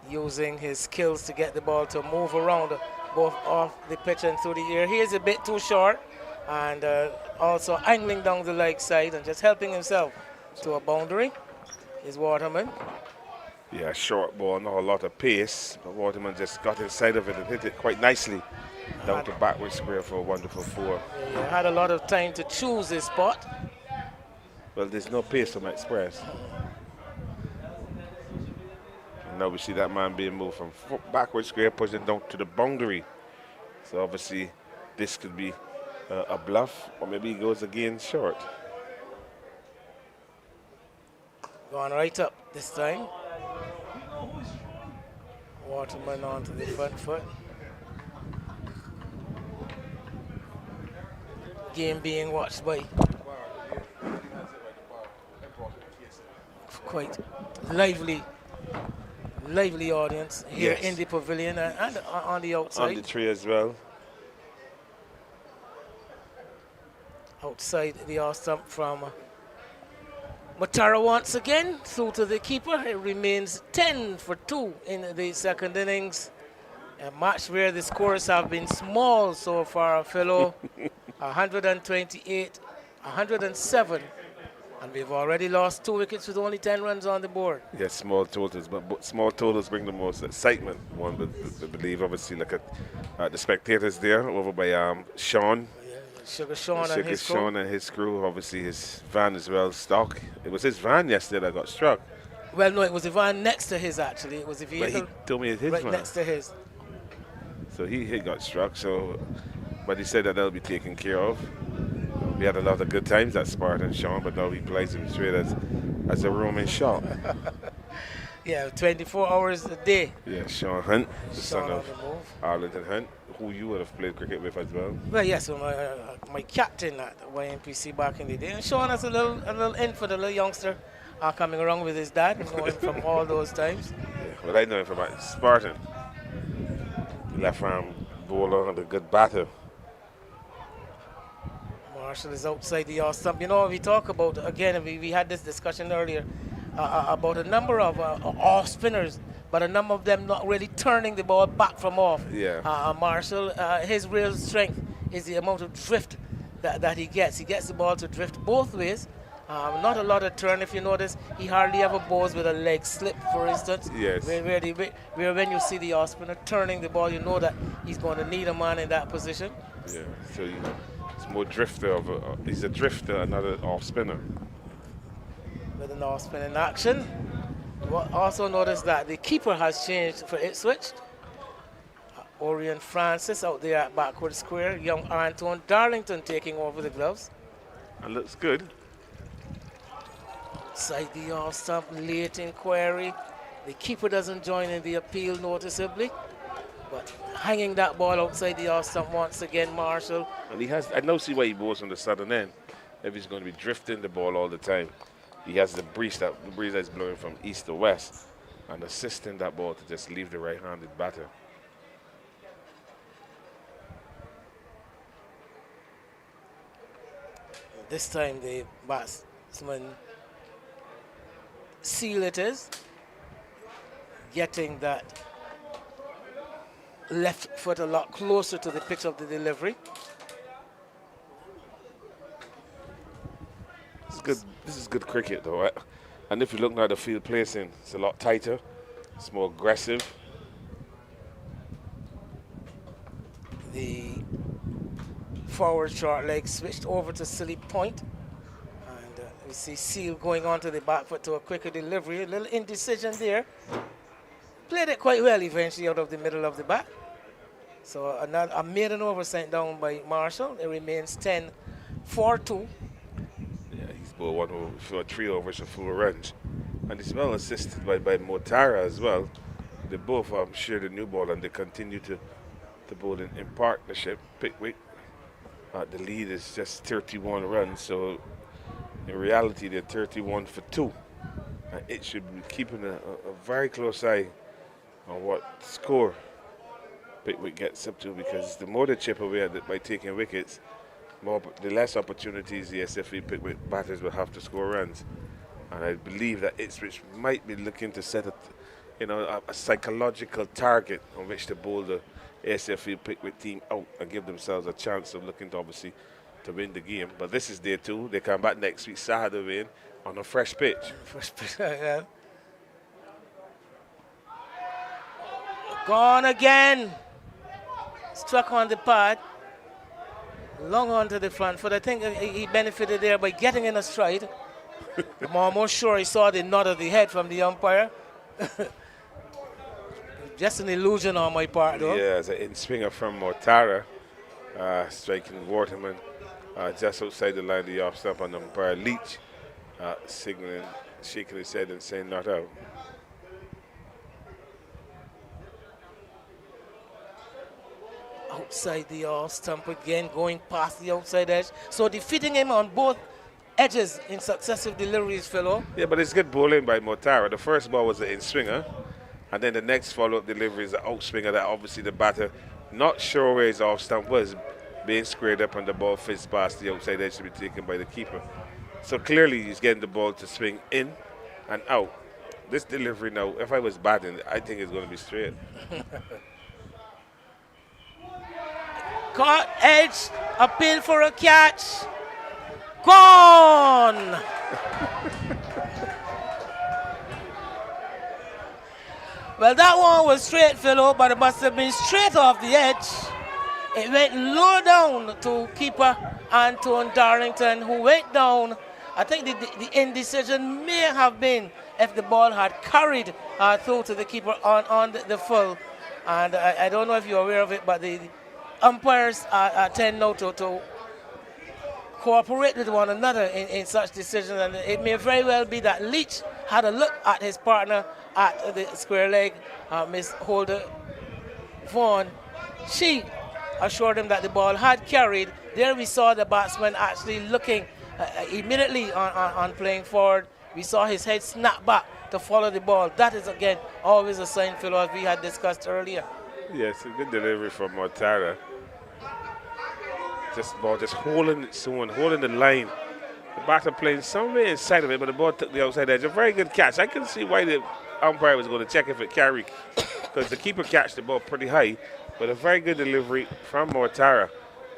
B: Using his skills to get the ball to move around both off the pitch and through the air. He is a bit too short, and also angling down the leg side and just helping himself to a boundary is Waterman.
D: Yeah, short ball, not a lot of pace, but Waterman just got inside of it and hit it quite nicely down to backward square for a wonderful 4.
B: He had a lot of time to choose his spot.
D: Well, there's no pace from Express. And now we see that man being moved from backward square, pushing down to the boundary. So obviously this could be a bluff, or maybe he goes again short.
B: Going right up this time. Waterman onto the front foot. Game being watched by quite lively audience here
D: Yes.
B: in the pavilion and on the outside.
D: On the tree as well.
B: Outside the off stump from Matara once again, through to the keeper. It remains 10 for 2 in the second innings. A match where the scores have been small so far, fellow. 128, 107. And we've already lost 2 wickets with only 10 runs on the board.
D: Yes, small totals, but small totals bring the most excitement. One would believe, obviously, look at the spectators there over by Sean.
B: Sugar Sean
D: Sugar
B: and his
D: Sean
B: crew.
D: and his crew, obviously his van as well, stock. It was his van yesterday that got struck.
B: Well, no, it was the van next to his, actually. It was the
D: But he
B: vehicle
D: told me it's his
B: right
D: van.
B: next to his.
D: So he got struck, but he said that that'll be taken care of. We had a lot of good times at Spartan, Sean, but now he plays him straight as a roaming shot.
B: Yeah, 24 hours a day.
D: Yeah, Sean Hunt, the
B: Sean
D: son
B: on
D: of
B: the move.
D: Arlington Hunt, who you would have played cricket with as well.
B: Well, yes, so my captain at YMPC back in the day. And Sean is a little infant, a little youngster coming around with his dad. I know him from all those times.
D: Yeah, well, I know him from Spartan. The left arm bowler and a good batter.
B: Marshall is outside the off stump. You know, we talk about, again, we had this discussion earlier about a number of off spinners, but a number of them not really turning the ball back from off.
D: Yeah.
B: Marshall, his real strength is the amount of drift that he gets. He gets the ball to drift both ways. Not a lot of turn. If you notice, he hardly ever bowls with a leg slip, for instance.
D: Yes.
B: Where when you see the off spinner turning the ball, you know that he's going to need a man in that position.
D: Yeah, so it's more drifter he's a drifter, another off spinner.
B: With an off spin in action. Also notice that the keeper has changed for Ipswich. Orion Francis out there at backward square. Young Anton Darlington taking over the gloves.
D: And looks good.
B: Side the off stump, late inquiry. The keeper doesn't join in the appeal noticeably. But hanging that ball outside the off stump once again, Marshall.
D: And he has, I don't see why he bowls on the southern end if he's going to be drifting the ball all the time. He has the breeze that's blowing from east to west and assisting that ball to just leave the right-handed batter.
B: This time the batsman seal it is, getting that left foot a lot closer to the pitch of the delivery.
D: This is good cricket though, right? And if you look at the field placing, it's a lot tighter, it's more aggressive.
B: The forward short leg switched over to silly point, and we see Seal going on to the back foot to a quicker delivery. A little indecision there. Played it quite well eventually out of the middle of the bat. So a maiden over sent down by Marshall. It remains 10-4-2.
D: Yeah, he's bowled 1 over for 3 overs and 4 runs, and he's well assisted by Motara as well. They both share the new ball and they continue to bowl in partnership. Pickwick. The lead is just 31 runs, so in reality they're 31 for 2. And it should be keeping a very close eye on what score Pickwick gets up to, because the more they chip away at it by taking wickets, the less opportunities the SFE Pickwick batters will have to score runs. And I believe that Ipswich might be looking to set a psychological target on which to bowl the ASFE Pickwick team out and give themselves a chance of looking to obviously to win the game. But this is day 2. They come back next week Saturday in on a fresh pitch.
B: Yeah. Gone again. Struck on the pad. Long on to the front foot. I think he benefited there by getting in a stride. I'm almost sure he saw the nod of the head from the umpire. Just an illusion on my part, though.
D: Yeah, it's an in-swinger from Motara, striking Waterman just outside the line of the off stump, and umpire Leach signaling, shaking his head and saying not out.
B: Outside the off stump again, going past the outside edge. So defeating him on both edges in successive deliveries, fellow.
D: Yeah, but it's good bowling by Motara. The first ball was an in-swinger. And then the next follow-up delivery is an outswinger that obviously the batter, not sure where his off stump was, being squared up and the ball fizzed past the outside edge to be taken by the keeper. So clearly he's getting the ball to swing in and out. This delivery now, if I was batting, I think it's going to be straight.
B: Caught, edge, appeal for a catch. Gone! Well, that one was straight, fellow, but it must have been straight off the edge. It went low down to keeper Anton Darlington, who went down. I think the indecision may have been if the ball had carried through to the keeper on the full. And I don't know if you're aware of it, but the umpires tend now to cooperate with one another in such decisions. And it may very well be that Leach had a look at his partner at the square leg, Miss Holder Vaughan. She assured him that the ball had carried. There we saw the batsman actually looking immediately on playing forward. We saw his head snap back to follow the ball. That is, again, always a sign, Phil, as we had discussed earlier.
D: Yes, a good delivery from Motara. Just holding the line. The batter playing somewhere inside of it, but the ball took the outside edge. A very good catch. I can see why the umpire was going to check if it carried, because the keeper catched the ball pretty high, but a very good delivery from Motara.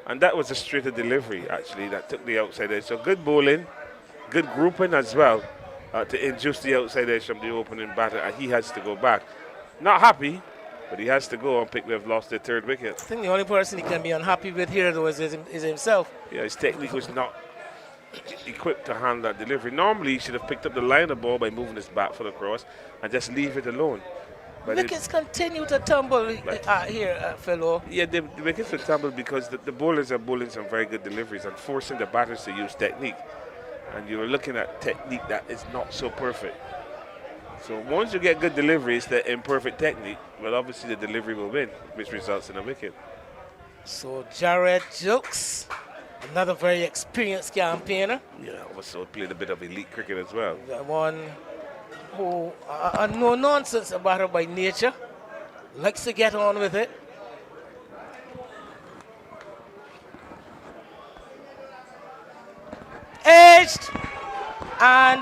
D: And that was a straighter delivery, actually, that took the outside edge. So good bowling, good grouping as well to induce the outside edge from the opening batter, and he has to go back. Not happy, but he has to go on. Pickwick have lost their 3rd wicket.
B: I think the only person he can be unhappy with here, though, is himself.
D: Yeah, his technique was not equipped to handle that delivery. Normally, he should have picked up the line of the ball by moving his back foot across and just leave it alone. But
B: wickets continue to tumble here, fellow.
D: Yeah, the wickets will tumble because the bowlers are bowling some very good deliveries and forcing the batters to use technique. And you're looking at technique that is not so perfect. So once you get good delivery, it's the imperfect technique, but obviously the delivery will win, which results in a wicket.
B: So Jared Jukes, another very experienced campaigner.
D: Yeah, also played a bit of elite cricket as well.
B: The one who no nonsense about her by nature, likes to get on with it. Edged and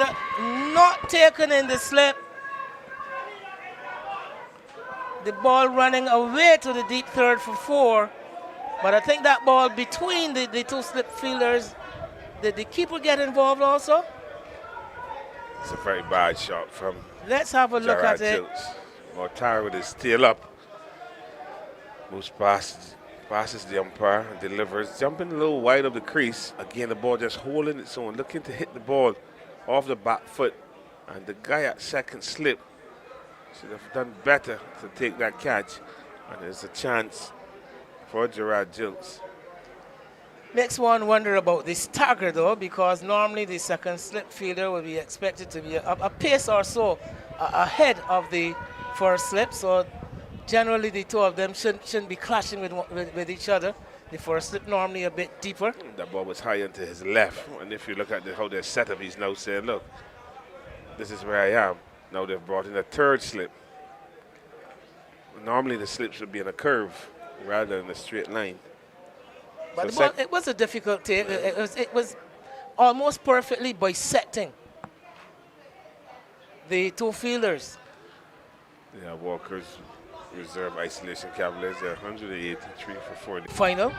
B: not taken in the slip. The ball running away to the deep third for 4. But I think that ball between the two slip fielders, did the keeper get involved also?
D: It's a very bad shot from
B: Let's have a look at it.
D: Mortar with his tail up. Moves passes the umpire and delivers. Jumping a little wide of the crease. Again, the ball just holding its own, looking to hit the ball off the back foot. And the guy at second slip should have done better to take that catch. And there's a chance for Gerard Jilks.
B: Makes one wonder about the stagger though, because normally the second slip fielder will be expected to be a pace or so ahead of the first slip. So generally the two of them shouldn't be clashing with each other. The first slip normally a bit deeper.
D: That ball was high into his left. And if you look at how they're set up, he's now saying, look, this is where I am. Now they've brought in a third slip. Normally the slips would be in a curve rather than a straight line.
B: But
D: So
B: the ball, it was a difficult take. It was almost perfectly bisecting the two fielders.
D: Yeah, Walker's reserve isolation Cavaliers are 183 for 40.
B: Final.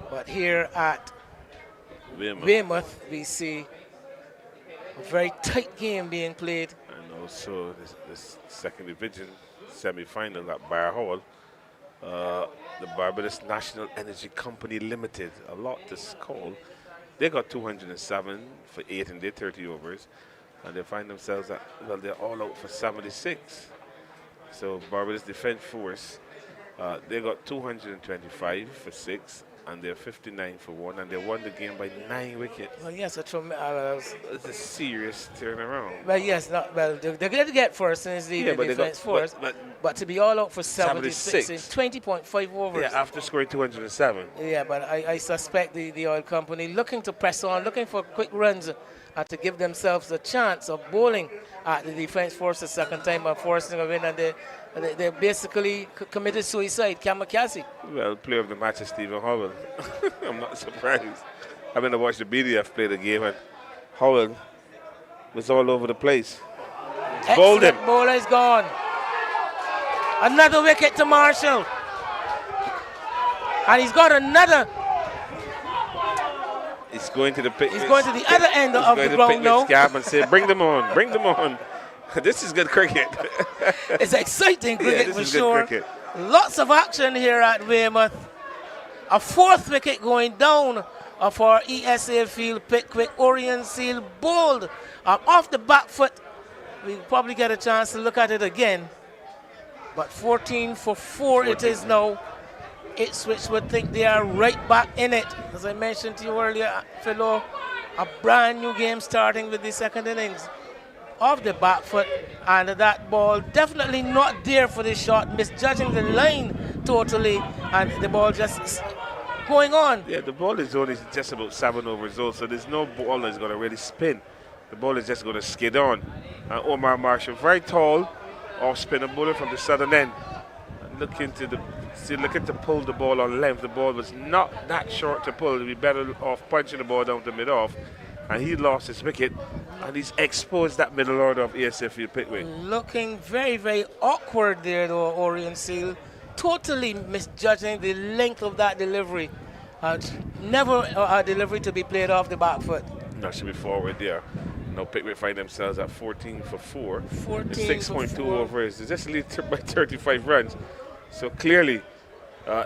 B: But here at Weymouth, we see a very tight game being played.
D: And also this second division semi-final at Bar Hall. The Barbados National Energy Company Limited, a lot to call. They got 207 for 8 in their 30 overs. And they find themselves at, well, they're all out for 76. So Barbados Defence Force, they got 225 for 6, and they're 59 for 1, and they won the game by 9 wickets.
B: Well, yes,
D: It's a serious turnaround.
B: well, yes, they're going to get first since the defense force, but to be all out for 76 in 20.5 overs.
D: Yeah, after scoring 207.
B: Yeah, but I suspect the oil company looking to press on, looking for quick runs to give themselves a chance of bowling at the defense force a second time and forcing a win, and they basically committed suicide, kamikaze.
D: Well, player of the match is Stephen Howell. I'm not surprised. I've been to watch the BDF play the game, and Howell was all over the place. Bowled him.
B: Excellent bowler is gone. Another wicket to Marshall. And he's got another.
D: He's going to the Pickwick.
B: He's going to the other end of the ground now.
D: Scab and say, bring them on, bring them on. This is good cricket.
B: It's exciting cricket
D: this
B: for
D: is
B: sure.
D: good cricket.
B: Lots of action here at Weymouth. A 4th wicket going down for ESA field. Pickwick, Orion Seal bowled off the back foot. We'll probably get a chance to look at it again. But 14 for 4 it is now. Ipswich would think they are right back in it. As I mentioned to you earlier, Philo, a brand new game starting with the second innings. Off the back foot, and that ball definitely not there for the shot, misjudging the line totally, and the ball just going on.
D: Yeah, the ball is only just about 7 overs old, so there's no ball that's going to really spin. The ball is just going to skid on. And Omar Marshall, very tall, off spinner bowler from the southern end. And looking to pull the ball on length. The ball was not that short to pull. It'd be better off punching the ball down to mid-off. And he lost his wicket, and he's exposed that middle order of ESA field Pickwick.
B: Looking very, very awkward there, though, Orion Seal. Totally misjudging the length of that delivery. Never a delivery to be played off the back foot.
D: That should be forward there. Now Pickwick find themselves at 14 for 4. 6.2 overs. They just lead by 35 runs. So clearly,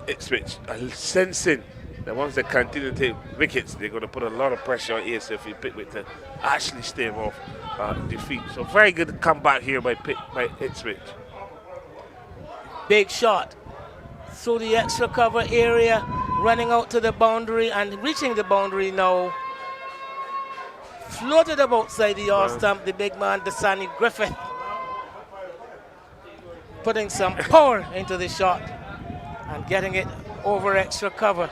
D: Ipswich are sensing that once they continue to take wickets, they're going to put a lot of pressure on ESA field Pickwick to actually stave off defeat. So very good comeback here by Ipswich.
B: Big shot through the extra cover area, running out to the boundary and reaching the boundary now. floated about outside the yard stump, the big man, Desani Griffith, putting some power into the shot and getting it over extra cover.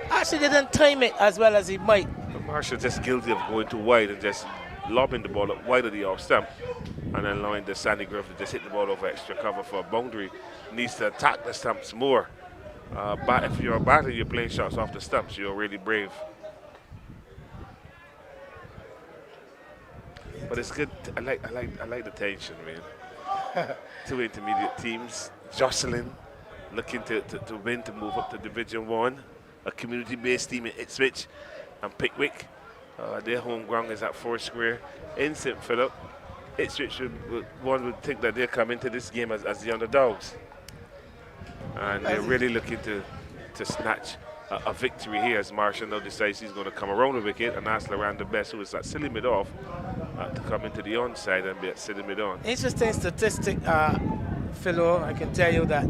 B: Actually didn't time it as well as he might.
D: Marshall just guilty of going too wide and just lobbing the ball up wide of the off stump and then allowing the Sandy Griffith to just hit the ball over extra cover for a boundary. Needs to attack the stumps more. But if you're a batter, you're playing shots off the stumps, you're really brave. But it's good. I like the tension, man. Two intermediate teams jostling, looking to win to move up to Division 1. A community-based team in Ipswich and Pickwick. Their home ground is at Foursquare in St. Philip. Ipswich one would think that they come into this game as the underdogs. And they're really looking to snatch a victory here as Marshall now decides he's going to come around the wicket and ask Loranda Best, who is at silly mid-off, to come into the onside and be at silly mid-on.
B: Interesting statistic, Philo, I can tell you that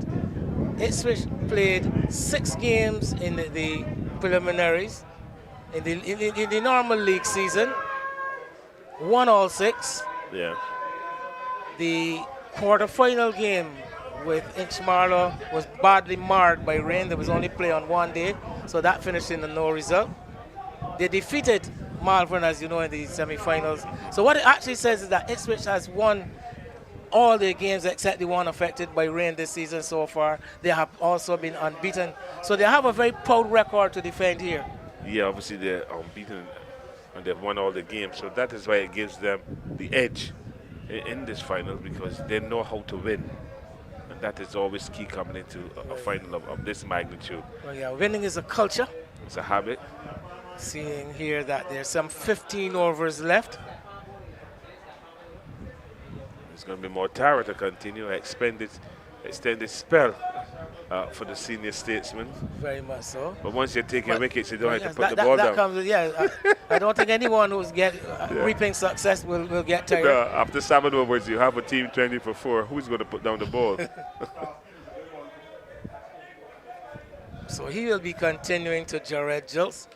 B: Ipswich played 6 games in the preliminaries in the normal league season, won all 6.
D: Yeah.
B: The quarter-final game with Inchmarlow was badly marred by rain. There was only play on one day, so that finished in a no result. They defeated Malvern, as you know, in the semi-finals. So what it actually says is that Ipswich has won all their games except the one affected by rain this season so far. They have also been unbeaten. So they have a very proud record to defend here.
D: Yeah, obviously they're unbeaten and they've won all the games. So that is why it gives them the edge in this final, because they know how to win. And that is always key coming into a final of this magnitude.
B: Well, yeah, winning is a culture.
D: It's a habit.
B: Seeing here that there's some 15 overs left.
D: It's going to be more Tara to continue, extend its spell for the senior statesman.
B: Very much so.
D: But once you're taking wickets, you don't have
B: yes,
D: to put the ball down.
B: Comes, yeah, I don't think anyone who's reaping success will get tired.
D: No, after 7 overs, you have a team 20 for 4. Who's going to put down the ball?
B: So he will be continuing to Jared Gilts.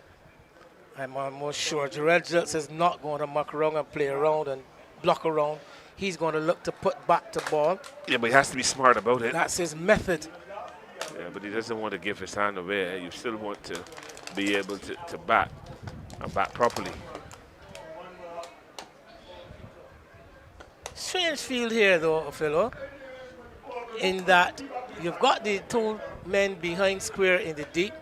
B: I'm almost sure Jared Gilts is not going to muck around and play around and block around. He's going to look to put back the ball.
D: Yeah, but he has to be smart about it.
B: That's his method.
D: Yeah, but he doesn't want to give his hand away. You still want to be able to bat and bat properly.
B: Strange field here, though, Philo, in that you've got the 2 men behind square in the deep.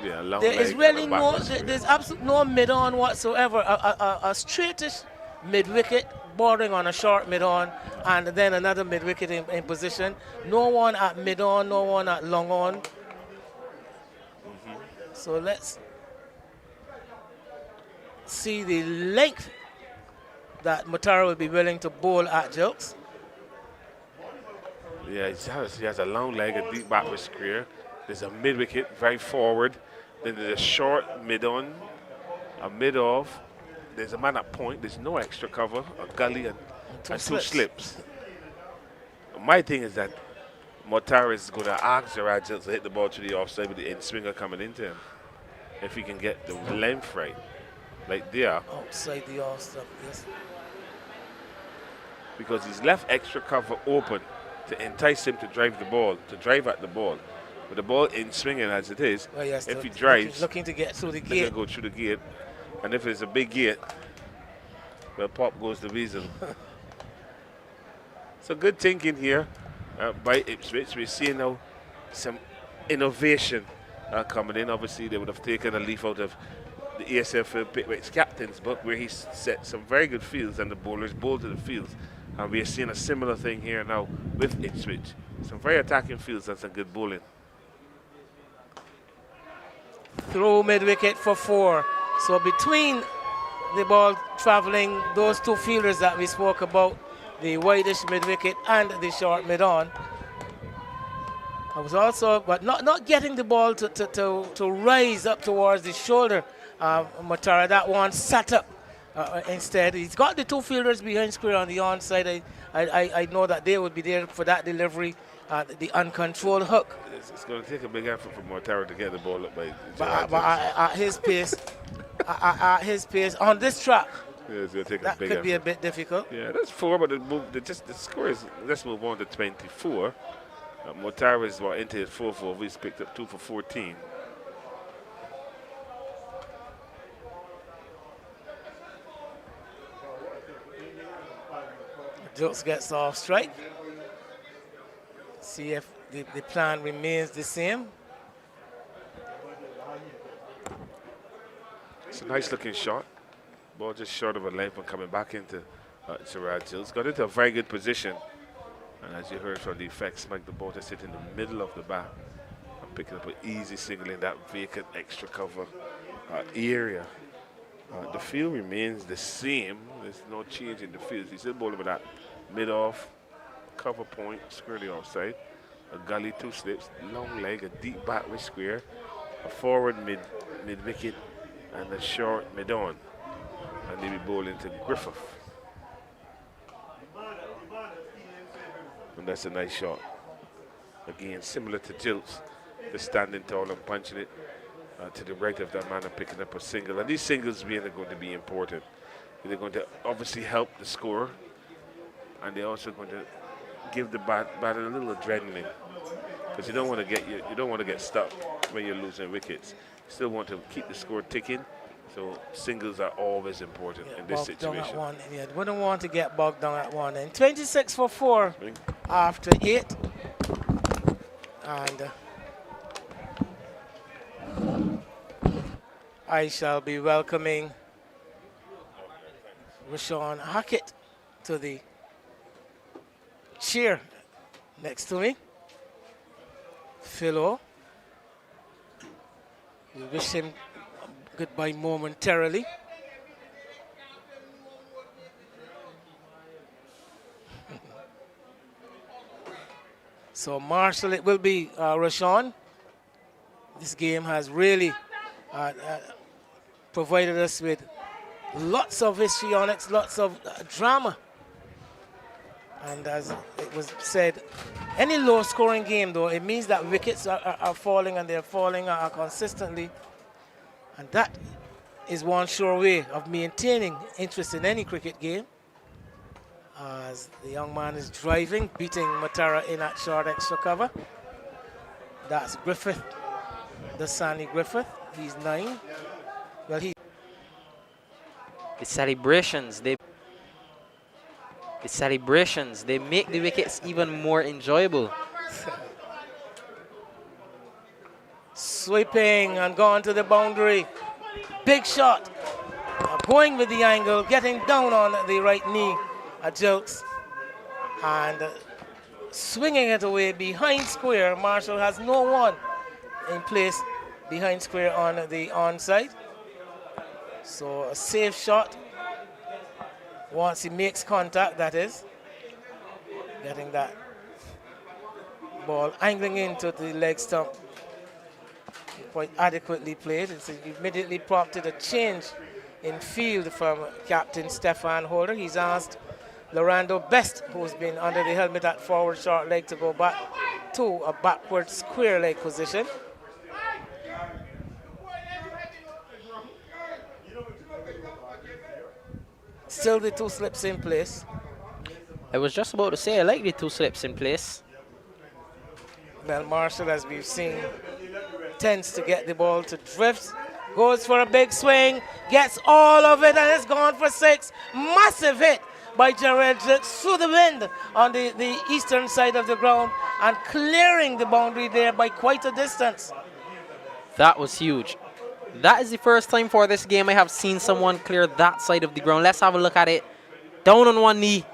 D: Yeah, long
B: There is really
D: there's
B: absolutely no mid-on whatsoever. A straightish mid-wicket bordering on a short mid-on, and then another mid-wicket in position. No one at mid-on, no one at long-on. So let's see the length that Matara will be willing to bowl at Gilts.
D: Yeah, he has a long leg, a deep backward square. There's a mid-wicket, very forward. Then there's a short mid-on, a mid-off. There's a man at point. There's no extra cover, a gully, and 2 slips. My thing is that Motara is going to ask Gerard Gilts to hit the ball to the offside with the in-swinger coming into him. If he can get the length right, like there.
B: Outside the off-stump, yes.
D: Because he's left extra cover open to entice him to drive at the ball. With the ball in swinging as it is,
B: well, yes,
D: if he drives,
B: looking to get through the
D: they
B: gate.
D: can go through the gate. And if it's a big gate, well, pop goes the weasel. So good thinking here by Ipswich. We're seeing now some innovation coming in. Obviously, they would have taken a leaf out of the ESA Pickwick's captain's book, where he set some very good fields and the bowlers bowled to the fields. And we are seeing a similar thing here now with Ipswich. Some very attacking fields and some good bowling.
B: Through mid-wicket for 4. So between the ball traveling, those 2 fielders that we spoke about, the wideish mid-wicket and the short mid-on, I was also, but not getting the ball to rise up towards the shoulder. Matara, that one sat up instead. He's got the 2 fielders behind square on the onside. I know that they would be there for that delivery, the uncontrolled hook.
D: It's going to take a big effort for Mortara to get the ball up by
B: But at his pace, on this track,
D: Yeah, it's going to take a
B: That
D: big
B: could be a
D: effort.
B: bit difficult.
D: Yeah, that's 4, but the score is, let's move on to 24. Motara's into his 4-4. He's picked up 2 for 14.
B: Jokes gets off strike. See if the plan remains the same.
D: It's a nice looking shot. Ball just short of a length when coming back into Gerard Gilles. Got into a very good position. And as you heard from the effects, Mike, the ball just hit in the middle of the bat. And picking up an easy single in that vacant extra cover area. The field remains the same. There's no change in the field. He's still bowling with that mid-off, cover point, squarely offside. A gully, 2 slips, long leg, a deep backward square, a forward mid-wicket, and a short mid-on. And they be bowling to Griffith. And that's a nice shot. Again, similar to Jilts, just standing tall and punching it to the right of that man and picking up a single. And these singles are going to be important. They're going to obviously help the score, and they're also going to give the batter a little adrenaline, because you don't want to get stuck when you're losing wickets. You still want to keep the score ticking. So singles are always important in this situation.
B: Yeah, wouldn't want to get bogged down at one end. 26 for 4 after 8. And I shall be welcoming Rashawn Hackett to the chair next to me. Philo. We wish him goodbye momentarily. So Marshall, it will be Rashawn. This game has really provided us with lots of histrionics, lots of drama. And as it was said, any low-scoring game, though, it means that wickets are falling, and they're falling consistently. And that is one sure way of maintaining interest in any cricket game. As the young man is driving, beating Matara in at short extra cover. That's Griffith, the Sunny Griffith. He's 9. Well, the
C: celebrations, they make the wickets even more enjoyable.
B: Sweeping and going to the boundary. Big shot. Going with the angle, getting down on the right knee at Jokes. And swinging it away behind square. Marshall has no one in place behind square on the onside. So a safe shot. Once he makes contact, that is. Getting that ball angling into the leg stump. Quite adequately played. It's immediately prompted a change in field from Captain Stefan Holder. He's asked Lorando Best, who's been under the helmet at forward short leg, to go back to a backward square leg position. Still the 2 slips in place.
C: I was just about to say, I like the 2 slips in place.
B: Well, Marshall, as we've seen, tends to get the ball to drift. Goes for a big swing, gets all of it, and it's gone for 6. Massive hit by Jared through the wind on the eastern side of the ground and clearing the boundary there by quite a distance.
C: That was huge. That is the first time for this game I have seen someone clear that side of the ground. Let's have a look at it. Down on one knee,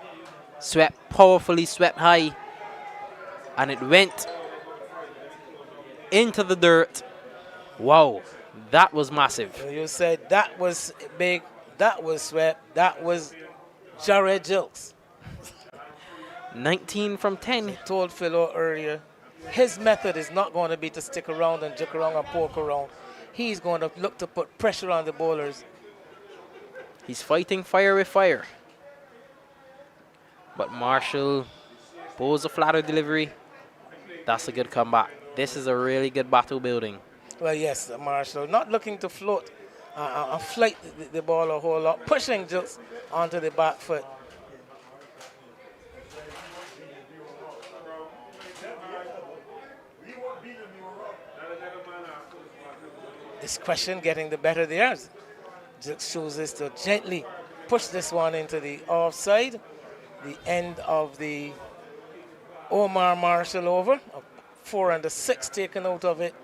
C: swept powerfully, swept high, and it went into the dirt. Wow, that was massive.
B: You said that was big, that was swept, that was Jared Jilks.
C: 19 from 10.
B: I told Philo earlier, his method is not going to be to stick around and juke around and poke around. He's going to look to put pressure on the bowlers.
C: He's fighting fire with fire. But Marshall pulls a flatter delivery. That's a good comeback. This is a really good battle building.
B: Well, yes, Marshall, not looking to float and flight the ball a whole lot, pushing Jilts onto the back foot. Discretion getting the better there. Jilts chooses to gently push this one into the offside. The end of the Omar Marshall over. 4 and a 6 taken out of it.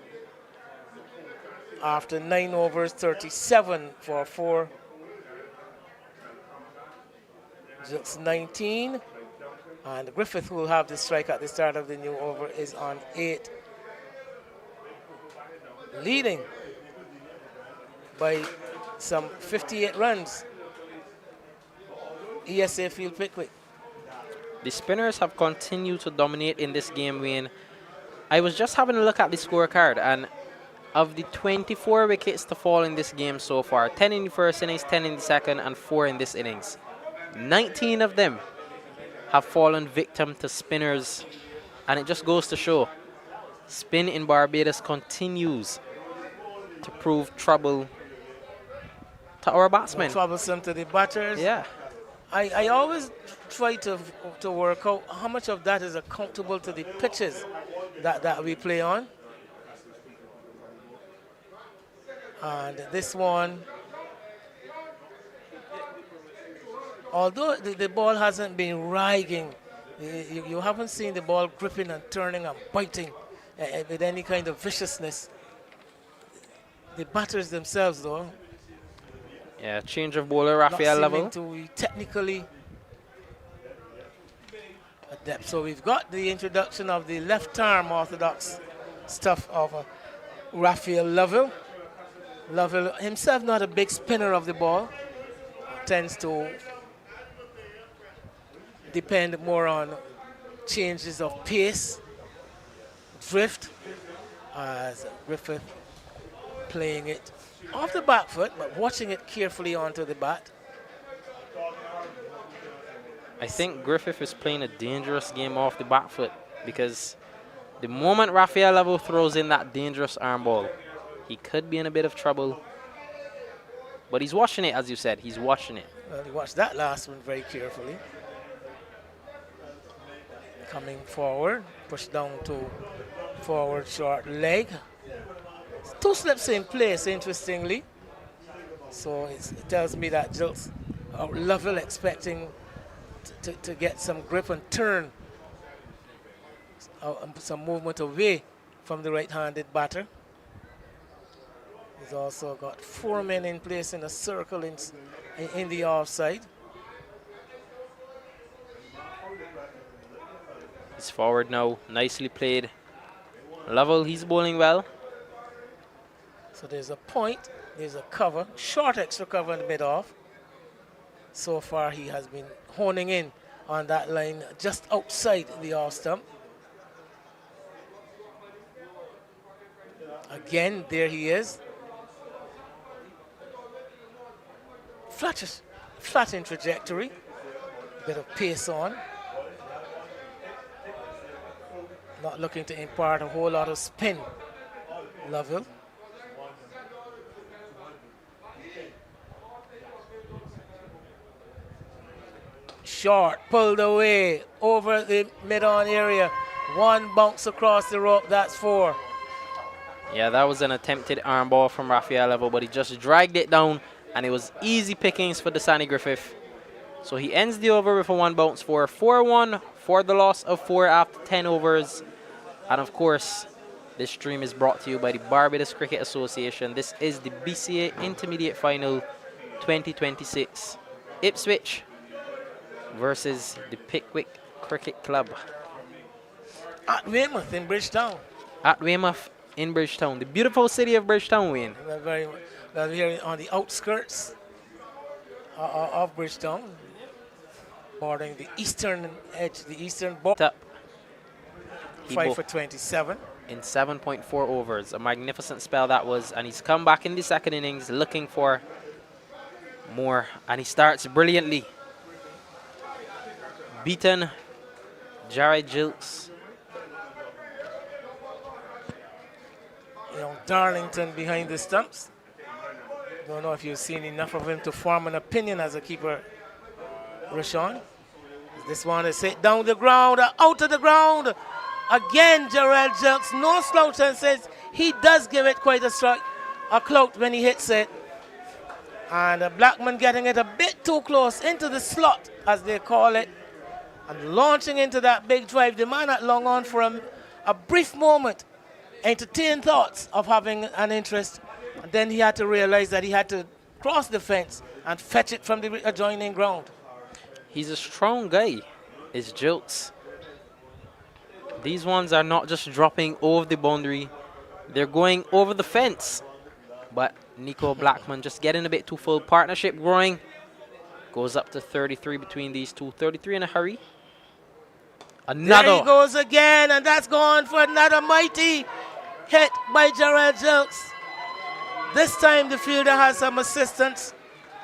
B: After 9 overs, 37 for 4. Jilts 19. And Griffith, who will have the strike at the start of the new over, is on 8. Leading by some 58 runs. ESA Field Pickwick.
C: The spinners have continued to dominate in this game, Wayne. I was just having a look at the scorecard, and of the 24 wickets to fall in this game so far, 10 in the first innings, 10 in the second, and 4 in this innings, 19 of them have fallen victim to spinners, and it just goes to show spin in Barbados continues to prove trouble to our batsmen.
B: Troublesome to the batters.
C: Yeah.
B: I always try to work out how much of that is accountable to the pitches that we play on. And this one, although the ball hasn't been ragging, you haven't seen the ball gripping and turning and biting with any kind of viciousness. The batters themselves, though,
C: Yeah, change of bowler, Raphael
B: not
C: level.
B: seeming to technically adept. So we've got the introduction of the left-arm orthodox stuff of Raphael Lovell. Lovell himself not a big spinner of the ball, tends to depend more on changes of pace, drift, as Griffith playing it off the back foot, but watching it carefully onto the bat.
C: I think Griffith is playing a dangerous game off the back foot, because the moment Raphael Level throws in that dangerous arm ball, he could be in a bit of trouble. But he's watching it, as you said. He's watching it.
B: Well, he watched that last one very carefully. Coming forward, push down to forward short leg. 2 slips in place, interestingly. So it tells me that Jilts Lovell expecting to get some grip and turn, some movement away from the right-handed batter. He's also got 4 men in place in a circle in the offside.
C: He's forward now. Nicely played. Lovell, he's bowling well.
B: So there's a point, there's a cover, short extra cover in the mid-off. So far he has been honing in on that line just outside the off stump. Again, there he is. Flat in trajectory, bit of pace on. Not looking to impart a whole lot of spin, Lovell. Short, pulled away over the mid-on area. 1 bounce across the rope, that's 4.
C: Yeah, that was an attempted arm ball from Raphael Level, but he just dragged it down, and it was easy pickings for Dasani Griffith. So he ends the over with a 1 bounce for 4-1 for the loss of 4 after 10 overs. And of course, this stream is brought to you by the Barbados Cricket Association. This is the BCA Intermediate Final 2026. Ipswich versus the Pickwick Cricket Club.
B: At Weymouth in Bridgetown.
C: At Weymouth in Bridgetown, the beautiful city of Bridgetown, Wayne.
B: We're here on the outskirts of Bridgetown, bordering the eastern edge, the eastern border. 5 for 27.
C: In 7.4 overs. A magnificent spell that was, and he's come back in the second innings looking for more, and he starts brilliantly. Beaten Jared Jilts.
B: Darlington behind the stumps. don't know if you've seen enough of him to form an opinion as a keeper, Rashawn. This one is hit down the ground, out of the ground. Again, Jarrell Jelks, no slouch, and says he does give it quite a clout when he hits it. And Blackman getting it a bit too close into the slot, as they call it, and launching into that big drive. The man had long on for a brief moment, entertained thoughts of having an interest, and then he had to realize that he had to cross the fence and fetch it from the adjoining ground.
C: He's a strong guy, is Jilts. These ones are not just dropping over the boundary, they're going over the fence. But Nico Blackman just getting a bit too full. Partnership growing. Goes up to 33 between these two. 33 in a hurry. Another.
B: There he goes again, and that's gone for another mighty hit by Jarrell Jelks. This time the fielder has some assistance.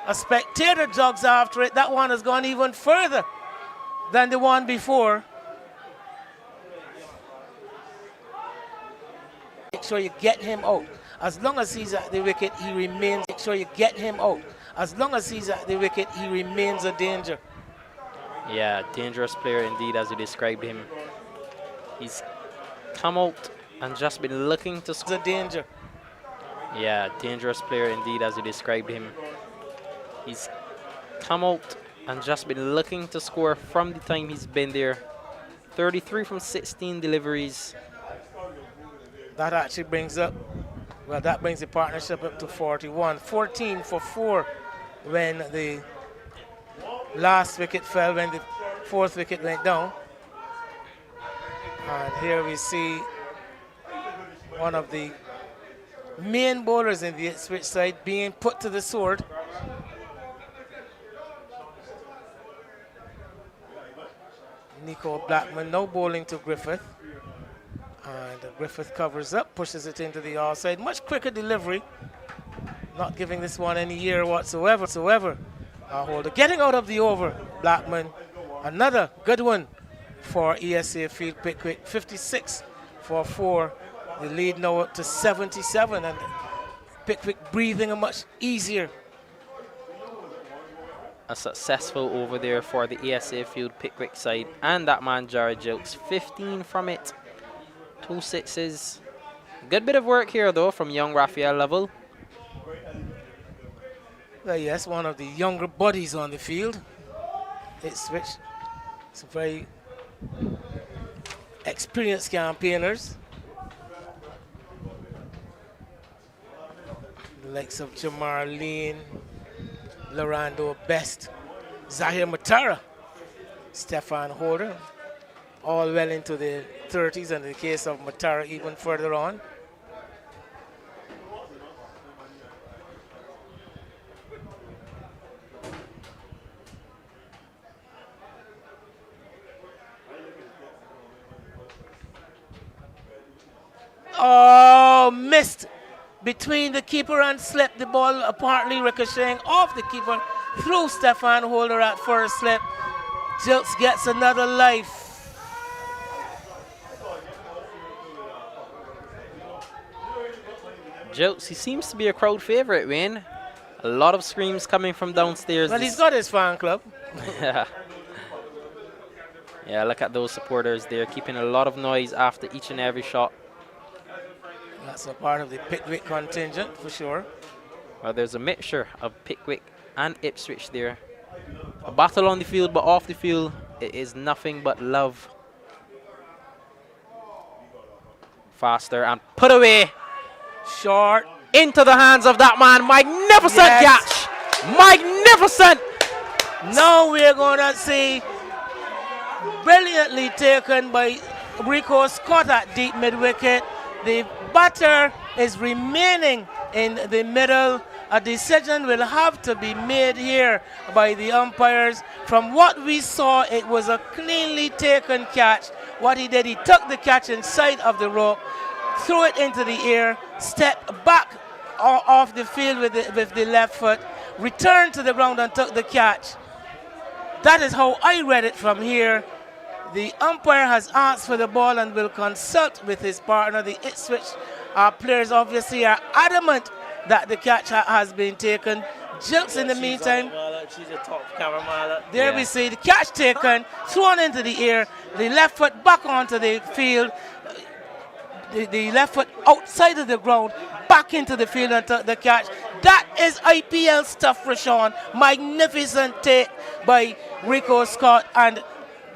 B: A spectator jogs after it. That one has gone even further than the one before. Make sure you get him out. As long as he's at the wicket, he remains. Make sure you get him out. As long as he's at the wicket, he remains a danger.
C: Yeah, dangerous player indeed, as you described him. He's come out and just been looking to score.
B: A danger.
C: Yeah, dangerous player indeed, as you described him. He's come out and just been looking to score from the time he's been there. 33 from 16 deliveries.
B: That actually brings up, well, that brings the partnership up to 41. 14 for 4 when the last wicket fell, when the fourth wicket went down. And here we see one of the main bowlers in the Ipswich side being put to the sword. Nico Blackman now bowling to Griffith. And Griffith covers up, pushes it into the offside. Much quicker delivery. Not giving this one any ear whatsoever. Holder getting out of the over. Blackman, another good one for ESA Field Pickwick. 56 for 4. The lead now up to 77, and Pickwick breathing a much easier.
C: A successful over there for the ESA Field Pickwick side. And that man, Jared Jokes, 15 from it. 2 sixes. Good bit of work here, though, from young Raphael Lovell.
B: Well, yes, one of the younger bodies on the field. Ipswich. Some very experienced campaigners. The likes of Jamar Lane, Lorando Best, Zahir Matara, Stefan Holder, all well into the 30s, and in the case of Matara even further on. Oh, missed between the keeper and slip. The ball apparently ricocheting off the keeper through Stefan Holder at first slip. Jilts gets another life.
C: Jilts, he seems to be a crowd favorite, Wayne. A lot of screams coming from downstairs.
B: Well, he's got his fan club.
C: Yeah, look at those supporters there, keeping a lot of noise after each and every shot.
B: That's a part of the Pickwick contingent, for sure.
C: Well, there's a mixture of Pickwick and Ipswich there. A battle on the field, but off the field, it is nothing but love. Faster and put away.
B: Short.
C: Into the hands of that man. Magnificent catch. Magnificent.
B: Now we're going to see brilliantly taken by Rico Scott at deep mid-wicket. The batter is remaining in the middle. A decision will have to be made here by the umpires. From what we saw, it was a cleanly taken catch. What he did, he took the catch inside of the rope, threw it into the air, stepped back off the field with the left foot, returned to the ground and took the catch. That is how I read it from here. The umpire has asked for the ball and will consult with his partner. The Ipswich players obviously are adamant that the catch has been taken. Jilts in the meantime.
A: She's a top camera.
B: There we see the catch taken, thrown into the air, the left foot back onto the field, the left foot outside of the ground, back into the field and the catch. That is IPL stuff, Rashawn. Magnificent take by Rico Scott, and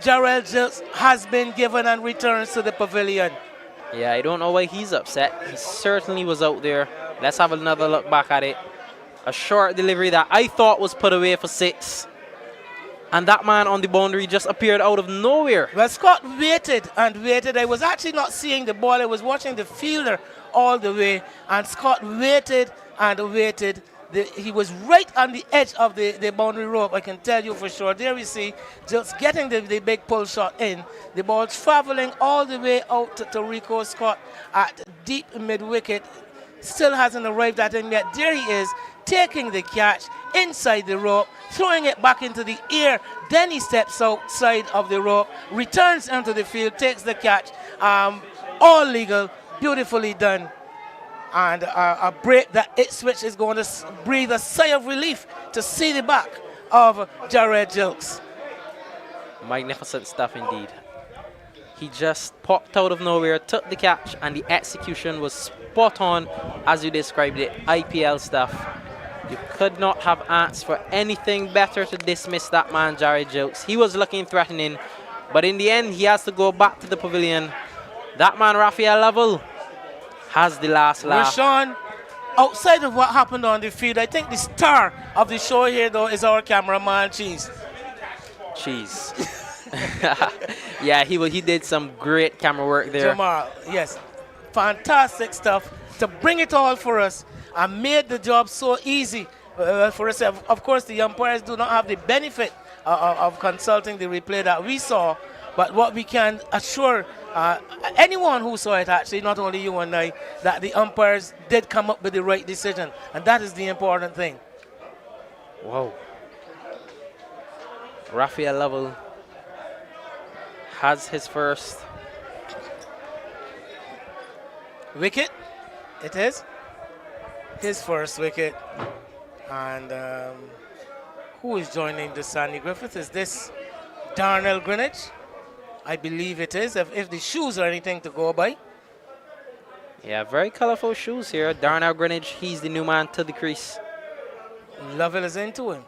B: Jarrell Jilts has been given and returns to the pavilion.
C: Yeah, I don't know why he's upset. He certainly was out there. Let's have another look back at it. A short delivery that I thought was put away for 6. And that man on the boundary just appeared out of nowhere.
B: Well, Scott waited and waited. I was actually not seeing the ball. I was watching the fielder all the way. And Scott waited and waited. He was right on the edge of the boundary rope, I can tell you for sure. There we see just getting the big pull shot in. The ball traveling all the way out to Rico Scott at deep mid-wicket. Still hasn't arrived at him yet. There he is, taking the catch inside the rope, throwing it back into the air. Then he steps outside of the rope, returns into the field, takes the catch. All legal, beautifully done. And a break that Ipswich is going to breathe a sigh of relief to see the back of Jared Jilts.
C: Magnificent stuff indeed. He just popped out of nowhere, took the catch, and the execution was spot on as you described it. IPL stuff. You could not have asked for anything better to dismiss that man, Jared Jilts. He was looking threatening, but in the end, he has to go back to the pavilion. That man, Raphael Lovell, has the last laugh.
B: Rashawn, outside of what happened on the field, I think the star of the show here, though, is our cameraman, Cheese.
C: Cheese. Yeah, he did some great camera work there.
B: Jamal, yes. Fantastic stuff to bring it all for us and made the job so easy for us. Of course, the umpires do not have the benefit of consulting the replay that we saw, but what we can assure anyone who saw it, actually, not only you and I, that the umpires did come up with the right decision, and that is the important thing.
C: Whoa. Raphael Lovell has his first
B: wicket. It is his first wicket. And who is joining the Sandy Griffith? Is this Darnell Greenwich? I believe it is, if the shoes are anything to go by.
C: Yeah, very colorful shoes here. Darnell Greenwich, he's the new man to the crease.
B: Lovell is into him.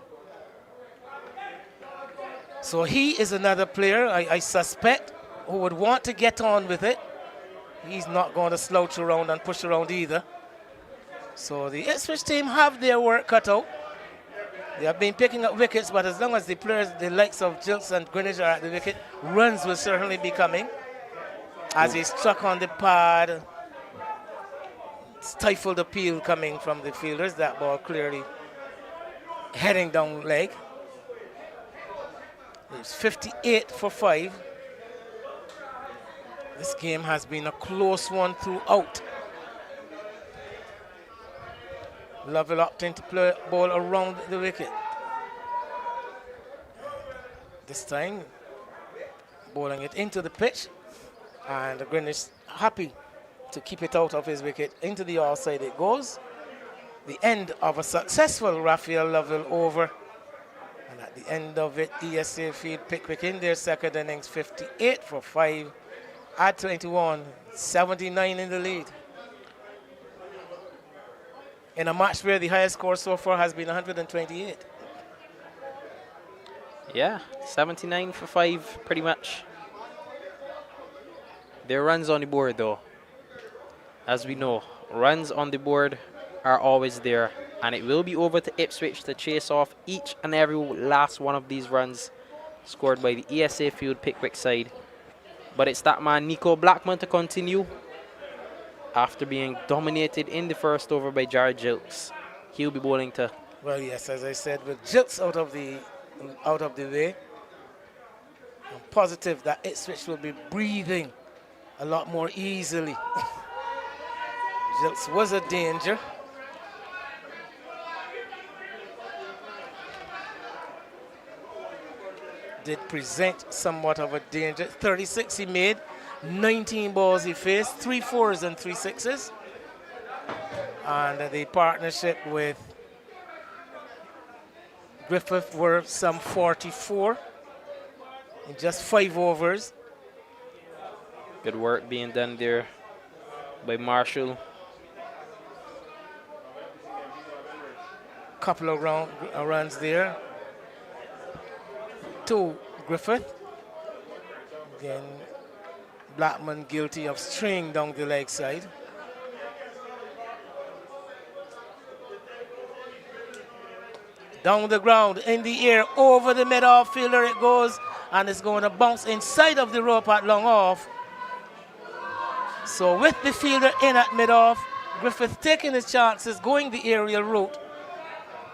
B: So he is another player, I suspect, who would want to get on with it. He's not going to slouch around and push around either. So the Ipswich team have their work cut out. They have been picking up wickets, but as long as the players, the likes of Jilts and Greenwich are at the wicket, runs will certainly be coming. As he struck on the pad, stifled appeal coming from the fielders. That ball clearly heading down leg. It's 58 for 5. This game has been a close one throughout. Lovell opting to play ball around the wicket. This time, bowling it into the pitch, and Greenwich happy to keep it out of his wicket. Into the outside it goes. The end of a successful Raphael Lovell over. And at the end of it, ESA field Pickwick in their second innings, 58 for 5. At 21, 79 in the lead. In a match where the highest score so far has been 128.
C: Yeah, 79 for 5, pretty much. There are runs on the board, though. As we know, runs on the board are always there. And it will be over to Ipswich to chase off each and every last one of these runs scored by the ESA field Pickwick side. But it's that man, Nico Blackman, to continue. After being dominated in the first over by Jared Jilts, he'll be bowling to.
B: Well, yes, as I said, with Jilts out of the way, I'm positive that Ipswich will be breathing a lot more easily. Jilts was a danger. Did present somewhat of a danger. 36 he made, 19 balls he faced, 3 4s and 3 6s. And the partnership with Griffith were some 44 in just 5 overs.
C: Good work being done there by Marshall.
B: Couple of runs there to Griffith. Again, Blackman guilty of straying down the leg side. Down the ground, in the air, over the mid-off fielder it goes, and it's going to bounce inside of the rope at long off. So with the fielder in at mid-off, Griffith taking his chances, going the aerial route,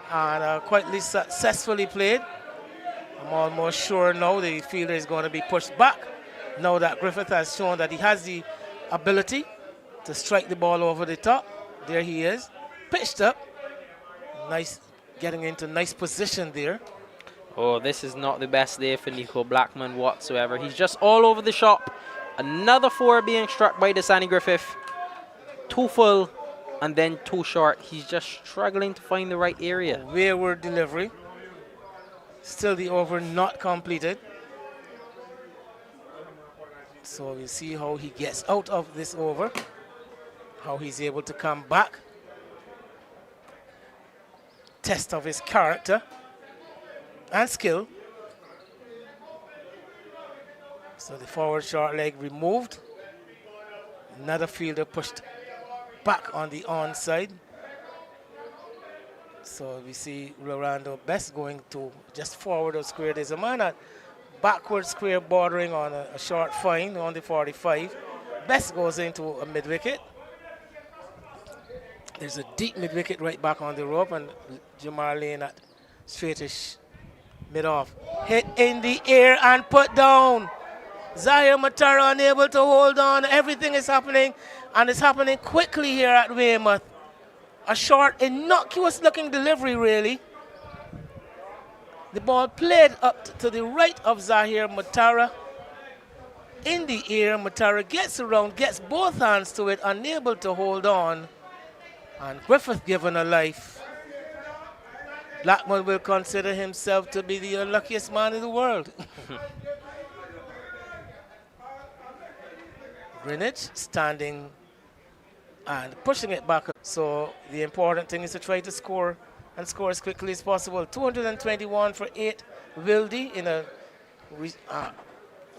B: and quite successfully played. I'm almost sure now the fielder is going to be pushed back, now that Griffith has shown that he has the ability to strike the ball over the top. There he is, pitched up, nice. Getting into nice position there.
C: Oh, this is not the best day for Nico Blackman whatsoever. He's just all over the shop. Another 4 being struck by the Sandy Griffith. 2 full and then 2 short. He's just struggling to find the right area.
B: Wayward delivery. Still the over not completed. So we'll see how he gets out of this over. How he's able to come back. Test of his character and skill. So the forward short leg removed. Another fielder pushed back on the onside. So we see Rolando Best going to just forward of square. There's a man at backward square bordering on a short fine on the 45. Best goes into a mid-wicket. There's a deep mid-wicket right back on the rope, and Jamar Lane at straightish mid-off. Hit in the air and put down. Zahir Matara unable to hold on. Everything is happening, and it's happening quickly here at Weymouth. A short, innocuous-looking delivery, really. The ball played up to the right of Zahir Matara. In the air, Matara gets around, gets both hands to it, unable to hold on. And Griffith given a life. Blackman will consider himself to be the unluckiest man in the world. Greenwich standing and pushing it back. So the important thing is to try to score and score as quickly as possible. 221 for 8 Wildy in a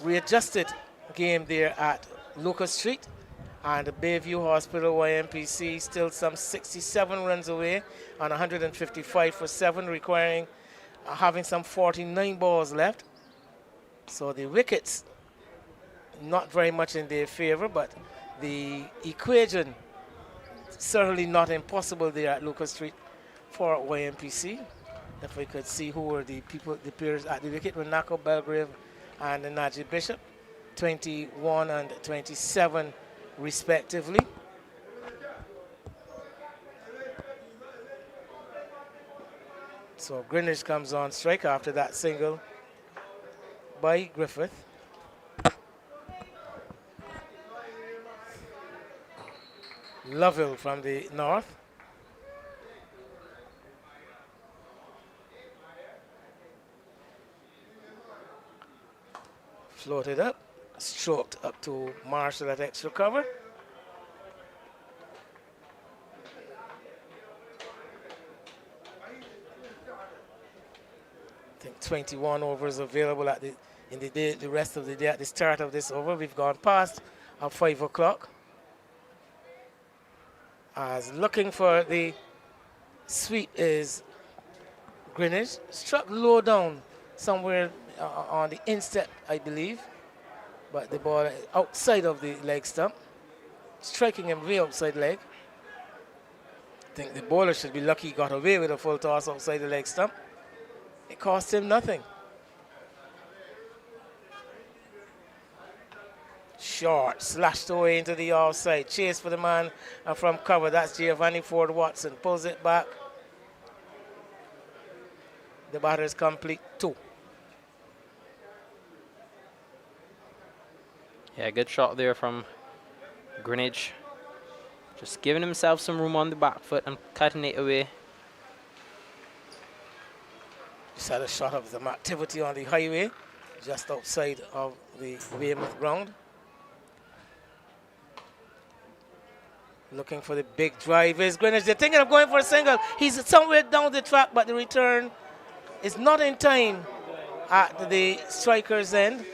B: readjusted game there at Locust Street. And the Bayview Hospital YMPC still some 67 runs away on 155 for 7, requiring having some 49 balls left. So the wickets not very much in their favor, but the equation certainly not impossible there at Lucas Street for YMPC. If we could see who were the players at the wicket, were Nako Belgrave and Najee Bishop, 21 and 27 respectively. So Greenwich comes on strike after that single by Griffith. Lovell from the north. Floated up, stroked up to Marshall at extra cover. I think 21 overs available at the rest of the day. At the start of this over, we've gone past at 5 o'clock. As looking for the sweep is Greenwich, struck low down somewhere on the instep, I believe, but the ball outside of the leg stump, striking him way outside leg. I think the bowler should be lucky he got away with a full toss outside the leg stump. It cost him nothing. Short, slashed away into the offside. Chase for the man from cover. That's Giovanni Ford Watson. Pulls it back. The batter is complete 2.
C: Yeah, good shot there from Greenwich. Just giving himself some room on the back foot and cutting it away.
B: Just had a shot of some activity on the highway, just outside of the Weymouth ground. Looking for the big drive is Greenwich. They're thinking of going for a single. He's somewhere down the track, but the return is not in time at the striker's end.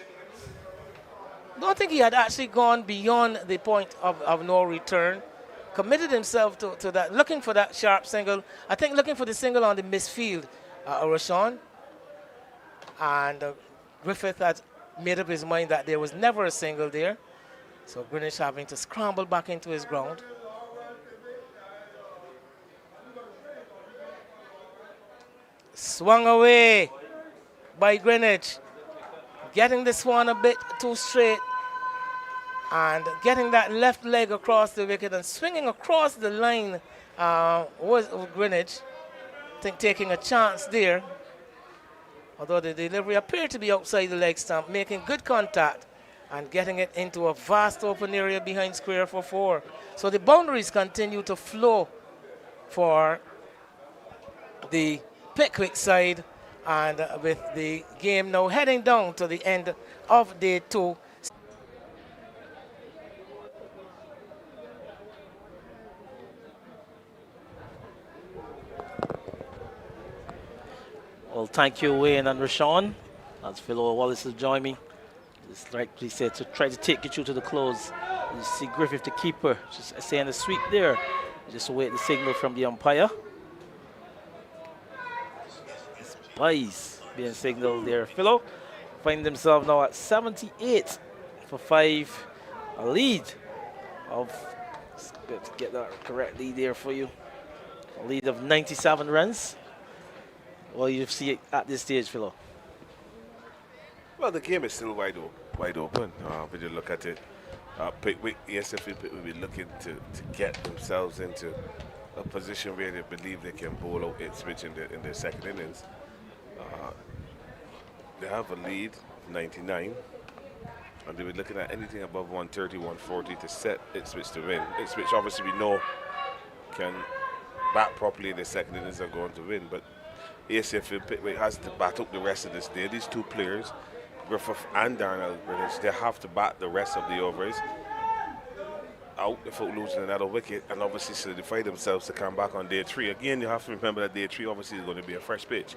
B: Don't think he had actually gone beyond the point of no return. Committed himself to that, looking for that sharp single. I think looking for the single on the misfield, Rashawn. And Griffith had made up his mind that there was never a single there. So Greenwich having to scramble back into his ground. Swung away by Greenwich. Getting this one a bit too straight. And getting that left leg across the wicket and swinging across the line was Greenwich. I think taking a chance there. Although the delivery appeared to be outside the leg stump, making good contact and getting it into a vast open area behind square for 4. So the boundaries continue to flow for the Pickwick side, and with the game now heading down to the end of day 2.
A: Well, thank you, Wayne and Rashawn. As Philo Wallace has joined me, just like he said, to try to take you through to the close. You see Griffith, the keeper, just saying a sweep there. Just await the signal from the umpire. Spice being signaled there. Philo find themselves now at 78 for 5. A lead of, let's get that correctly there for you. A lead of 97 runs. Well, you see it at this stage, Philo.
D: Well, the game is still wide open. When you look at it, Pickwick, ESA Pickwick will be looking to get themselves into a position where they believe they can bowl out Ipswich in their second innings. They have a lead of 99, and they were looking at anything above 130, 140 to set Ipswich to win. Ipswich, obviously, we know can bat properly in the second innings and go on to win, but ESA Pickwick has to bat up the rest of this day. These two players, Griffith and Darnell Greenwich, they have to bat the rest of the overs out without losing another wicket, and obviously solidify themselves to come back on day 3. Again, you have to remember that day 3 obviously is going to be a fresh pitch,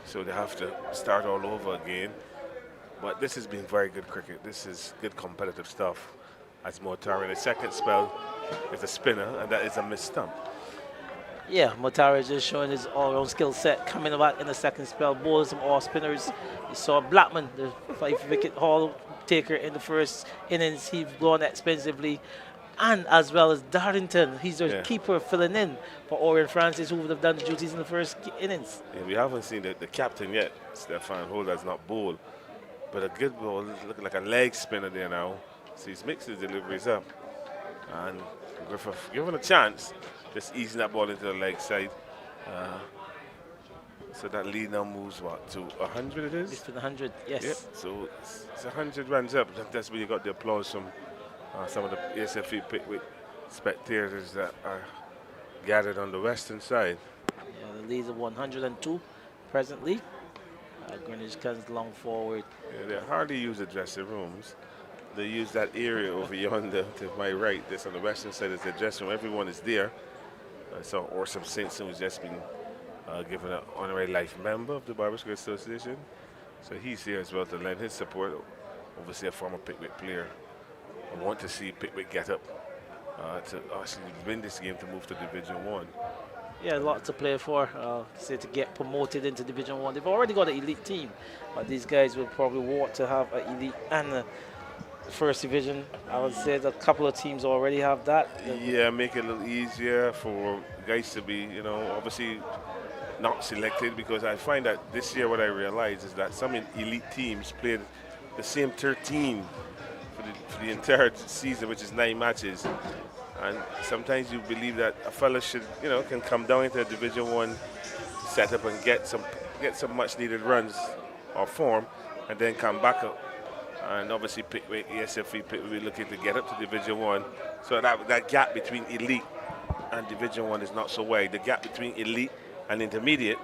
D: so they have to start all over again. But this has been very good cricket. This is good competitive stuff. As Motara in the second spell is a spinner, and that is a missed stump.
A: Yeah, Motara is just showing his all-round skill set, coming back in the second spell, bowling some off spinners. You saw Blackman, the 5-wicket haul taker in the first innings. He's gone expensively. And as well as Darlington, he's the keeper filling in for Orion Francis, who would have done the duties in the first innings.
D: Yeah, we haven't seen the captain yet. Stefan Holder's not bowled, but a good ball, looking like a leg spinner there now. So he's mixed his deliveries up. And Griffith given a chance, just easing that ball into the leg side. So that lead now moves, what, to 100 it is?
A: It's for the 100, yes.
D: Yeah, so it's 100 runs up. That's where you got the applause from some of the ESA Pickwick spectators that are gathered on the western side.
A: Yeah, the lead of 102 presently. Greenwich comes long forward.
D: Yeah, they hardly use the dressing rooms. They use that area over yonder to my right. This on the western side is the dressing room. Everyone is there. I saw Orson Simpson, who's just been given an honorary life member of the Barbados Association. So he's here as well to lend his support. Obviously a former Pickwick player. I want to see Pickwick get up to actually win this game to move to Division 1.
A: Yeah, a lot to play for, say to get promoted into Division 1. They've already got an elite team, but these guys will probably want to have an elite and a first division. I would say that a couple of teams already have that.
D: Yeah, make it a little easier for guys to be, obviously not selected, because I find that this year what I realize is that some elite teams played the same 13 for the entire season, which is 9 matches. And sometimes you believe that a fella should, can come down into a Division 1 setup and get some much needed runs or form, and then come back up And obviously Pickwick, ESFE Pickwick, we're looking to get up to Division 1. So that gap between elite and Division 1 is not so wide. The gap between elite and intermediate,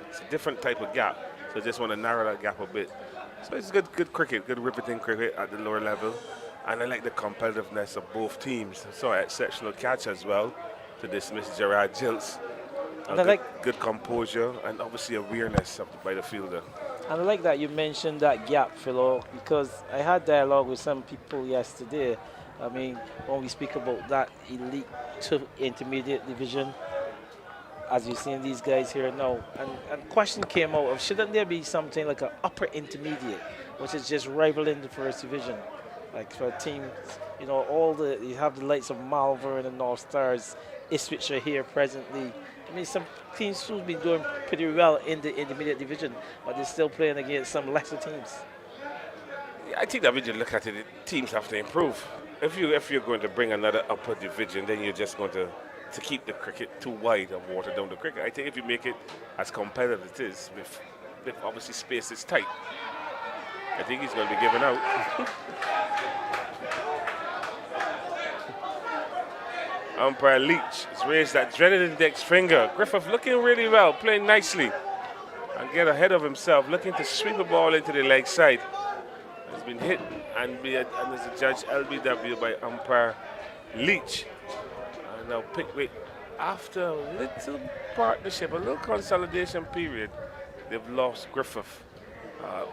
D: it's a different type of gap. So just want to narrow that gap a bit. So it's good cricket, good riveting cricket at the lower level. And I like the competitiveness of both teams. So exceptional catch as well to dismiss Gerard Gilts.
A: And I like
D: good composure and obviously awareness by the fielder.
A: And I like that you mentioned that gap, Philo, because I had dialogue with some people yesterday. I mean, when we speak about that elite to intermediate division, as you're seeing these guys here now, and question came out of shouldn't there be something like an upper intermediate, which is just rivaling the first division, like for teams, you know, you have the likes of Malvern and North Stars, Ipswich are here presently. I mean, some teams should be doing pretty well in the intermediate division, but they're still playing against some lesser teams.
D: Yeah, I think that when you look at it, teams have to improve. If you're going to bring another upper division, then you're just going to keep the cricket too wide and water down the cricket. I think if you make it as competitive as it is, with obviously space is tight, I think he's going to be given out. Umpire Leach has raised that dreaded index finger. Griffith looking really well, playing nicely, and get ahead of himself, looking to sweep the ball into the leg side. Has been hit and there's a judge LBW by umpire Leach. And now Pickwick, after a little partnership, a little consolidation period, they've lost Griffith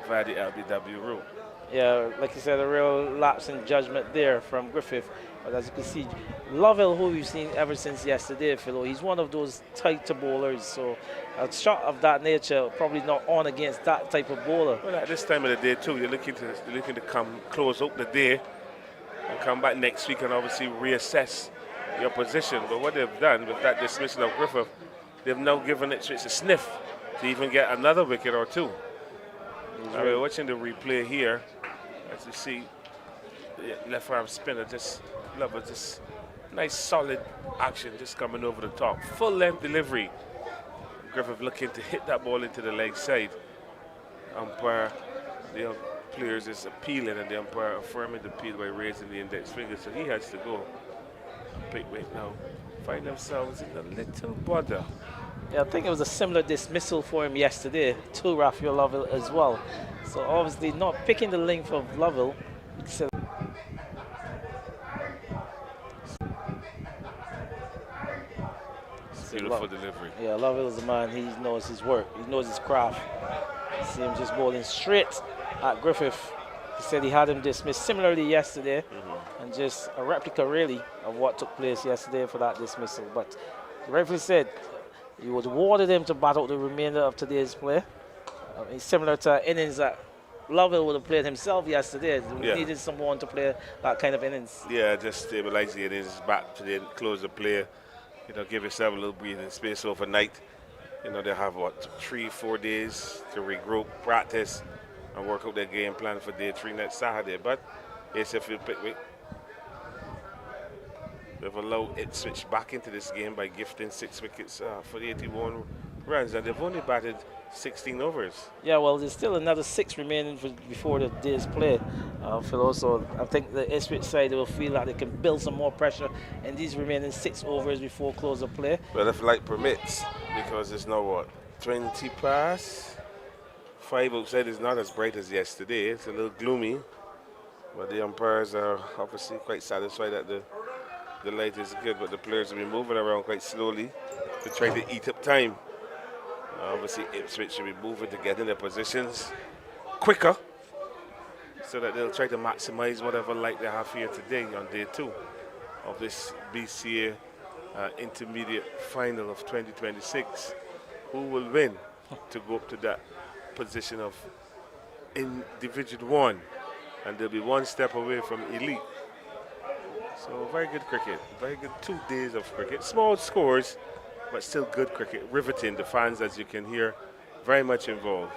D: via the LBW route.
A: Yeah, like you said, a real lapse in judgment there from Griffith. But as you can see, Lovell, who we've seen ever since yesterday, Philo, he's one of those tighter bowlers. So a shot of that nature probably not on against that type of bowler.
D: Well, at this time of the day too, you're looking to come close out the day and come back next week and obviously reassess your position. But what they've done with that dismissal of Griffith, they've now given Ipswich a sniff to even get another wicket or two. We're watching the replay here, as you see, the left arm spinner, just nice solid action, just coming over the top. Full length delivery. Griffith looking to hit that ball into the leg side. Umpire, the players is appealing, and the umpire affirming the appeal by raising the index finger, so he has to go. Pickwick now find themselves in a little bother.
A: Yeah, I think it was a similar dismissal for him yesterday to Raphael Lovell as well. So obviously not picking the length of Lovell.
D: Beautiful delivery.
A: Yeah, Lovell is a man, he knows his work, he knows his craft. See him just bowling straight at Griffith. He said he had him dismissed similarly yesterday, and just a replica really of what took place yesterday for that dismissal. But the referee said he would awarded him to bat out the remainder of today's play. It's similar to innings that Lovell would have played himself yesterday. We needed someone to play that kind of innings.
D: Yeah, just stabilize the innings, back to the close the play. You know, give yourself a little breathing space overnight. You know, they have, 3-4 days to regroup, practice, and work out their game plan for day 3 next Saturday. But ESA Pickwick, they've allowed Ipswich back into this game by gifting 6 wickets for the 81 runs, and they've only batted 16 overs.
A: Yeah, well, there's still another 6 remaining before the day's play, Phil. So I think the Ipswich side will feel like they can build some more pressure in these remaining 6 overs before close of play.
D: Well, if light permits, because it's now 20 past. 5 outside is not as bright as yesterday. It's a little gloomy, but the umpires are obviously quite satisfied that the light is good, but the players will be moving around quite slowly to try to eat up time. Obviously, Ipswich should be moving to get in their positions quicker so that they'll try to maximize whatever light they have here today on day 2 of this BCA intermediate final of 2026. Who will win to go up to that position of in Division 1, and they'll be 1 step away from elite. So very good cricket, very good 2 days of cricket. Small scores, but still good cricket, riveting. The fans, as you can hear, very much involved.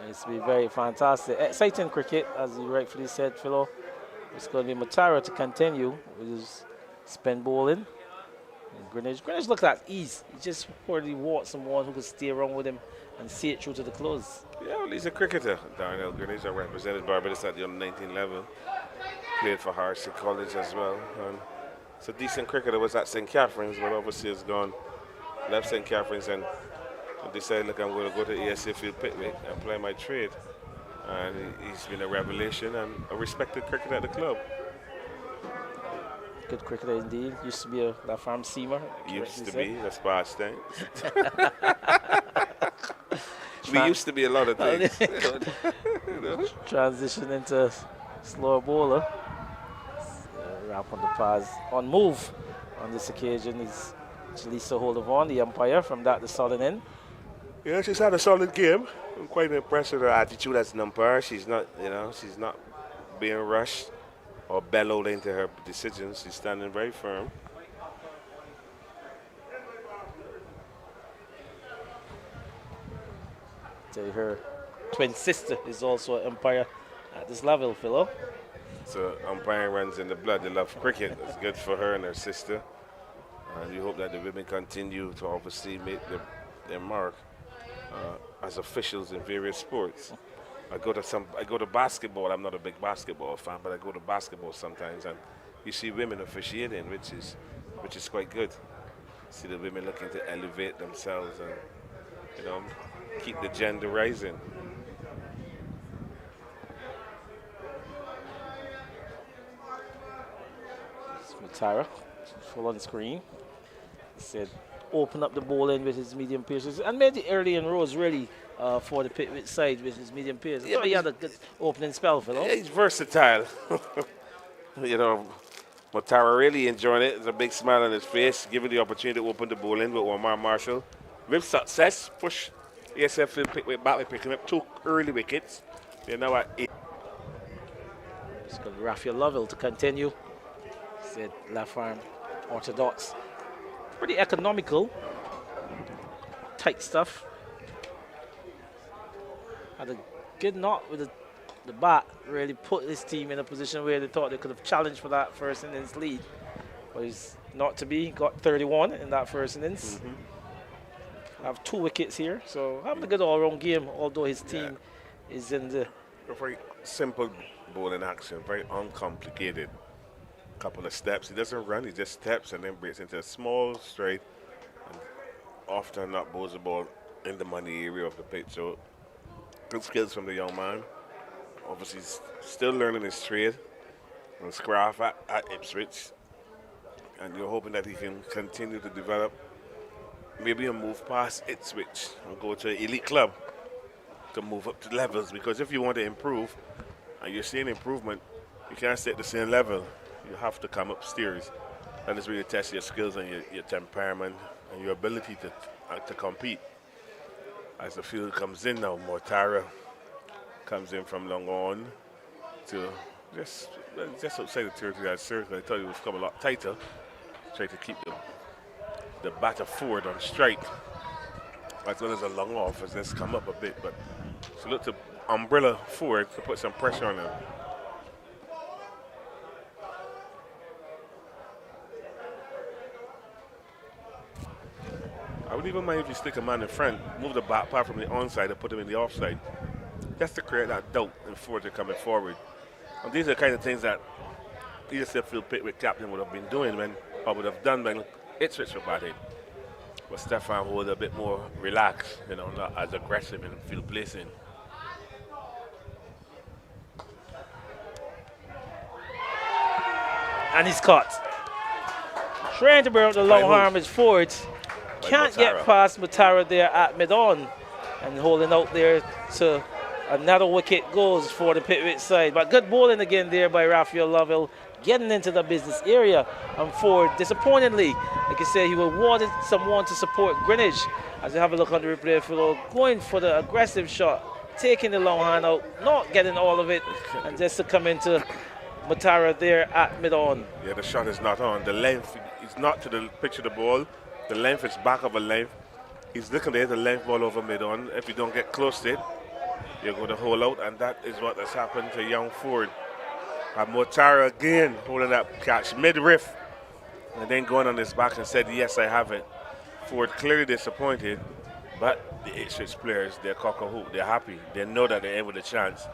A: It's been very fantastic. Exciting cricket, as you rightfully said, Philo. It's going to be Matara to continue with his spin bowling. And Greenwich looked at ease. He just probably walked someone who could stay around with him and see it through to the close.
D: Yeah, well, he's a cricketer. Darnell Grenades represented Barbados at the under 19 level. Played for Hartford College as well. And it's a decent cricketer. Was at St. Catherine's, but obviously has gone, left St. Catherine's and decided, look, I'm going to go to ESA Field Pickwick and play my trade. And he's been a revelation and a respected cricketer at the club.
A: Good cricketer indeed. Used to be a La Farm seamer.
D: Used to be, that's past thing. We used to be a lot of things. You know?
A: Transition into slower bowler. Wrap on the pass. On move on this occasion is Jaleesa Holdavon, the umpire, from that to solid in.
D: Yeah, she's had a solid game. I'm quite impressed with her attitude as an umpire. She's not, she's not being rushed or bellowed into her decisions. She's standing very firm.
A: Her twin sister is also an umpire at this level, Philo.
D: So umpiring runs in the blood. They love cricket. It's good for her and her sister. And we hope that the women continue to obviously make their mark as officials in various sports. I go to basketball. I'm not a big basketball fan, but I go to basketball sometimes, and you see women officiating, which is quite good. See the women looking to elevate themselves and keep the gender rising.
A: Matara, full on screen. He said, open up the ball in with his medium pace, and made it early in rows really for the Pickwick side with his medium pace. Yeah, he had a good opening spell, Philo.
D: Yeah, he's versatile. Matara really enjoying it. There's a big smile on his face, given the opportunity to open the ball in with Omar Marshall. With success, push ESA Field Pickwick back by picking up 2 early wickets. They're now at 8.
A: It's got Raphael Lovell to continue. Said La Farm Orthodox. Pretty economical. Tight stuff. Had a good knock with the bat. Really put this team in a position where they thought they could have challenged for that first innings lead. But it's not to be. Got 31 in that first innings. Have 2 wickets here. So having a good all-round game, although his team is in the...
D: A very simple bowling action. Very uncomplicated. Couple of steps. He doesn't run, he just steps and then breaks into a small straight and often not bowls the ball in the money area of the pitch. So good skills from the young man. Obviously he's still learning his trade and scraff at Ipswich, and you're hoping that he can continue to develop, maybe a move past Ipswich and go to an elite club to move up to levels, because if you want to improve and you're seeing improvement, you can't stay at the same level. You have to come upstairs, and it's really test your skills and your temperament and your ability to compete. As the field comes in now, Mortara comes in from long on to just outside the territory circle. I thought he would come a lot tighter, try to keep the batter forward on strike, as well as a long off has just come up a bit, but she looked to umbrella forward to put some pressure on him. I wouldn't even mind if you stick a man in front, move the bat apart from the onside and put him in the offside, just to create that doubt and forward coming forward. And these are the kind of things that ESA Field Pickwick captain would have been doing would have done when Ipswich were batting. But Stefan was a bit more relaxed, not as aggressive in field placing.
A: And he's caught. Trying to burn up the long arm is forward. Can't get past Matara there at mid-on, and holding out there to another wicket goes for the Pickwick side. But good bowling again there by Raphael Lovell, getting into the business area. And Ford, disappointingly, like I said, he wanted someone to support Greenwich. As you have a look on the replay, Philo, going for the aggressive shot, taking the long hand out, not getting all of it, and just to come into Matara there at mid-on.
D: Yeah, the shot is not on. The length is not to the pitch of the ball. The length is back of a length. He's looking to hit the length ball over mid-on. If you don't get close to it, you're going to hold out, and that is what has happened to young Ford. And Motara again holding that catch mid-riff, and then going on his back and said, yes, I have it. Ford clearly disappointed, But the Ipswich players, they're cock-a-hoop. They're happy. They know that they're in with a chance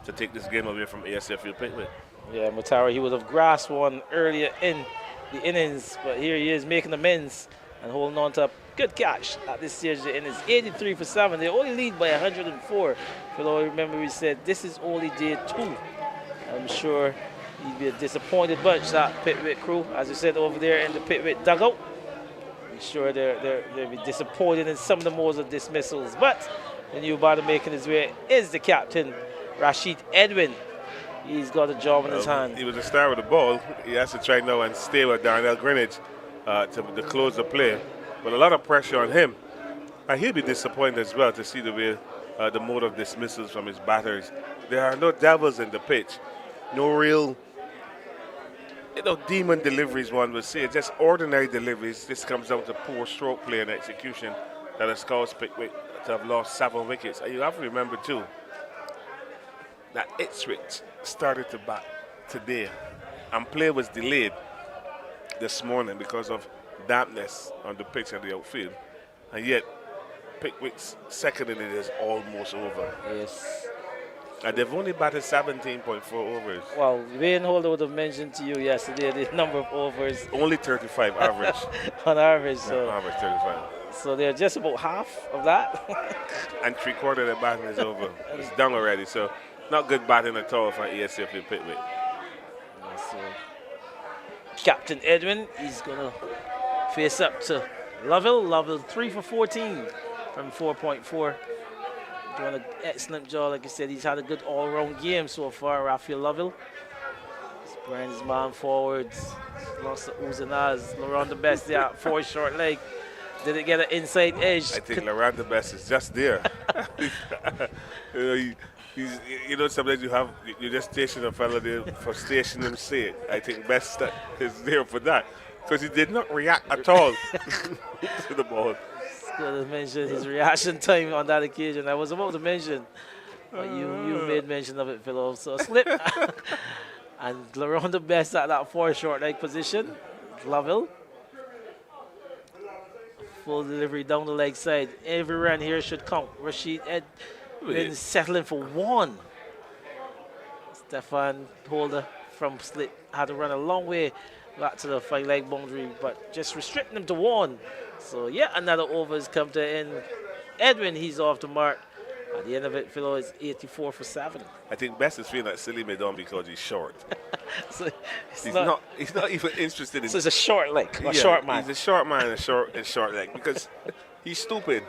D: to take this game away from ASFU Pickwick.
A: Yeah, Matara, he would have grasped one earlier in the innings, but here he is making amends and holding on to a good catch at this stage of the innings. 83 for 7. They only lead by 104. If you all remember, we said this is only day 2. I'm sure he'd be a disappointed bunch, that Pickwick crew, as you said over there in the Pickwick dugout. I'm sure they'll be disappointed in some of the modes of dismissals. But the new batter making his way is the captain, Rashid Edwin. He's got a job in his hand.
D: He was a star with the ball. He has to try now and stay with Darnell Greenwich to close the play. But a lot of pressure on him. And he'll be disappointed as well to see the way the mode of dismissals from his batters. There are no devils in the pitch. No real, demon deliveries, one would say. Just ordinary deliveries. This comes down to poor stroke play and execution that has caused Pickwick to have lost 7 wickets. And you have to remember, too, that Ipswich started to bat today and play was delayed this morning because of dampness on the pitch and the outfield, and yet Pickwick's second inning is almost over.
A: Yes.
D: And they've only batted 17.4 overs.
A: Well, Wayne Holder would have mentioned to you yesterday the number of overs.
D: Only 35 average.
A: On average, so.
D: Average 35.
A: So they're just about half of that.
D: And 3/4 of the batting is over. It's done already, so not good batting at all for ESFU Pickwick.
A: So Captain Edwin, he's going to face up to Lovell. Lovell 3 for 14 from 4.4. Doing an excellent job. Like I said, he's had a good all-round game so far, Raphael Lovell. He's bringing his man forwards. Lost the oohs and ahs. Laurent the best there, 4 short leg. Did it get an inside edge?
D: I think Laurent the best is just there. Sometimes you just station a fella there for stationing's sake. I think Best is there for that because he did not react at all to the ball.
A: Going to mention his reaction time on that occasion. I was about to mention, but you made mention of it, Phil. So a slip. And Laurent the best at that 4 short leg position. Lovell. Full delivery down the leg side. Every run here should count. Rashid Edwin settling for 1. Stefan Holder from slip had to run a long way back to the 5-leg boundary, but just restricting him to 1. So yeah, another over has come to end. Edwin, he's off the mark. At the end of it, Philo is 84 for 7.
D: I think Best is feeling like silly made on because he's short.
A: So
D: he's not even interested in.
A: So it's a short leg, a short man.
D: He's a short man and short leg because he's stupid.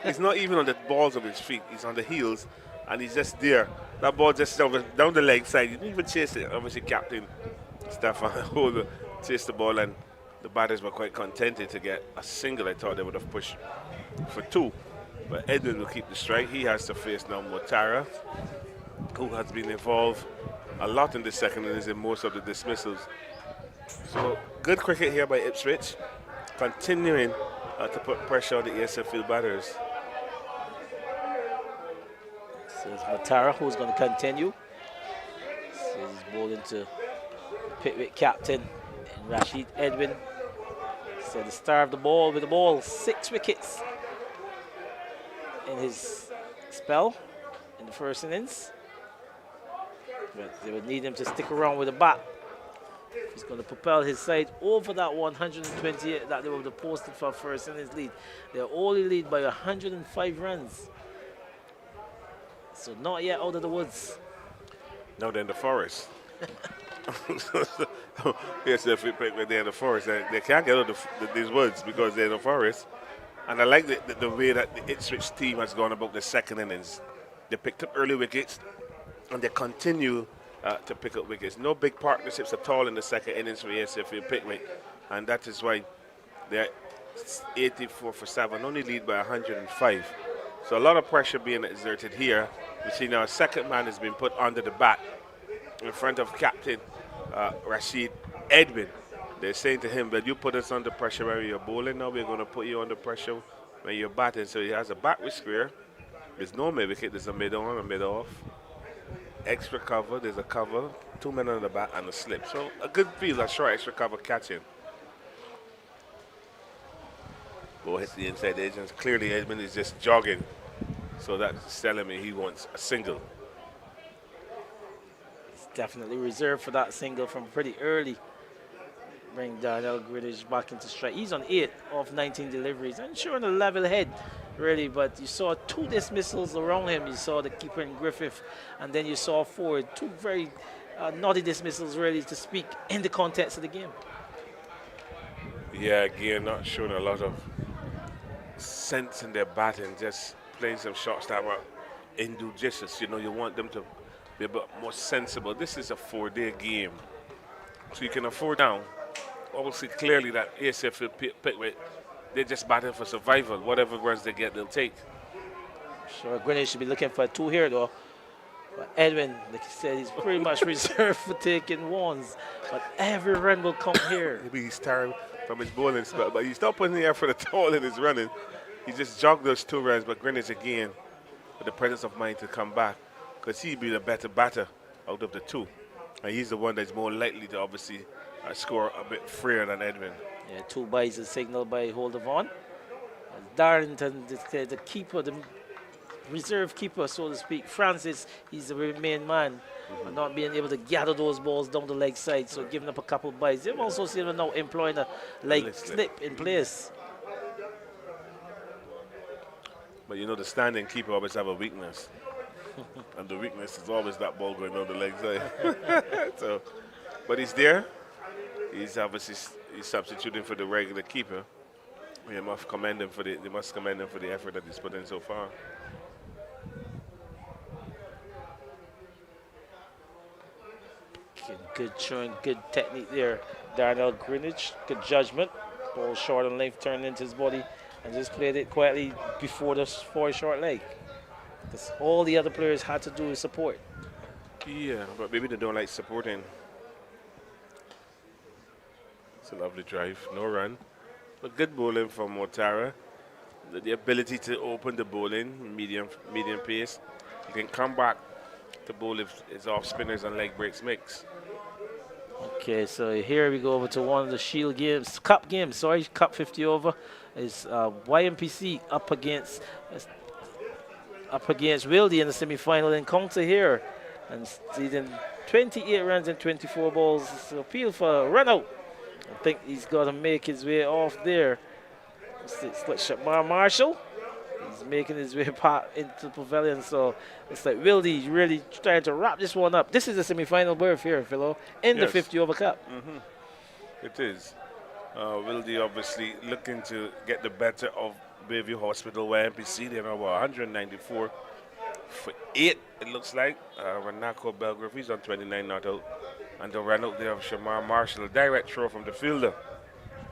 D: He's not even on the balls of his feet. He's on the heels, and he's just there. That ball just down the leg side. You didn't even chase it. Obviously, Captain Stefan Holder chased the ball, and the batters were quite contented to get a single. I thought they would have pushed for 2. But Edwin will keep the strike. He has to face now Motara, who has been involved a lot in the second innings in most of the dismissals. So good cricket here by Ipswich, continuing to put pressure on the ESFU batters.
A: So it's Motara who's going to continue. So he's bowling to Pickwick captain and Rashid Edwin. So the star of the ball with the ball, 6 wickets in his spell in the first innings. But they would need him to stick around with the bat. He's going to propel his side over that 128 that they would have posted for first innings lead. They're only lead by 105 runs. So not yet out of the woods.
D: No, they're in the forest. Yes, if they're in the forest, they can't get out of these woods because they're in the forest. And I like the way that the Ipswich team has gone about the second innings. They picked up early wickets, and they continue to pick up wickets. No big partnerships at all in the second innings for ESFU Pickwick, and that is why they're 84 for 7, only lead by 105. So a lot of pressure being exerted here. We see now a second man has been put under the bat in front of Captain Rashid Edwin. They're saying to him that you put us under pressure when you're bowling. Now we're going to put you under pressure when you're batting. So he has a bat with square. There's no mid wicket. There's a mid on, a mid off. Extra cover. There's a cover. 2 men on the bat and a slip. So a good field, a short extra cover catching. Ball hits the inside edge, and clearly Edmund is just jogging. So that's telling me he wants a single.
A: He's definitely reserved for that single from pretty early. Bring Darnell Greenwich back into strike. He's on 8 of 19 deliveries. I'm sure on a level head, really, but you saw 2 dismissals around him. You saw the keeper in Griffith, and then you saw 4, 2 very naughty dismissals, really, to speak, in the context of the game.
D: Yeah, again, not showing a lot of sense in their batting, just playing some shots that were injudicious. You know, you want them to be a bit more sensible. This is a 4-day game, so you can afford down. Obviously, clearly that ESA Pickwick, they're just batting for survival. Whatever runs they get, they'll take.
A: Sure, Greenwich should be looking for a 2 here, though. But Edwin, like I said, he's pretty much reserved for taking ones. But every run will come here.
D: Maybe he's tired from his bowling spell, but he's not putting the effort at all in his running. He just jogged those 2 runs, but Greenwich again with the presence of mind to come back, because he'd be the better batter out of the 2. And he's the one that's more likely to obviously score a bit freer than Edwin.
A: Yeah, 2 byes is signaled by Holdavon. Darlington, the keeper, the reserve keeper, so to speak. Francis, he's the main man, but not being able to gather those balls down the leg side, so giving up a couple of byes. They've also seen him now employing a leg slip in place.
D: But you know, the standing keeper always have a weakness. And the weakness is always that ball going down the leg side. So, but he's there. He's obviously substituting for the regular keeper. They must commend him for the effort that he's put in so far.
A: Good showing, good technique there. Darnell Greenwich, good judgment. Ball short and length turned into his body and just played it quietly before the short leg. That's all the other players had to do is support.
D: Yeah, but maybe they don't like supporting. It's a lovely drive, no run. But good bowling from Motara. The ability to open the bowling, medium pace. You can come back to bowl if it's off spinners and leg breaks mix.
A: Okay, so here we go over to one of the Shield games, Cup games, sorry, Cup 50 over. Is YMPC up against Wildy in the semi-final encounter here. And Steven, 28 runs and 24 balls. So appeal for a run out. I think he's got to make his way off there. Let's shot Marshall. He's making his way back into the pavilion. So it's like Wildy really trying to wrap this one up. This is the semi-final berth here, Philo, in the 50 over Cup.
D: It is. Wildy obviously looking to get the better of Bayview Hospital, YMPC. They're now 194 for 8, it looks like. Renako Belgrave, he's on 29 not out. And the run out there of Shamar Marshall, direct throw from the fielder,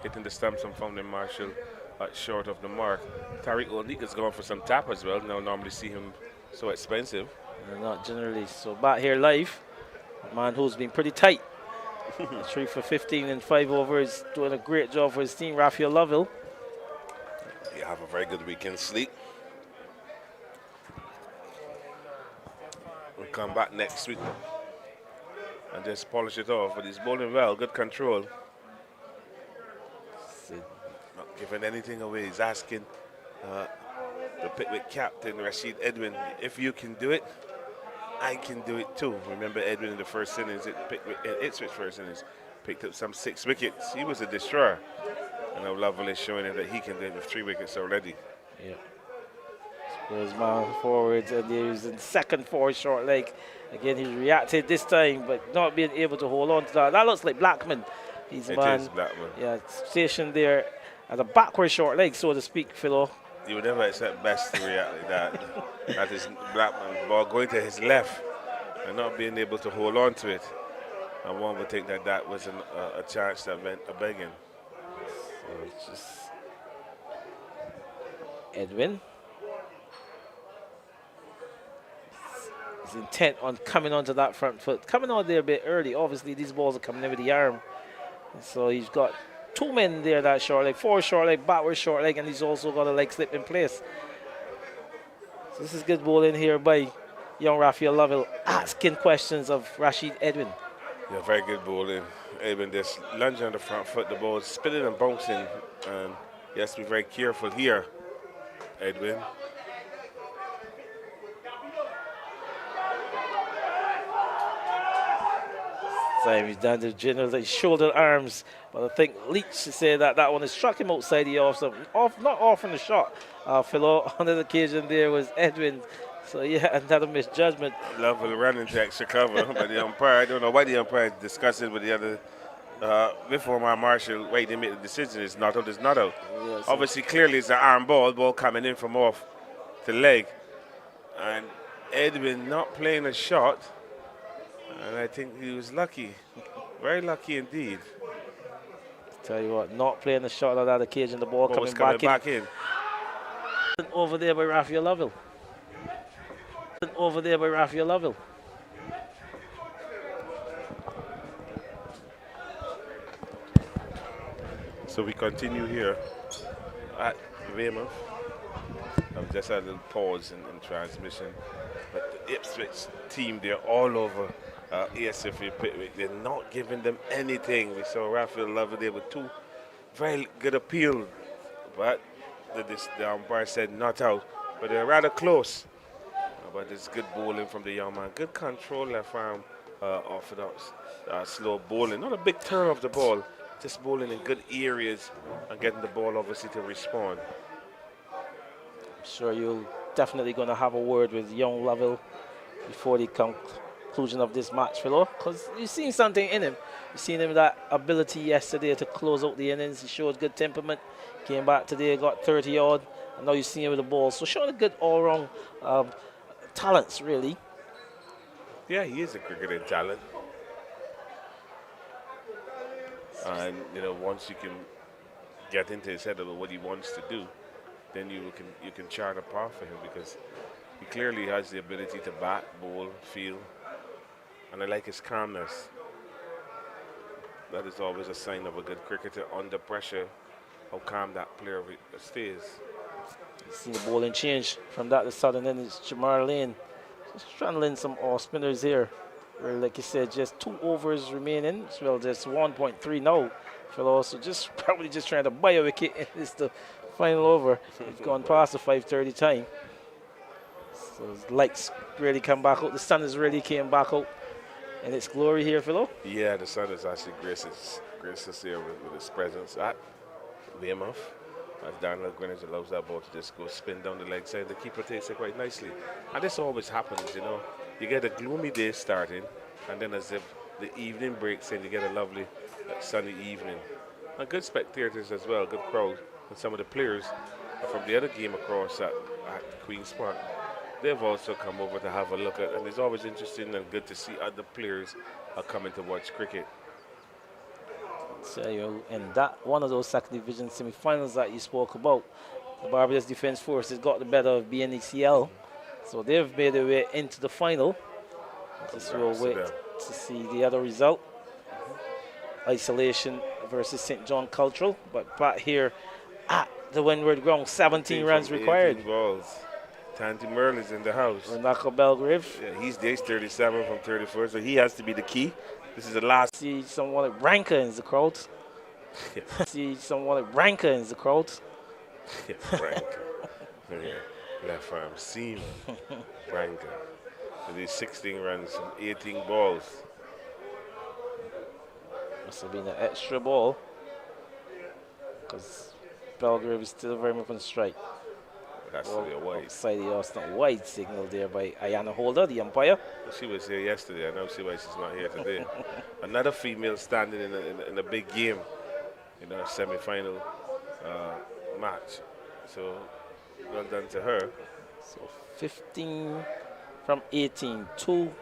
D: hitting the stumps and found in Marshall short of the mark. Tariq Onik is going for some tap as well. Now normally see him so expensive.
A: Not generally. So back here live, a man who's been pretty tight. 3 for 15 and 5 overs, doing a great job for his team, Raphael Lovell.
D: You have a very good weekend sleep. We'll come back next week and just polish it off. But he's bowling well, good control. Not giving anything away. He's asking the Pickwick captain, Rashid Edwin, if you can do it, I can do it too. Remember Edwin in the first innings at Ipswich first innings, picked up some 6 wickets. He was a destroyer. And now Lovell is showing him that he can do it with 3 wickets already.
A: Yeah. Spurs man forwards, and he's in second for short leg. Again, he reacted this time, but not being able to hold on to that. That looks like Blackman. He's
D: It
A: man,
D: is Blackman.
A: yeah, stationed there at a backward short leg, so to speak, Philo.
D: You would never expect Best to react like that. That is Blackman ball going to his left and not being able to hold on to it. And one would think that that was a chance that meant a begging.
A: So it's just Edwin. He's intent on coming onto that front foot. Coming on there a bit early. Obviously, these balls are coming in with the arm. So he's got 2 men there, that short leg, 4 short leg, backward short leg, and he's also got a leg slip in place. So this is good bowling here by young Raphael Lovell, asking questions of Rashid Edwin.
D: Yeah, very good bowling. Edwin just lunging on the front foot, the ball is spinning and bouncing, and He has to be very careful here, Edwin.
A: Time he's down to general his shoulder arms, but I think Leach said that that one has struck him outside the off, so not off from the shot. Philo on the occasion there was Edwin. So yeah, another misjudgment.
D: Lovell ran into extra cover, but the umpire, I don't know why the umpire discussed it with the other before my marshal. Wait, they made the decision. It's not out. It's not out.
A: Yeah, so
D: Obviously, clearly it's an arm ball coming in from off the leg, and Edwin not playing a shot. And I think he was lucky, very lucky indeed.
A: tell you what, not playing the shot on that occasion, the ball
D: Ball was
A: coming back
D: in.
A: in. Over there by Raphael Lovell. Over there by Raphael Lovell.
D: So we continue here at Weymouth. I've just had a little pause in transmission. But the Ipswich team, they're all over ESA Pickwick. They're not giving them anything. We saw Raphael Lovell there with two very good appeal. But the umpire said not out. But they're rather close. But it's good bowling from the young man. Good control, left arm orthodox, slow bowling. Not a big turn of the ball, just bowling in good areas and getting the ball obviously to respond.
A: I'm sure you're definitely going to have a word with young Lovell before the conclusion of this match, Philo, because you've seen something in him. You've seen him that ability yesterday to close out the innings. He showed good temperament. Came back today, got 30 odd, and now you've seen him with the ball. So showing a good all-round talents, really.
D: Yeah, he is a cricketing talent. And, you know, once you can get into his head about what he wants to do, then you can chart a path for him, because he clearly has the ability to bat, bowl, field, and I like his calmness. That is always a sign of a good cricketer under pressure, how calm that player stays.
A: You've seen the bowling change from that to sudden, then it's Jamar Lane. Just channeling some off spinners here. Where, like you said, just 2 overs remaining. Well, just 1.3 now. Phil, so just probably just trying to buy a wicket, and it's the final over. It's gone past the 5:30 time. So the lights really come back out. The sun has really came back out in its glory here, Philo.
D: Yeah, the sun is actually gracious here with his presence at Weymouth. As Daniel Greenwich allows that ball to just go spin down the leg side, the keeper takes it quite nicely. And this always happens, you know. You get a gloomy day starting, and then as if the evening breaks in, you get a lovely sunny evening. And good spectators as well, good crowd. And some of the players from the other game across at Queen's Park, they've also come over to have a look at, and it's always interesting and good to see other players are coming to watch cricket.
A: So, and that one of those second division semi-finals that you spoke about, the Barbados Defence Forces got the better of BNECL, so they've made their way into the final. Just we'll wait to see the other result. Isolation versus St. John Cultural, but back here at the Windward Ground, 17 runs required.
D: 18 balls. Tanty Merle is in the house.
A: Renako Belgrave.
D: Yeah, he's 37 from 34, so he has to be the key. This is the last.
A: See someone like Ranker in the crowd. See someone like Ranker in the crowd.
D: Ranker. Yeah. Left arm seam. Ranker. So these 16 runs from 18 balls.
A: Must have been an extra ball, because Belgrave is still very much on strike.
D: That's to be a wide.
A: Outside the Austin wide signal there by Ayana Holder, the umpire.
D: She was here yesterday. I don't see why she's not here today. Another female standing in a big game, in a semi-final match. So well done to her.
A: So 15 from 18. 2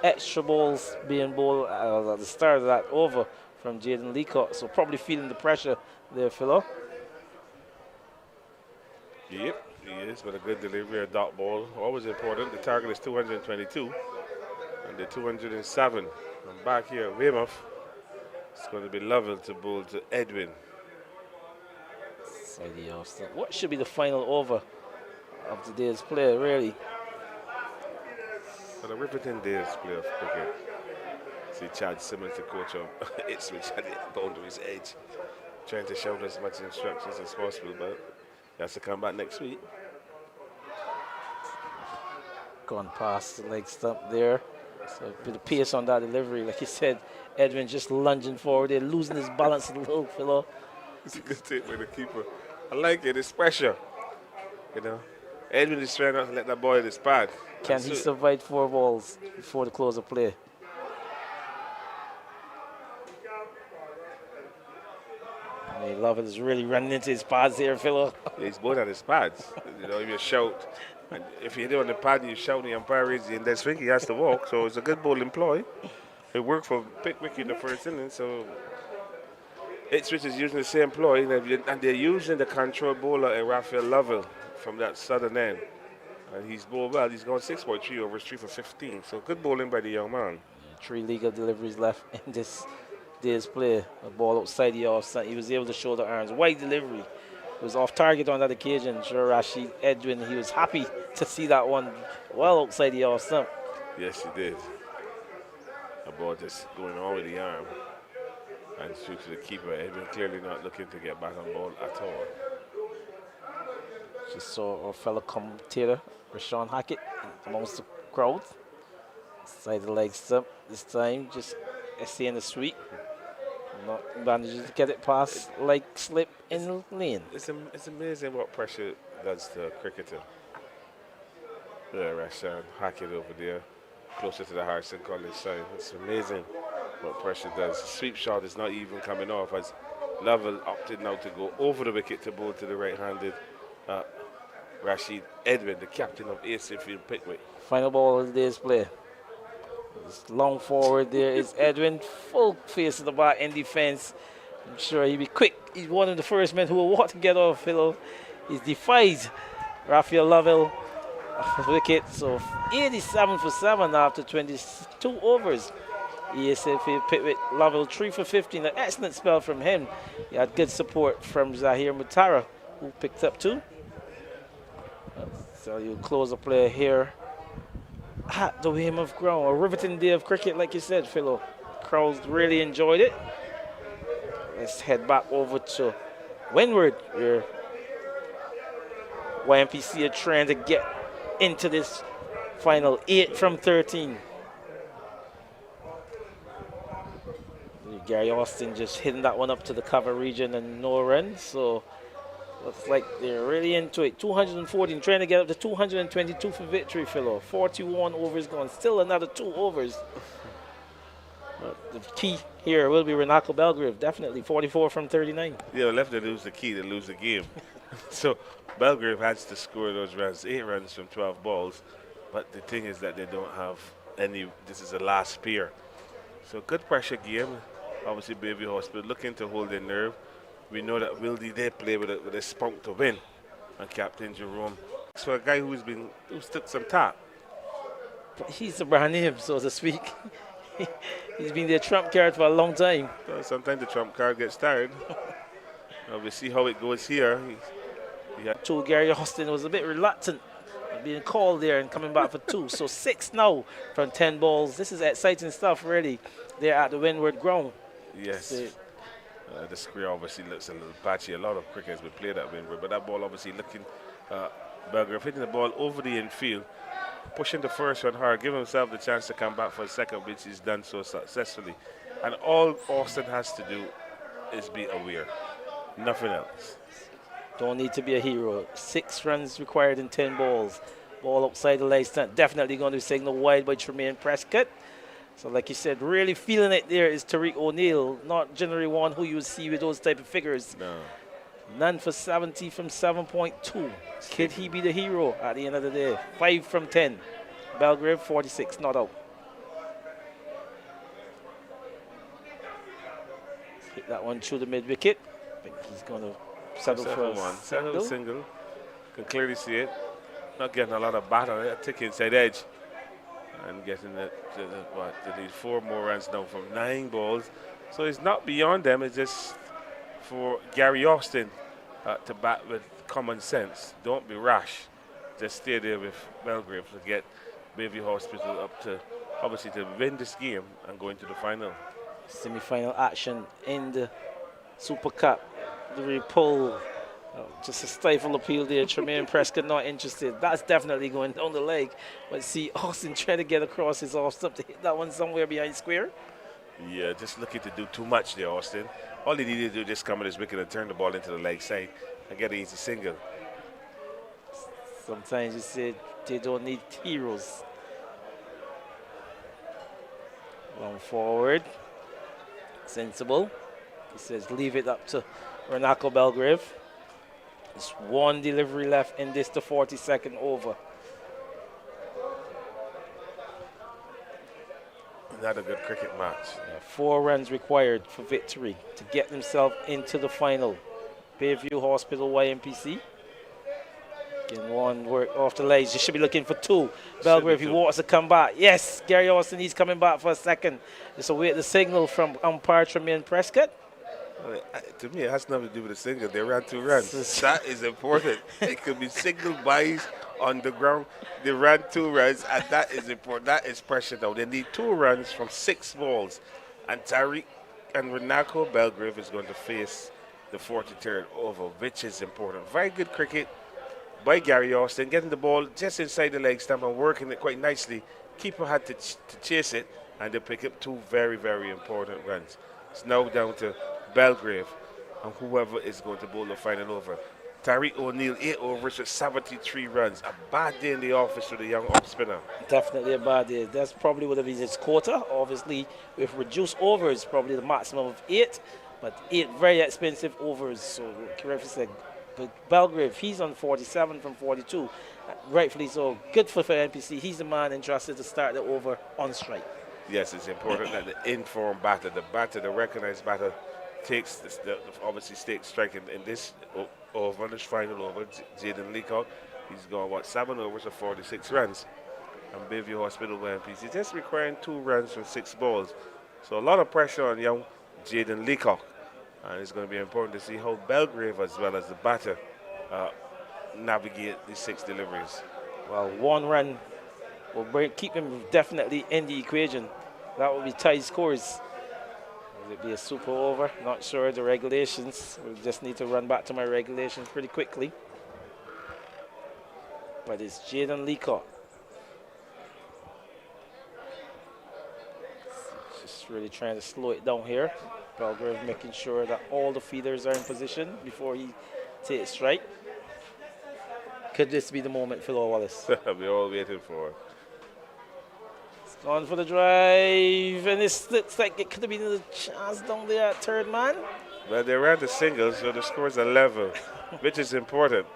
A: extra balls being bowled at the start of that over from Jaden Leacock. So probably feeling the pressure there, Philo.
D: Yep. He is, with a good delivery, a dot ball. Always important. The target is 222 and the 207. And back here at Weymouth, it's going to be Lovell to bowl to Edwin.
A: What should be the final over of today's play, really?
D: For the riveting day's play of cricket. See Chad Simmons, the coach of Ipswich, at the boundary's edge. trying to shout as much instructions as possible, but he has to come back next week.
A: Gone past the leg stump there. So a bit of pace on that delivery. Like you said, Edwin just lunging forward there, losing his balance a little, Philo.
D: It's a good take by the keeper. I like it. It's pressure. You know, Edwin is trying not to let that ball in his pad.
A: Can he survive 4 balls before the close of play? Hey, Lovell is really running into his pads here, Philo.
D: Yeah, he's both at his pads. You know, if you shout, and if you hit it on the pad, you shout, the umpire raises the index finger, he has to walk. So it's a good ball employ. It worked for Pickwick in the first inning, so Ipswich is using the same ploy, and they're using the control bowler in Raphael Lovell from that southern end. And he's bowled well. He's gone 6.3 overs, 3 for 15. So good bowling by the young man.
A: 3 legal deliveries left in this day's play. A ball outside the off side. He was able to show the arms. Wide delivery. It was off target on that occasion. Sure, Rashid Edwin, he was happy to see that one well outside the off stump.
D: Yes, he did. A ball just going on with the arm. And through to the keeper. Edwin clearly not looking to get back on ball at all.
A: Just saw our fellow commentator, Rashawn Hackett, amongst the crowd. Side the leg stump this time, just essaying the sweep. Not manages to get it past like slip in the lane.
D: It's amazing what pressure does to a cricketer. Yeah, Rashawn Hackett over there, closer to the Harrison College side. It's amazing what pressure does. The sweep shot is not even coming off as Lovell opted now to go over the wicket to bowl to the right-handed Rashid Edwin, the captain of ESA Field Pickwick.
A: Final ball of the day's play. It's long forward there is Edwin, full face of the bat in defense. I'm sure he'll be quick. He's one of the first men who will want to get off, Philo. He defies Raphael Lovell off the wicket. So 87 for 7 after 22 overs. ESA Field Pickwick, Lovell 3 for 15. An excellent spell from him. He had good support from Zahir Mutara, who picked up 2. So you close the play here at the Weymouth ground. A riveting day of cricket, like you said, Philo. Crowds really enjoyed it. Let's head back over to Windward, where YMPC are trying to get into this final 8 from 13. Gary Austin just hitting that one up to the cover region and no run. So looks like they're really into it. 214, trying to get up to 222 for victory, Philo. 41 overs gone. Still another 2 overs. But the key here will be Renako Belgrave. Definitely 44 from 39.
D: Yeah, left to lose the key to lose the game. So Belgrave has to score those runs, 8 runs from 12 balls. But the thing is that they don't have any. This is the last spear. So good pressure game. Obviously, Baby Hospital looking to hold their nerve. We know that Wildy did play with a spunk to win. And Captain Jerome. So a guy who's took some tap.
A: He's a brand name, so to speak. He's been their trump card for a long time.
D: Sometimes the trump card gets tired. We'll see how it goes here.
A: To Gary Austin was a bit reluctant being called there and coming back for 2. So 6 now from 10 balls. This is exciting stuff, really. They're at the Windward ground.
D: Yes. The square obviously looks a little patchy. A lot of cricketers would play that Windward, but that ball obviously looking, Belgrave hitting the ball over the infield, pushing the first one hard, giving himself the chance to come back for a second, which he's done so successfully. And all Austin has to do is be aware. Nothing else.
A: Don't need to be a hero. 6 runs required in 10 balls. Ball outside the leg stand. Definitely going to be signaled wide by Tremaine Prescott. So like you said, really feeling it there is Tariq O'Neill. Not generally one who you would see with those type of figures.
D: No.
A: None for 70 from 7.2. Could he be the hero at the end of the day? 5 from 10. Belgrave 46, not out. Hit that one through the mid wicket. I think he's going to settle for a
D: single. Can clearly see it. Not getting a lot of bat on it. Tick inside edge. And getting they need 4 more runs now from 9 balls. So it's not beyond them. It's just for Gary Austin to bat with common sense. Don't be rash. Just stay there with Belgrave to get Baby Hospital up to, obviously, to win this game and go into the final.
A: Semi-final action in the Super Cup. The pull. Just a stifle appeal there. Tremaine Prescott not interested. That's definitely going down the leg. But see Austin trying to get across his off step to hit that one somewhere behind square.
D: Yeah, just looking to do too much there, Austin. All he needed to do is just come at his wicket and turn the ball into the leg side and get an easy single.
A: Sometimes you say they don't need heroes. Long forward. Sensible. He says leave it up to Renako Belgrave. There's one delivery left in this, the 42nd over.
D: Not a good cricket match.
A: 4 runs required for victory to get themselves into the final. Bayview Hospital YMPC. Getting one work off the legs. You should be looking for 2. Belgrave, he wants to come back. Yes, Gary Austin, he's coming back for a second. Just await the signal from umpire Tremaine Prescott.
D: To me, it has nothing to do with the single. They ran 2 runs. That is important. It could be single buys on the ground. They ran 2 runs, and that is important. That is pressure now. They need 2 runs from 6 balls. And Tariq and Renako Belgrave is going to face the 43rd over, which is important. Very good cricket by Gary Austin, getting the ball just inside the leg stump and working it quite nicely. Keeper had to chase it, and they pick up 2 very, very important runs. It's now down to Belgrave and whoever is going to bowl the final over. Tariq O'Neill, 8 overs with 73 runs. A bad day in the office for the young off spinner.
A: Definitely a bad day. That's probably would have been his quota. Obviously, with reduced overs, probably the maximum of 8. But 8 very expensive overs. So, correctly said, but Belgrave, he's on 47 from 42. Rightfully so. Good for NPC. He's the man entrusted to start the over on strike.
D: Yes, it's important that the informed batter, the recognized batter, takes obviously stakes strike in this over, this final over. Jaden Leacock, he's gone 7 overs for 46 runs. And Bayview Hospital YMPC just requiring 2 runs from 6 balls. So a lot of pressure on young Jaden Leacock. And it's going to be important to see how Belgrave, as well as the batter, navigate these 6 deliveries.
A: Well, 1 run will keep him definitely in the equation. That will be tied scores. Will it be a super over? Not sure. The regulations. We'll just need to run back to my regulations pretty quickly. But it's Jaden Leacock. Just really trying to slow it down here. Belgrave making sure that all the feeders are in position before he takes strike. Could this be the moment, Phil Wallace?
D: We're all waiting for it.
A: Gone for the drive, and it looks like it could have been a chance down there at third man.
D: Well, they ran the singles, so the scores are level, which is important.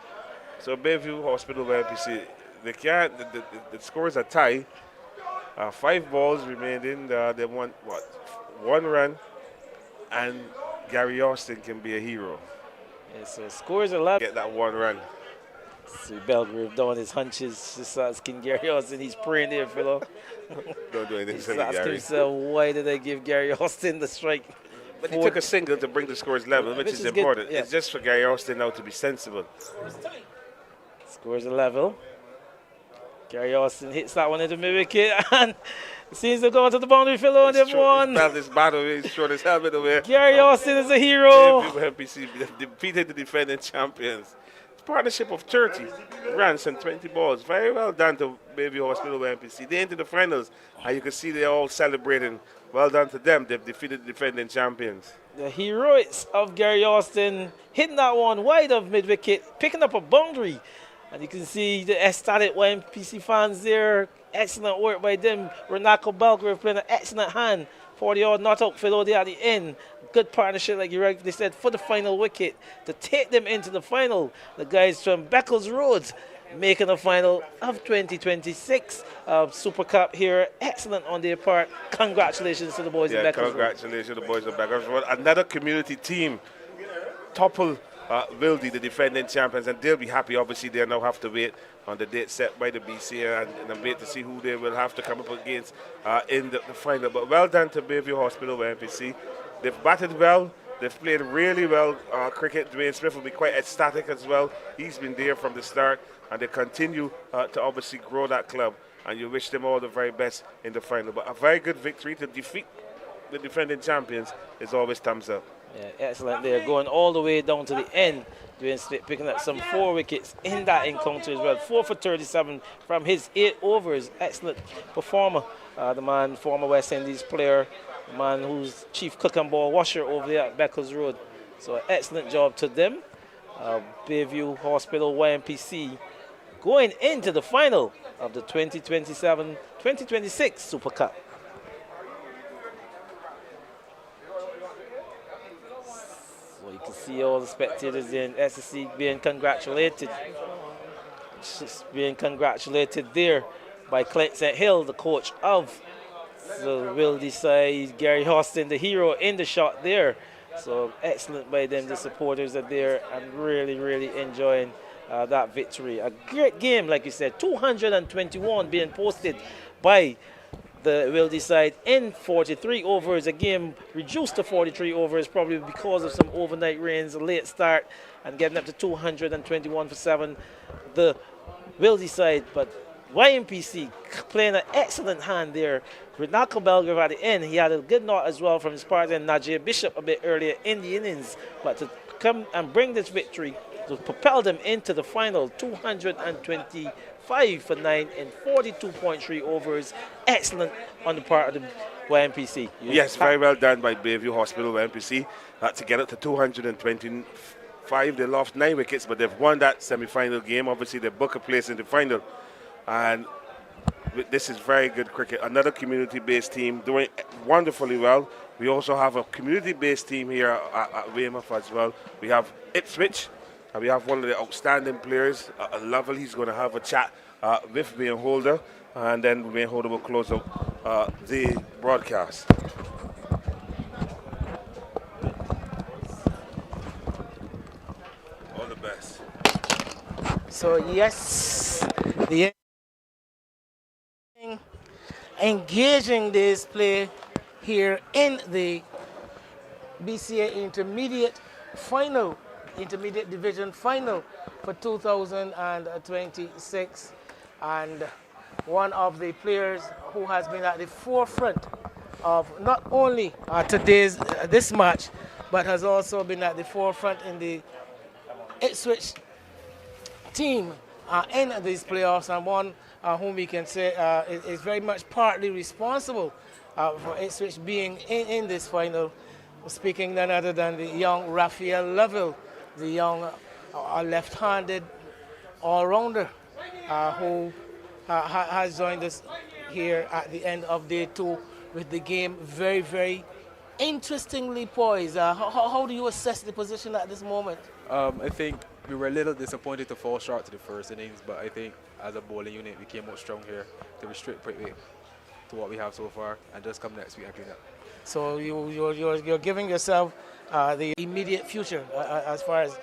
D: So Bayview Hospital YMPC, they can't. The scores are tied. 5 balls remained in. They want 1 run, and Gary Austin can be a hero.
A: Yeah, so scores are level.
D: Get that 1 run.
A: See Belgrave doing his hunches, just asking Gary Austin. He's praying there, Philo.
D: Don't do anything
A: He's
D: silly,
A: asking
D: Gary.
A: himself, why did I give Gary Austin the strike?
D: But he took a single to bring the scores level, which is important.
A: Yeah.
D: It's just for Gary Austin now to be sensible.
A: Scores are level. Gary Austin hits that one into mid-wicket and seems to go to the boundary, Philo, and they've won.
D: This battle, he's thrown his helmet away.
A: Gary Austin is a hero.
D: MPC defeated the defending champions. Partnership of 30 runs and 20 balls. Very well done to Bayview Hospital MPC. They into the finals, and you can see they're all celebrating. Well done to them. They've defeated the defending champions.
A: The heroics of Gary Austin hitting that one wide of mid-wicket, picking up a boundary. And you can see the ecstatic YMPC fans there. Excellent work by them. Renako Belgrave playing an excellent hand. 40-odd not out Philo there at the end. Good partnership, like you rightly said, for the final wicket to take them into the final. The guys from Beckles Road making the final of 2026 Super Cup here. Excellent on their part. Congratulations to the boys in Beckles Road.
D: Congratulations to the boys in Beckles Road. Another community team topple Wildy, the defending champions, and they'll be happy. Obviously, they'll now have to wait on the date set by the BCA and wait to see who they will have to come up against in the final. But well done to Bayview Hospital MPC. They've batted well. They've played really well cricket. Dwayne Smith will be quite ecstatic as well. He's been there from the start, and they continue to obviously grow that club. And you wish them all the very best in the final. But a very good victory to defeat the defending champions is always thumbs up.
A: Yeah, excellent there. Going all the way down to the end. Dwayne Smith picking up some 4 wickets in that encounter as well. 4 for 37 from his 8 overs. Excellent performer. The man, former West Indies player, the man who's chief cook and ball washer over there at Beckles Road. So excellent job to them. Bayview Hospital YMPC going into the final of the 2027-2026 Super Cup. So you can see all the spectators in SSC being congratulated. Just being congratulated there by Clint St. Hill, the coach of the Wildy side. Gary Austin, the hero in the shot there. So excellent by them. The supporters are there and really, really enjoying that victory. A great game, like you said. 221 being posted by the Wildy side in 43 overs. A game reduced to 43 overs probably because of some overnight rains, a late start, and getting up to 221 for 7. The Wildy side, but YMPC playing an excellent hand there. With Nako Belgrave at the end, he had a good knock as well from his partner Najee Bishop a bit earlier in the innings. But to come and bring this victory, to propel them into the final, 225 for 9 in 42.3 overs. Excellent on the part of the YMPC.
D: Yes, very well done by Bayview Hospital YMPC to get up to 225. They lost 9 wickets, but they've won that semi-final game. Obviously, they book a place in the final. And this is very good cricket. Another community-based team doing wonderfully well. We also have a community-based team here at Weymouth as well. We have Ipswich, and we have one of the outstanding players, Lovell. He's going to have a chat with Wayne Holder, and then Wayne Holder will close out the broadcast. All the best.
B: So yes, the engaging display here in the BCA intermediate division final for 2026, and one of the players who has been at the forefront of not only this match, but has also been at the forefront in the Ipswich team in these playoffs, and one whom we can say is very much partly responsible for Ipswich being in this final. Speaking none other than the young Raphael Lovell, the young left-handed all-rounder who has joined us here at the end of day 2 with the game very, very interestingly poised. How do you assess the position at this moment?
E: I think we were a little disappointed to fall short to the first innings, but I think as a bowling unit we came out strong here to restrict Pickwick to what we have so far, and just come next week and clean up.
B: So you're giving yourself the immediate future as far as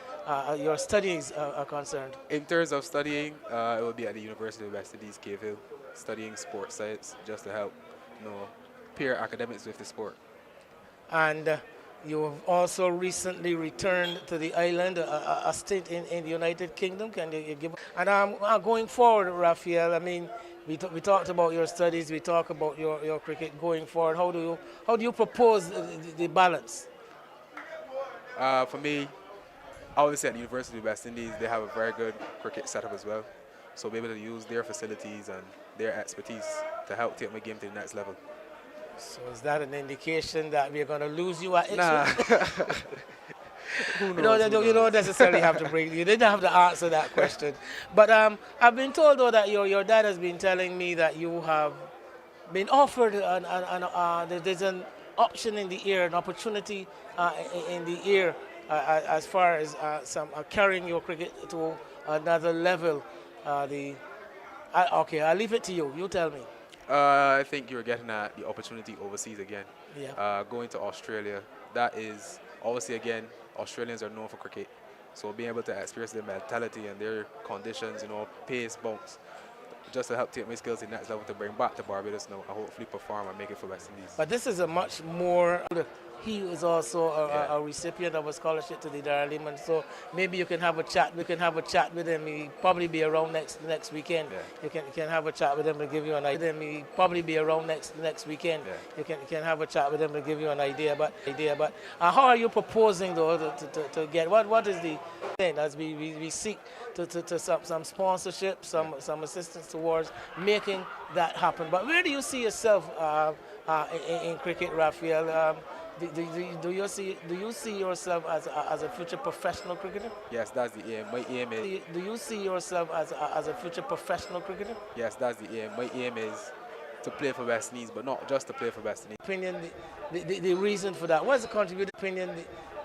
B: your studies are concerned.
E: In terms of studying, it will be at the University of West Indies, Cave Hill, studying sports science just to help, pair academics with the sport. And
B: you have also recently returned to the island, a stint in the United Kingdom. Can you give? And going forward, Raphael, I mean, we talked about your studies, we talk about your cricket going forward. How do you propose the balance?
E: For me, obviously at the University of West Indies, they have a very good cricket setup as well. So be able to use their facilities and their expertise to help take my game to the next level.
B: So is that an indication that we're going to lose you at Ipswich?
E: Nah.
B: You don't necessarily have to bring. You didn't have to answer that question. But I've been told though that your dad has been telling me that you have been offered there's an option in the air, an opportunity in the air as far as carrying your cricket to another level. Okay, I'll leave it to you. You tell me.
E: I think you're getting at the opportunity overseas again.
B: Yeah.
E: Going to Australia, that is obviously, again, Australians are known for cricket. So being able to experience their mentality and their conditions, pace, bounce, just to help take my skills to the next level to bring back to Barbados now and hopefully perform and make it for West Indies.
B: But this is a much more he is also a recipient of a scholarship to the Darrell Lehman. So maybe you can have a chat. We can have a chat with him. He'll probably be around next weekend.
E: Yeah.
B: You can have a chat with him to give you an idea. He'll probably be around next weekend.
E: Yeah.
B: You can have a chat with him to give you an idea. But how are you proposing though to get what is the thing as we seek to some sponsorship, some assistance towards making that happen? But where do you see yourself in cricket, Raphael? Do you see yourself as a future professional cricketer?
E: Yes, that's the aim. My aim is.
B: Do you see yourself as a future professional cricketer?
E: Yes, that's the aim. My aim is to play for West Indies, but not just to play for West Indies.
B: Opinion, the reason for that. What's the contributor? Opinion,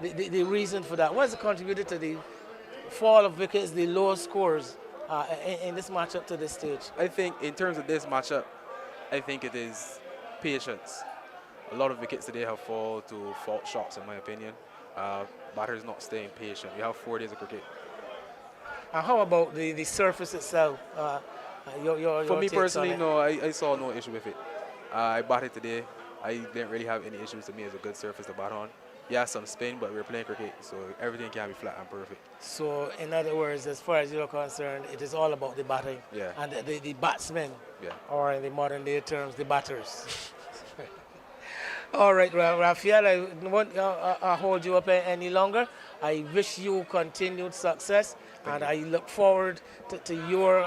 B: the reason for that. What's the contributor to the fall of wickets, the low scores in this matchup to this stage?
E: I think in terms of this matchup, I think it is patience. A lot of wickets today have fallen to fault shots, in my opinion. Batters not staying patient. We have 4 days of cricket.
B: And how about the surface itself? Your
E: For me
B: takes on
E: personally,
B: it?
E: no, I saw no issue with it. I batted today. I didn't really have any issues. To me, it's a good surface to bat on. Yeah, some spin, but we're playing cricket, so everything can be flat and perfect.
B: So, in other words, as far as you're concerned, it is all about the batting and the batsmen, or in the modern day terms, the batters. All right, Raphael, I won't hold you up any longer. I wish you continued success, and I look forward to your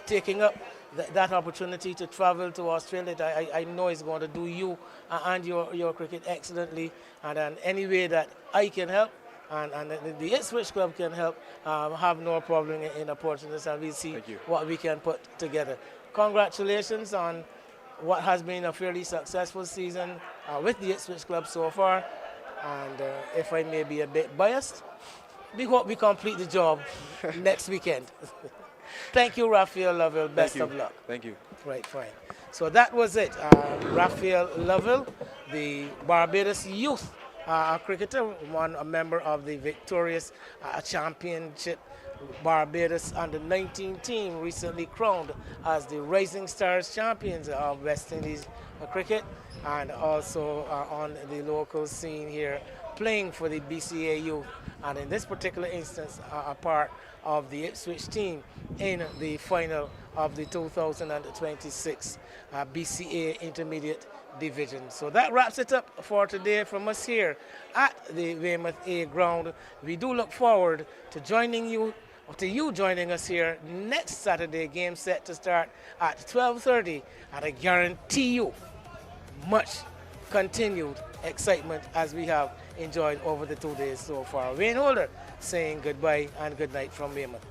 B: taking up that opportunity to travel to Australia. I know it's going to do you and your cricket excellently, and in any way that I can help, and the Ipswich Club can help, have no problem in approaching this, and we'll see what we can put together. Congratulations on what has been a fairly successful season with the Ipswich Club so far, and if I may be a bit biased, we hope we complete the job next weekend. Thank you, Raphael Lovell. Best of luck.
E: Thank you.
B: Right, fine. So that was it. Raphael Lovell, the Barbados youth cricketer, a member of the victorious championship Barbados under-19 team, recently crowned as the Rising Stars champions of West Indies cricket, and also on the local scene here, playing for the BCA youth, and in this particular instance, a part of the Ipswich team in the final of the 2026 BCA Intermediate Division. So that wraps it up for today from us here at the Weymouth A ground. We do look forward to you joining us here next Saturday. Game set to start at 12:30, and I guarantee you much continued excitement as we have enjoyed over the 2 days so far. Wayne Holder saying goodbye and good night from Weymouth.